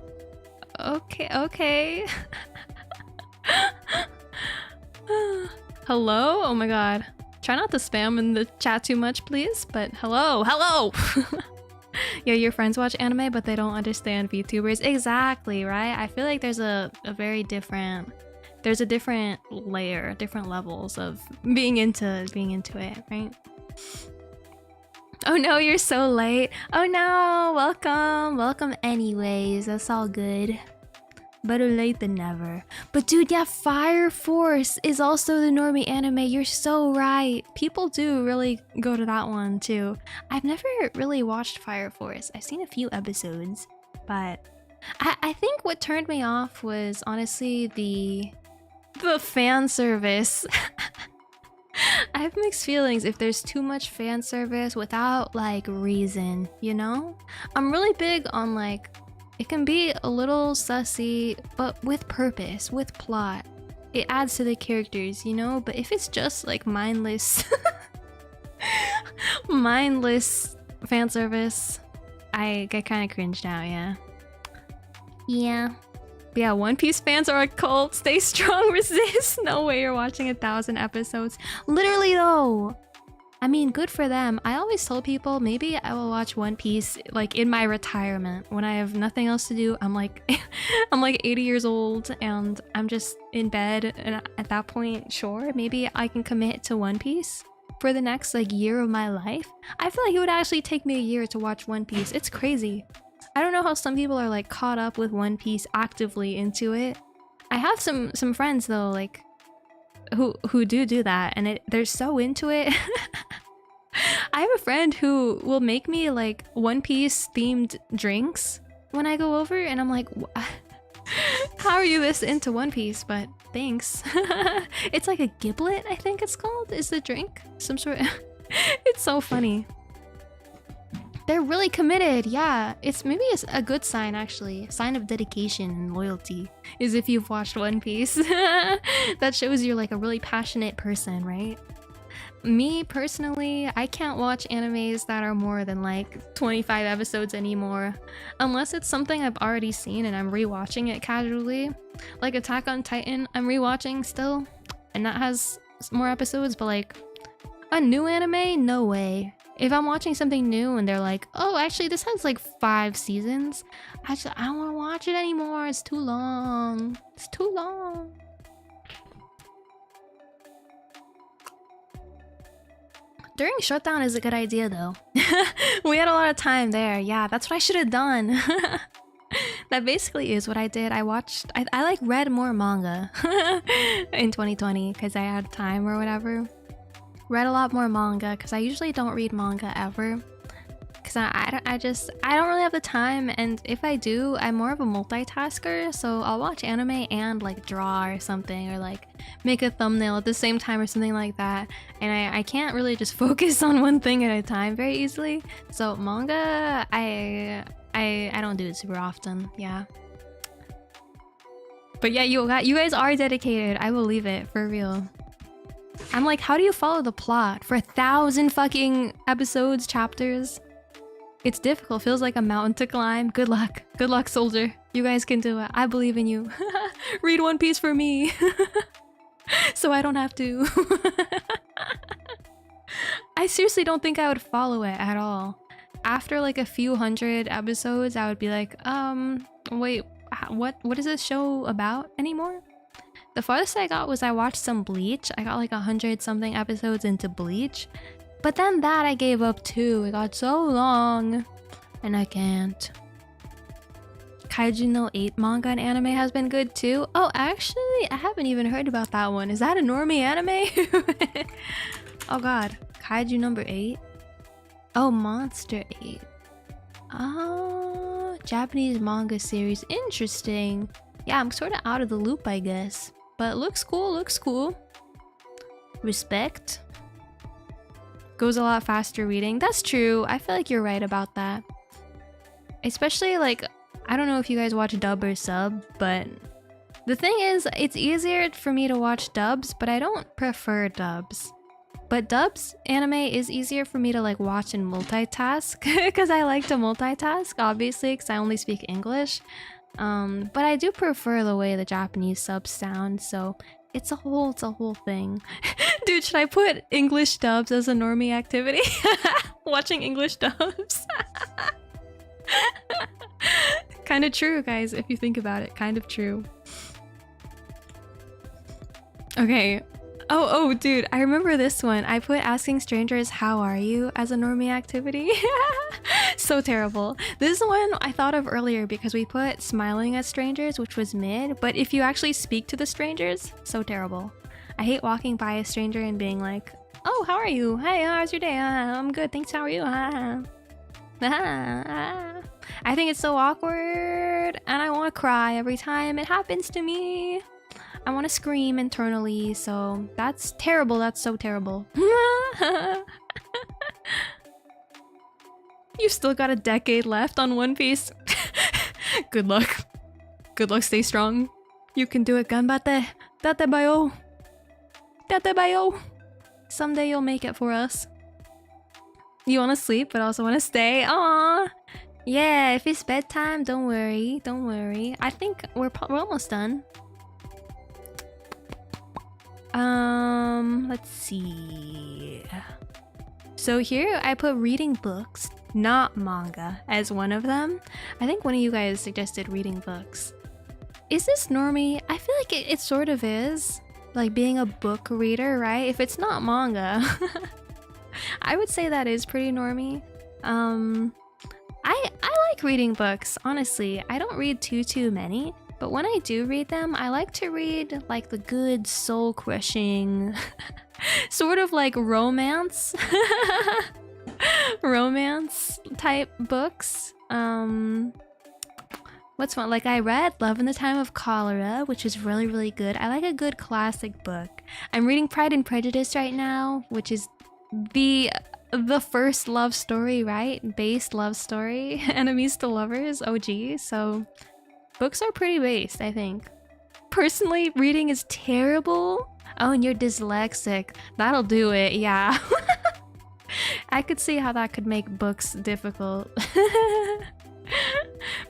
okay. Hello? Oh my god. Try not to spam in the chat too much, please. But hello! Yeah, your friends watch anime, but they don't understand VTubers. Exactly, right? I feel like there's a very different... There's a different layer, different levels of being into it, right? Oh no, you're so late. Oh no, welcome. Welcome anyways. That's all good. Better late than never. But dude, yeah, Fire Force is also the normie anime. You're so right. People do really go to that one too. I've never really watched Fire Force. I've seen a few episodes, but I think what turned me off was honestly the fan service. I have mixed feelings if there's too much fan service without like reason, you know? I'm really big on like, it can be a little sussy, but with purpose, with plot. It adds to the characters, you know? But if it's just like mindless, mindless fan service, I get kind of cringed out, yeah. Yeah. But yeah, One Piece fans are a cult. Stay strong, resist. No way you're watching 1,000 episodes. Literally though. I mean, good for them. I always tell people maybe I will watch One Piece like in my retirement when I have nothing else to do. I'm like I'm like 80 years old and I'm just in bed, and at that point, sure, maybe I can commit to One Piece for the next like year of my life. I feel like it would actually take me a year to watch One Piece. It's crazy. I don't know how some people are like caught up with One Piece, actively into it. I have some friends though, like who do that, and they're so into it. I have a friend who will make me like One Piece themed drinks when I go over, and I'm like, how are you this into One Piece? But thanks. It's like a giblet, I think it's called, is the drink. Some sort of it's so funny. They're really committed, yeah. Maybe it's a good sign, actually. Sign of dedication and loyalty is if you've watched One Piece. That shows you're like a really passionate person, right? Me, personally, I can't watch animes that are more than like 25 episodes anymore. Unless it's something I've already seen and I'm rewatching it casually. Like Attack on Titan, I'm rewatching still. And that has more episodes, but like a new anime? No way. If I'm watching something new and they're like, oh, actually this has like 5 seasons, I don't want to watch it anymore. It's too long. It's too long. During shutdown is a good idea though. We had a lot of time there. Yeah, that's what I should have done. That basically is what I did. I like read more manga in 2020 because I had time or whatever. Read a lot more manga because I usually don't read manga ever because I don't really have the time, and if I do, I'm more of a multitasker, so I'll watch anime and like draw or something, or like make a thumbnail at the same time or something like that, and I can't really just focus on one thing at a time very easily. So manga, I don't do it super often, yeah. But yeah, you guys are dedicated. I believe it, for real. I'm like, how do you follow the plot for 1,000 fucking episodes, chapters? It's difficult. Feels like a mountain to climb. Good luck. Good luck, soldier. You guys can do it. I believe in you. Read One Piece for me. So I don't have to. I seriously don't think I would follow it at all. After like a few hundred episodes, I would be like, wait, what is this show about anymore? The farthest I got was I watched some Bleach. I got like 100 something episodes into Bleach. But then that I gave up too. It got so long. And I can't. Kaiju no 8 manga and anime has been good too. Oh, actually, I haven't even heard about that one. Is that a normie anime? Oh god. Kaiju number 8? Oh, Monster 8. Oh, Japanese manga series. Interesting. Yeah, I'm sort of out of the loop, I guess. But looks cool, looks cool. Respect. Goes a lot faster reading. That's true. I feel like you're right about that. Especially like, I don't know if you guys watch dub or sub, but the thing is, it's easier for me to watch dubs, but I don't prefer dubs. But dubs anime is easier for me to like watch and multitask because I like to multitask, obviously, because I only speak English. But I do prefer the way the Japanese subs sound, so it's a whole thing. Dude, should I put English dubs as a normie activity? Watching English dubs. Kind of true, guys, if you think about it. Kind of true. Okay, Oh, dude, I remember this one. I put asking strangers how are you as a normie activity. So terrible. This one I thought of earlier because we put smiling at strangers, which was mid, but if you actually speak to the strangers, so terrible. I hate walking by a stranger and being like, oh, how are you? Hey, how's your day? I'm good, thanks, how are you? I think it's so awkward and I want to cry every time it happens to me. I want to scream internally, so that's terrible. That's so terrible. You still got a decade left on One Piece. Good luck. Good luck, stay strong. You can do it, ganbatte. Date bayo. Date bayo. Someday you'll make it for us. You want to sleep, but also want to stay. Aww. Yeah, if it's bedtime, don't worry. Don't worry. I think we're almost done. Let's see. So here I put reading books, not manga, as one of them. I think one of you guys suggested reading books. Is this normie? I feel like it sort of is. Like being a book reader, right? If it's not manga. I would say that is pretty normie. I like reading books, honestly. I don't read too many. But when I do read them, I like to read like the good soul-crushing, sort of like romance, romance type books. What's one? Like I read Love in the Time of Cholera, which is really good. I like a good classic book. I'm reading Pride and Prejudice right now, which is the first love story, right? Based love story, enemies to lovers, OG. So books are pretty based, I think. Personally, reading is terrible. Oh, and you're dyslexic. That'll do it, yeah. I could see how that could make books difficult.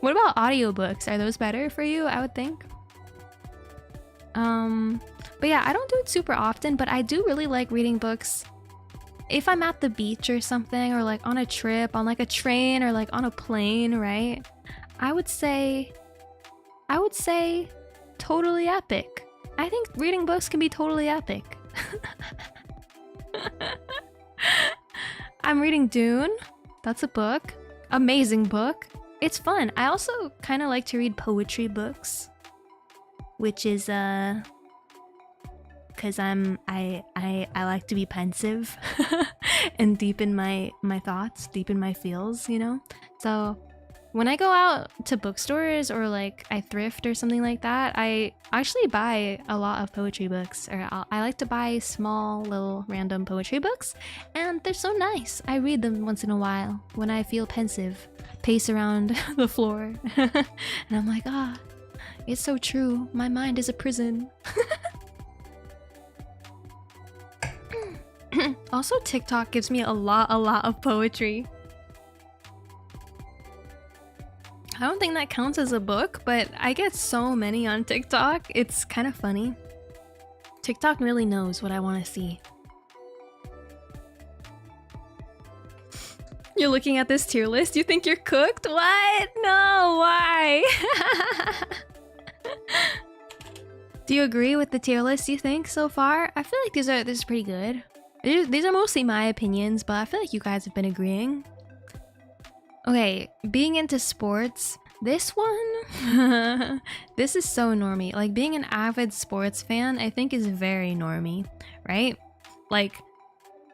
What about audiobooks? Are those better for you, I would think? But yeah, I don't do it super often, but I do really like reading books if I'm at the beach or something, or like on a trip, on like a train, or like on a plane, right? I would say totally epic. I think reading books can be totally epic. I'm reading Dune. That's a book. Amazing book. It's fun. I also kind of like to read poetry books, which is because I like to be pensive and deep in my thoughts, deep in my feels, you know? So when I go out to bookstores or like I thrift or something like that, I actually buy a lot of poetry books, or I like to buy small little random poetry books, and they're so nice. I read them once in a while when I feel pensive, pace around the floor, and I'm like, ah, it's so true. My mind is a prison. Also, TikTok gives me a lot of poetry. I don't think that counts as a book, but I get so many on TikTok. It's kind of funny. TikTok really knows what I want to see. You're looking at this tier list? You think you're cooked? What? No, why? Do you agree with the tier list, you think, so far? I feel like this is pretty good. These are mostly my opinions, but I feel like you guys have been agreeing. Okay, being into sports, this one, this is so normie. Like, being an avid sports fan, I think is very normie, right? Like,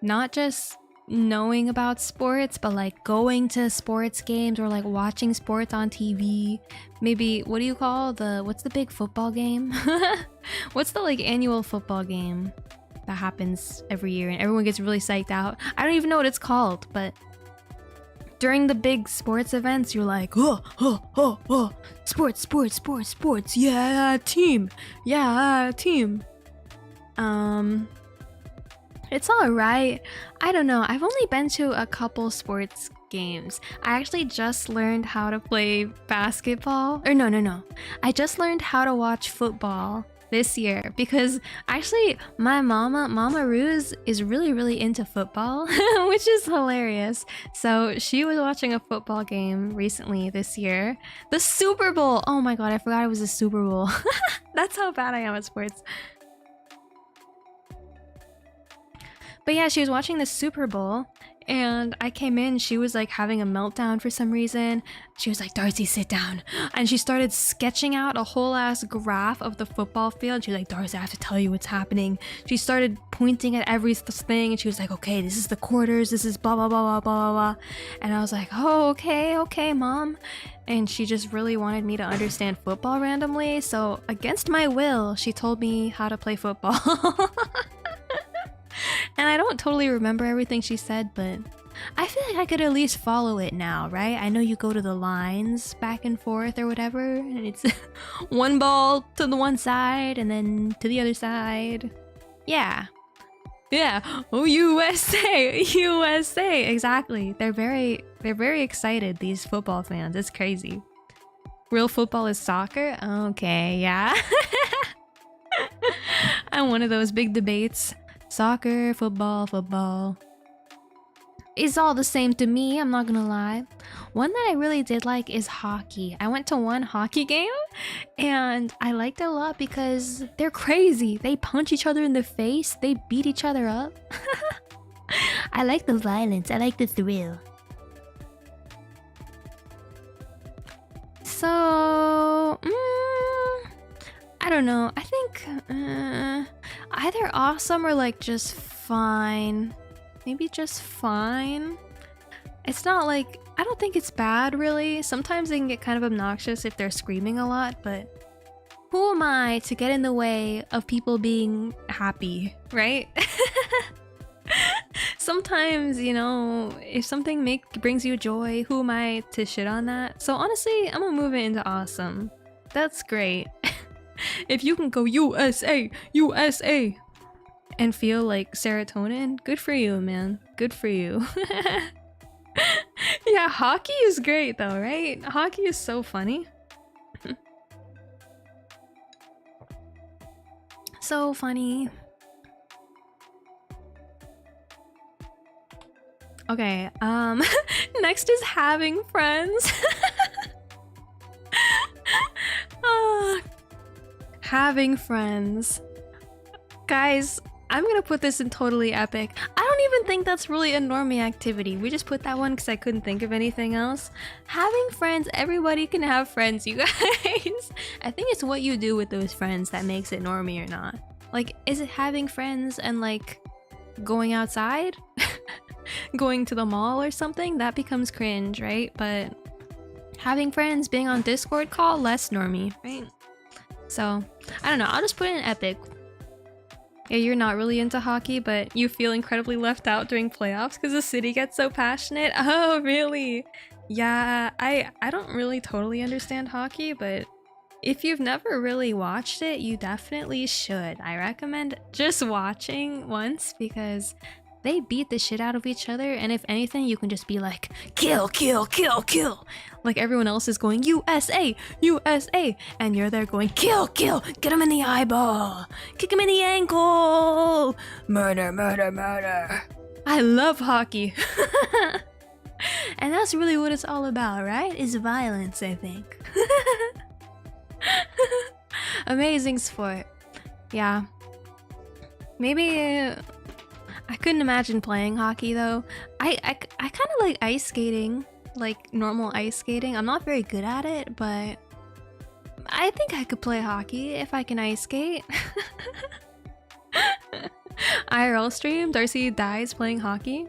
not just knowing about sports, but like going to sports games or like watching sports on TV. Maybe, what do you call what's the big football game? What's the like annual football game that happens every year and everyone gets really psyched out? I don't even know what it's called, but during the big sports events, you're like, oh, sports, yeah, team. It's alright. I don't know, I've only been to a couple sports games. I actually just learned how to play basketball. Or no. I just learned how to watch football this year because actually my Mama Ruse is really into football, which is hilarious. So she was watching a football game recently this year. The Super Bowl! Oh my god, I forgot it was a Super Bowl. That's how bad I am at sports. But yeah, she was watching the Super Bowl, and I came in, she was like having a meltdown for some reason. She was like, Darcie, sit down. And she started sketching out a whole ass graph of the football field. She was like, Darcie, I have to tell you what's happening. She started pointing at everything, and she was like, okay, this is the quarters, this is blah, blah, blah, blah, blah, blah. And I was like, oh, okay, mom. And she just really wanted me to understand football randomly. So against my will, she told me how to play football. And I don't totally remember everything she said, but I feel like I could at least follow it now, right? I know you go to the lines back and forth or whatever, and it's one ball to the one side and then to the other side. Yeah. Oh, USA, USA, exactly. They're very excited, these football fans. It's crazy. Real football is soccer? Okay, yeah. I'm one of those big debates. Soccer, football. It's all the same to me, I'm not gonna lie. One that I really did like is hockey. I went to one hockey game and I liked it a lot because they're crazy. They punch each other in the face, they beat each other up. I like the violence, I like the thrill. So, I don't know. I think either awesome or like just fine. Maybe just fine. It's not like, I don't think it's bad really. Sometimes they can get kind of obnoxious if they're screaming a lot, but who am I to get in the way of people being happy, right? Sometimes, you know, if something brings you joy, who am I to shit on that? So honestly, I'm gonna move it into awesome. That's great. If you can go USA, USA, and feel like serotonin, good for you, man. Good for you. Yeah, hockey is great though, right? Hockey is so funny. So funny. Okay, next is having friends. Having friends. Guys, I'm gonna put this in totally epic. I don't even think that's really a normie activity. We just put that one because I couldn't think of anything else. Having friends, everybody can have friends, you guys. I think it's what you do with those friends that makes it normie or not. Like, is it having friends and like going outside? Going to the mall or something? That becomes cringe, right? But having friends, being on Discord call, less normie, right? So, I don't know, I'll just put it in epic. Yeah, you're not really into hockey, but you feel incredibly left out during playoffs because the city gets so passionate. Oh, really? Yeah, I don't really totally understand hockey, but if you've never really watched it, you definitely should. I recommend just watching once because they beat the shit out of each other, and if anything, you can just be like, kill, kill, kill, kill. Like everyone else is going, USA, USA, and you're there going, kill, kill, get him in the eyeball, kick him in the ankle, murder, murder, murder. I love hockey. And that's really what it's all about, right? Is violence, I think. Amazing sport. Yeah. Maybe... I couldn't imagine playing hockey though. I kind of like ice skating, like normal ice skating. I'm not very good at it, but I think I could play hockey if I can ice skate. IRL stream, Darcie dies playing hockey.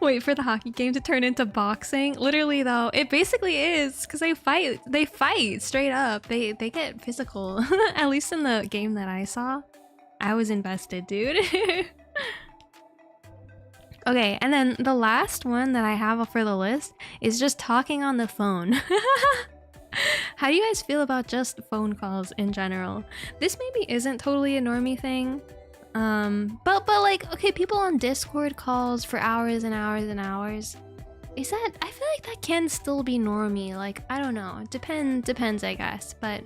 Wait for the hockey game to turn into boxing. Literally though, it basically is because they fight straight up. They get physical. At least in the game that I saw. I was invested, dude. Okay, and then the last one that I have for the list is just talking on the phone. How do you guys feel about just phone calls in general? This maybe isn't totally a normie thing. But like, okay, people on Discord calls for hours and hours and hours. Is that, I feel like that can still be normie. Like, I don't know. Depends, I guess. But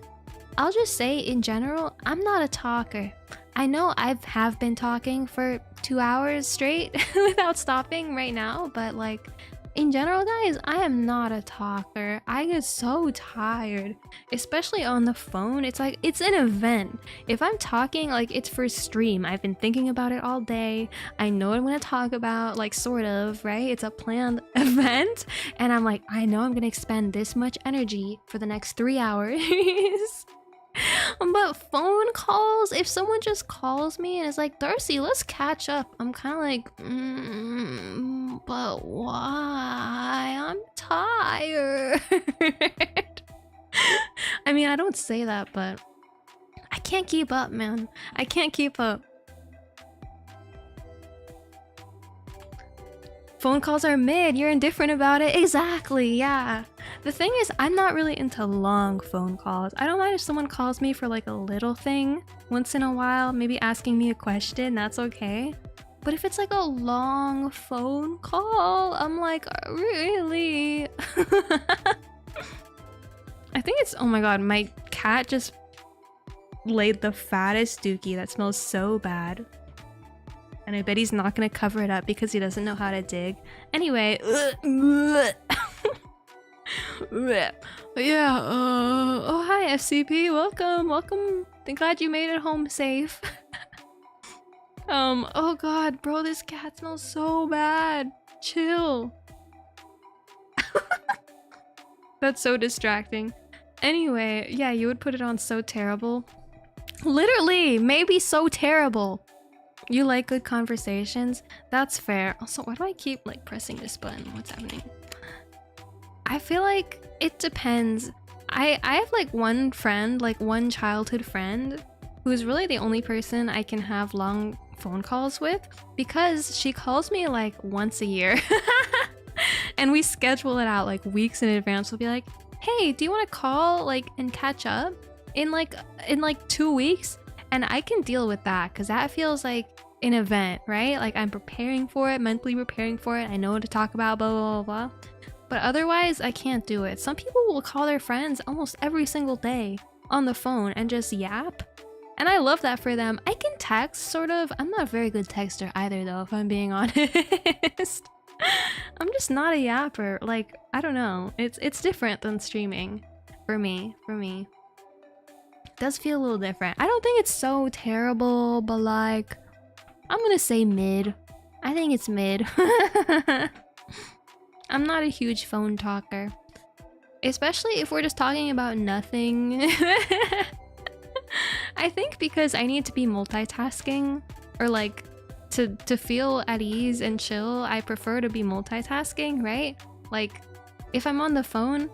I'll just say in general, I'm not a talker. I know I have been talking for 2 hours straight without stopping right now, but like, in general, guys, I am not a talker. I get so tired, especially on the phone. It's like, it's an event. If I'm talking, like, it's for stream. I've been thinking about it all day. I know what I'm gonna talk about, like, sort of, right? It's a planned event. And I'm like, I know I'm gonna expend this much energy for the next 3 hours. But phone calls, if someone just calls me and is like, Darcie, let's catch up, I'm kind of like, but why? I'm tired. I mean, I don't say that, but I can't keep up, man. I can't keep up. Phone calls are mid, you're indifferent about it. Exactly, yeah. The thing is, I'm not really into long phone calls. I don't mind if someone calls me for like a little thing once in a while, maybe asking me a question, that's okay. But if it's like a long phone call, I'm like, really? I think it's, oh my god, my cat just laid the fattest dookie that smells so bad. And I bet he's not gonna cover it up because he doesn't know how to dig. Anyway, yeah, oh hi FCP, welcome. Glad you made it home safe. Oh god, bro, this cat smells so bad. Chill. That's so distracting. Anyway, yeah, you would put it on so terrible. Literally, maybe so terrible. You like good conversations? That's fair. Also, why do I keep like pressing this button? What's happening? I feel like it depends. I have like one friend, like one childhood friend, who's really the only person I can have long phone calls with because she calls me like once a year. And we schedule it out like weeks in advance. We'll be like, hey, do you want to call like and catch up in like 2 weeks? And I can deal with that because that feels like an event, right? Like I'm preparing for it, mentally preparing for it. I know what to talk about, blah, blah, blah, blah. But otherwise, I can't do it. Some people will call their friends almost every single day on the phone and just yap. And I love that for them. I can text, sort of. I'm not a very good texter either, though, if I'm being honest. I'm just not a yapper. Like, I don't know. It's different than streaming for me. It does feel a little different. I don't think it's so terrible, but like, I'm gonna say mid. I think it's mid. I'm not a huge phone talker. Especially if we're just talking about nothing. I think because I need to be multitasking, or like to feel at ease and chill, I prefer to be multitasking, right? Like if I'm on the phone,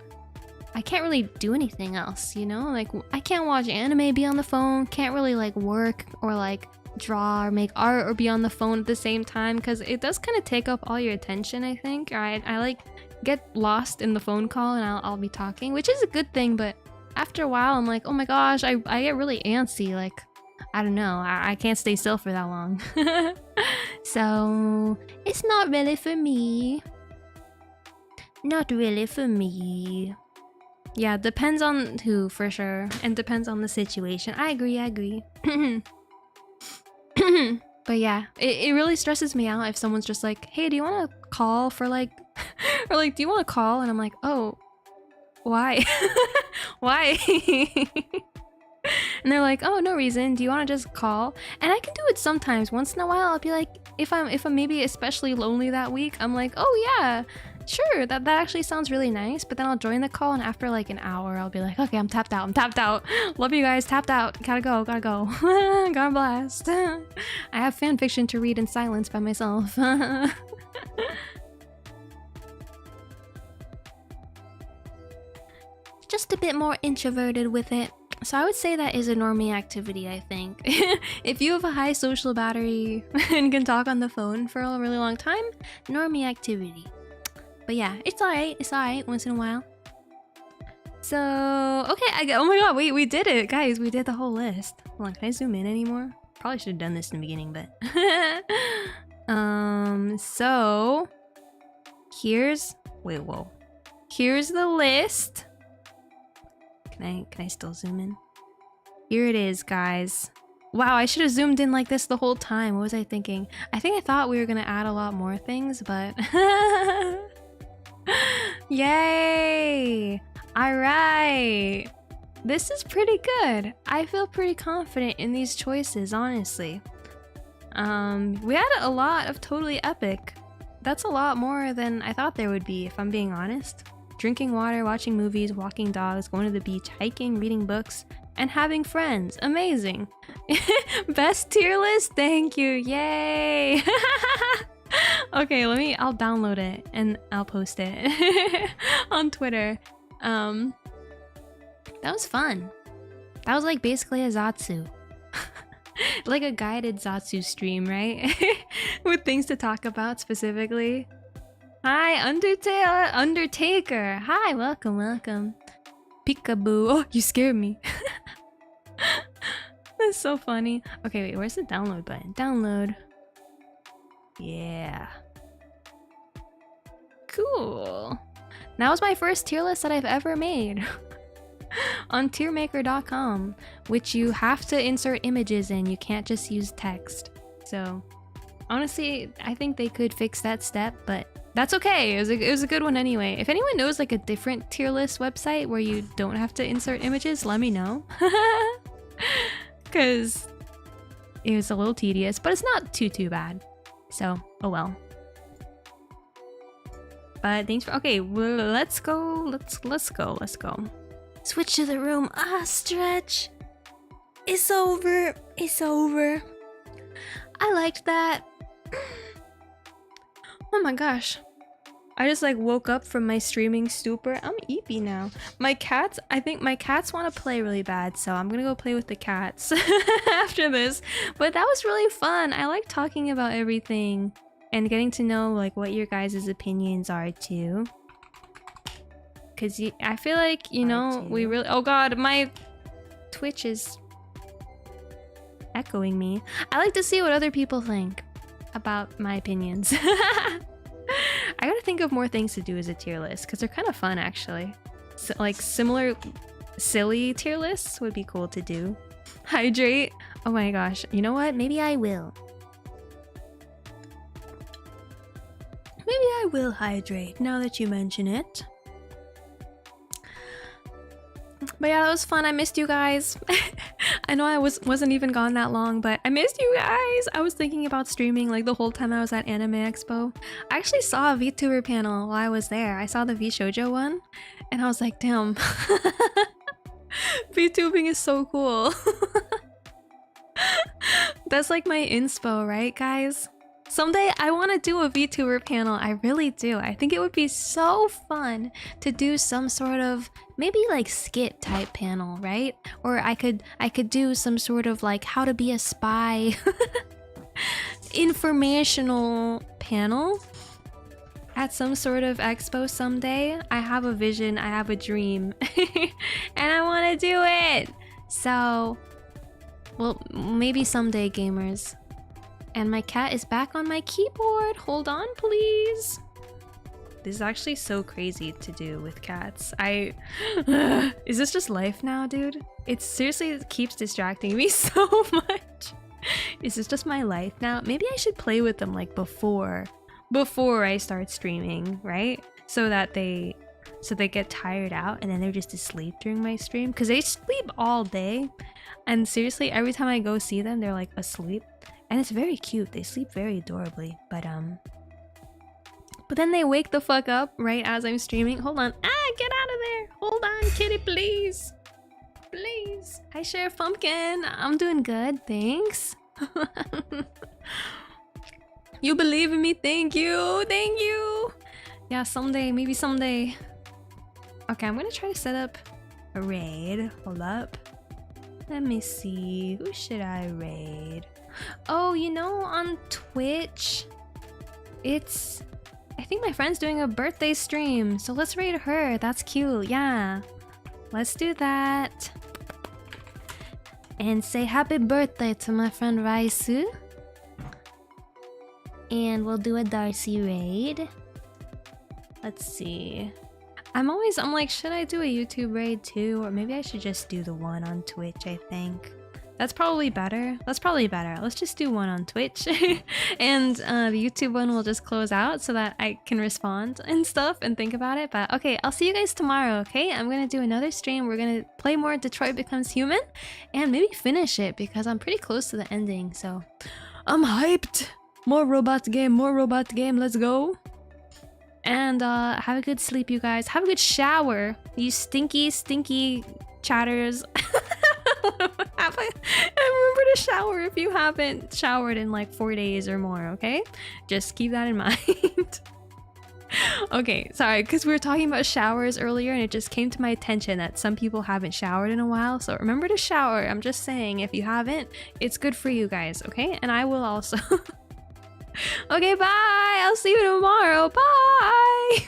I can't really do anything else, you know? Like I can't watch anime, be on the phone, can't really like work or like draw or make art or be on the phone at the same time, because it does kind of take up all your attention, I think. Or I like get lost in the phone call and I'll be talking, which is a good thing, but after a while I'm like, oh my gosh, I get really antsy. Like, I don't know, I can't stay still for that long. So it's not really for me. Not really for me. Yeah, depends on who, for sure, and depends on the situation. I agree. But yeah, it really stresses me out if someone's just like, hey, do you want to call for like or like, do you want to call? And I'm like, oh, why? Why? And they're like, oh, no reason, do you want to just call? And I can do it sometimes. Once in a while I'll be like, if I'm maybe especially lonely that week, I'm like, oh yeah, sure, that actually sounds really nice. But then I'll join the call, and after like an hour I'll be like, okay, I'm tapped out. Love you guys, tapped out, gotta go. God blast. I have fan fiction to read in silence by myself. Just a bit more introverted with it. So I would say that is a normie activity, I think. If you have a high social battery and can talk on the phone for a really long time, normie activity. But yeah, it's alright once in a while. So, okay, oh my god, we did it, guys, we did the whole list. Hold on, can I zoom in anymore? Probably should have done this in the beginning, but... so... Here's... Wait, whoa. Here's the list. Can I still zoom in? Here it is, guys. Wow, I should have zoomed in like this the whole time. What was I thinking? I thought we were gonna add a lot more things, but Yay! Alright! This is pretty good. I feel pretty confident in these choices, honestly. We had a lot of totally epic. That's a lot more than I thought there would be, if I'm being honest. Drinking water, watching movies, walking dogs, going to the beach, hiking, reading books, and having friends. Amazing. Best tier list? Thank you. Yay! Okay, I'll download it and I'll post it on Twitter. That was fun. That was like basically a Zatsu. Like a guided Zatsu stream, right? With things to talk about specifically. Hi, Undertaker. Hi, welcome. Peekaboo. Oh, you scared me. That's so funny. Okay, wait, where's the download button? Download. Yeah. Cool. That was my first tier list that I've ever made. On tiermaker.com, which you have to insert images in. You can't just use text. So, honestly, I think they could fix that step, but that's okay. It was a good one anyway. If anyone knows like a different tier list website where you don't have to insert images, let me know. Because it was a little tedious, but it's not too bad. So, oh well. But thanks for— okay, well, let's go. Let's go. Switch to the room. Stretch. It's over. I liked that. Oh my gosh. I just like woke up from my streaming stupor. I'm eepy now. I think my cats want to play really bad, so I'm gonna go play with the cats after this. But that was really fun. I like talking about everything and getting to know like what your guys' opinions are too. Cause I feel like, you know, we really— oh god, my Twitch is echoing me. I like to see what other people think about my opinions. I gotta think of more things to do as a tier list, because they're kind of fun actually. So, like similar silly tier lists would be cool to do. Hydrate. Oh my gosh, you know what? Maybe I will. Maybe I will hydrate now that you mention it. But yeah, that was fun. I missed you guys. I know I wasn't even gone that long, but I missed you guys. I was thinking about streaming like the whole time I was at Anime Expo. I actually saw a VTuber panel while I was there. I saw the VShoujo one, and I was like, damn. VTubing is so cool. That's like my inspo, right, guys? Someday I want to do a VTuber panel. I really do. I think it would be so fun to do some sort of maybe like skit type panel, right? Or I could do some sort of like how to be a spy informational panel at some sort of expo someday. I have a vision, I have a dream, and I want to do it. So, well, maybe someday, gamers. And my cat is back on my keyboard. Hold on, please. This is actually so crazy to do with cats. Is this just life now, dude? It seriously keeps distracting me so much. Is this just my life now? Maybe I should play with them like before I start streaming, right? So they get tired out and then they're just asleep during my stream. Because they sleep all day. And seriously, every time I go see them, they're like asleep. And it's very cute. They sleep very adorably. But then they wake the fuck up right as I'm streaming. Hold on. Get out of there. Hold on, kitty, please. Please. Hi, Sheriff Pumpkin. I'm doing good. Thanks. You believe in me? Thank you. Thank you. Yeah, someday. Maybe someday. Okay, I'm gonna try to set up a raid. Hold up. Let me see. Who should I raid? Oh, you know, on Twitch, I think my friend's doing a birthday stream, so let's raid her. That's cute. Yeah, let's do that. And say happy birthday to my friend Raisu. And we'll do a Darcie raid. Let's see. I'm like, should I do a YouTube raid too? Or maybe I should just do the one on Twitch, I think. That's probably better. That's probably better. Let's just do one on Twitch. And the YouTube one will just close out so that I can respond and stuff and think about it. But okay, I'll see you guys tomorrow, okay? I'm gonna do another stream. We're gonna play more Detroit Becomes Human and maybe finish it because I'm pretty close to the ending. So I'm hyped. More robot game, let's go. And have a good sleep, you guys. Have a good shower, you stinky chatters. And remember to shower if you haven't showered in like 4 days or more, okay? Just keep that in mind. Okay, sorry, because we were talking about showers earlier and it just came to my attention that some people haven't showered in a while. So remember to shower. I'm just saying, if you haven't, it's good for you guys, okay? And I will also. Okay, bye! I'll see you tomorrow. Bye!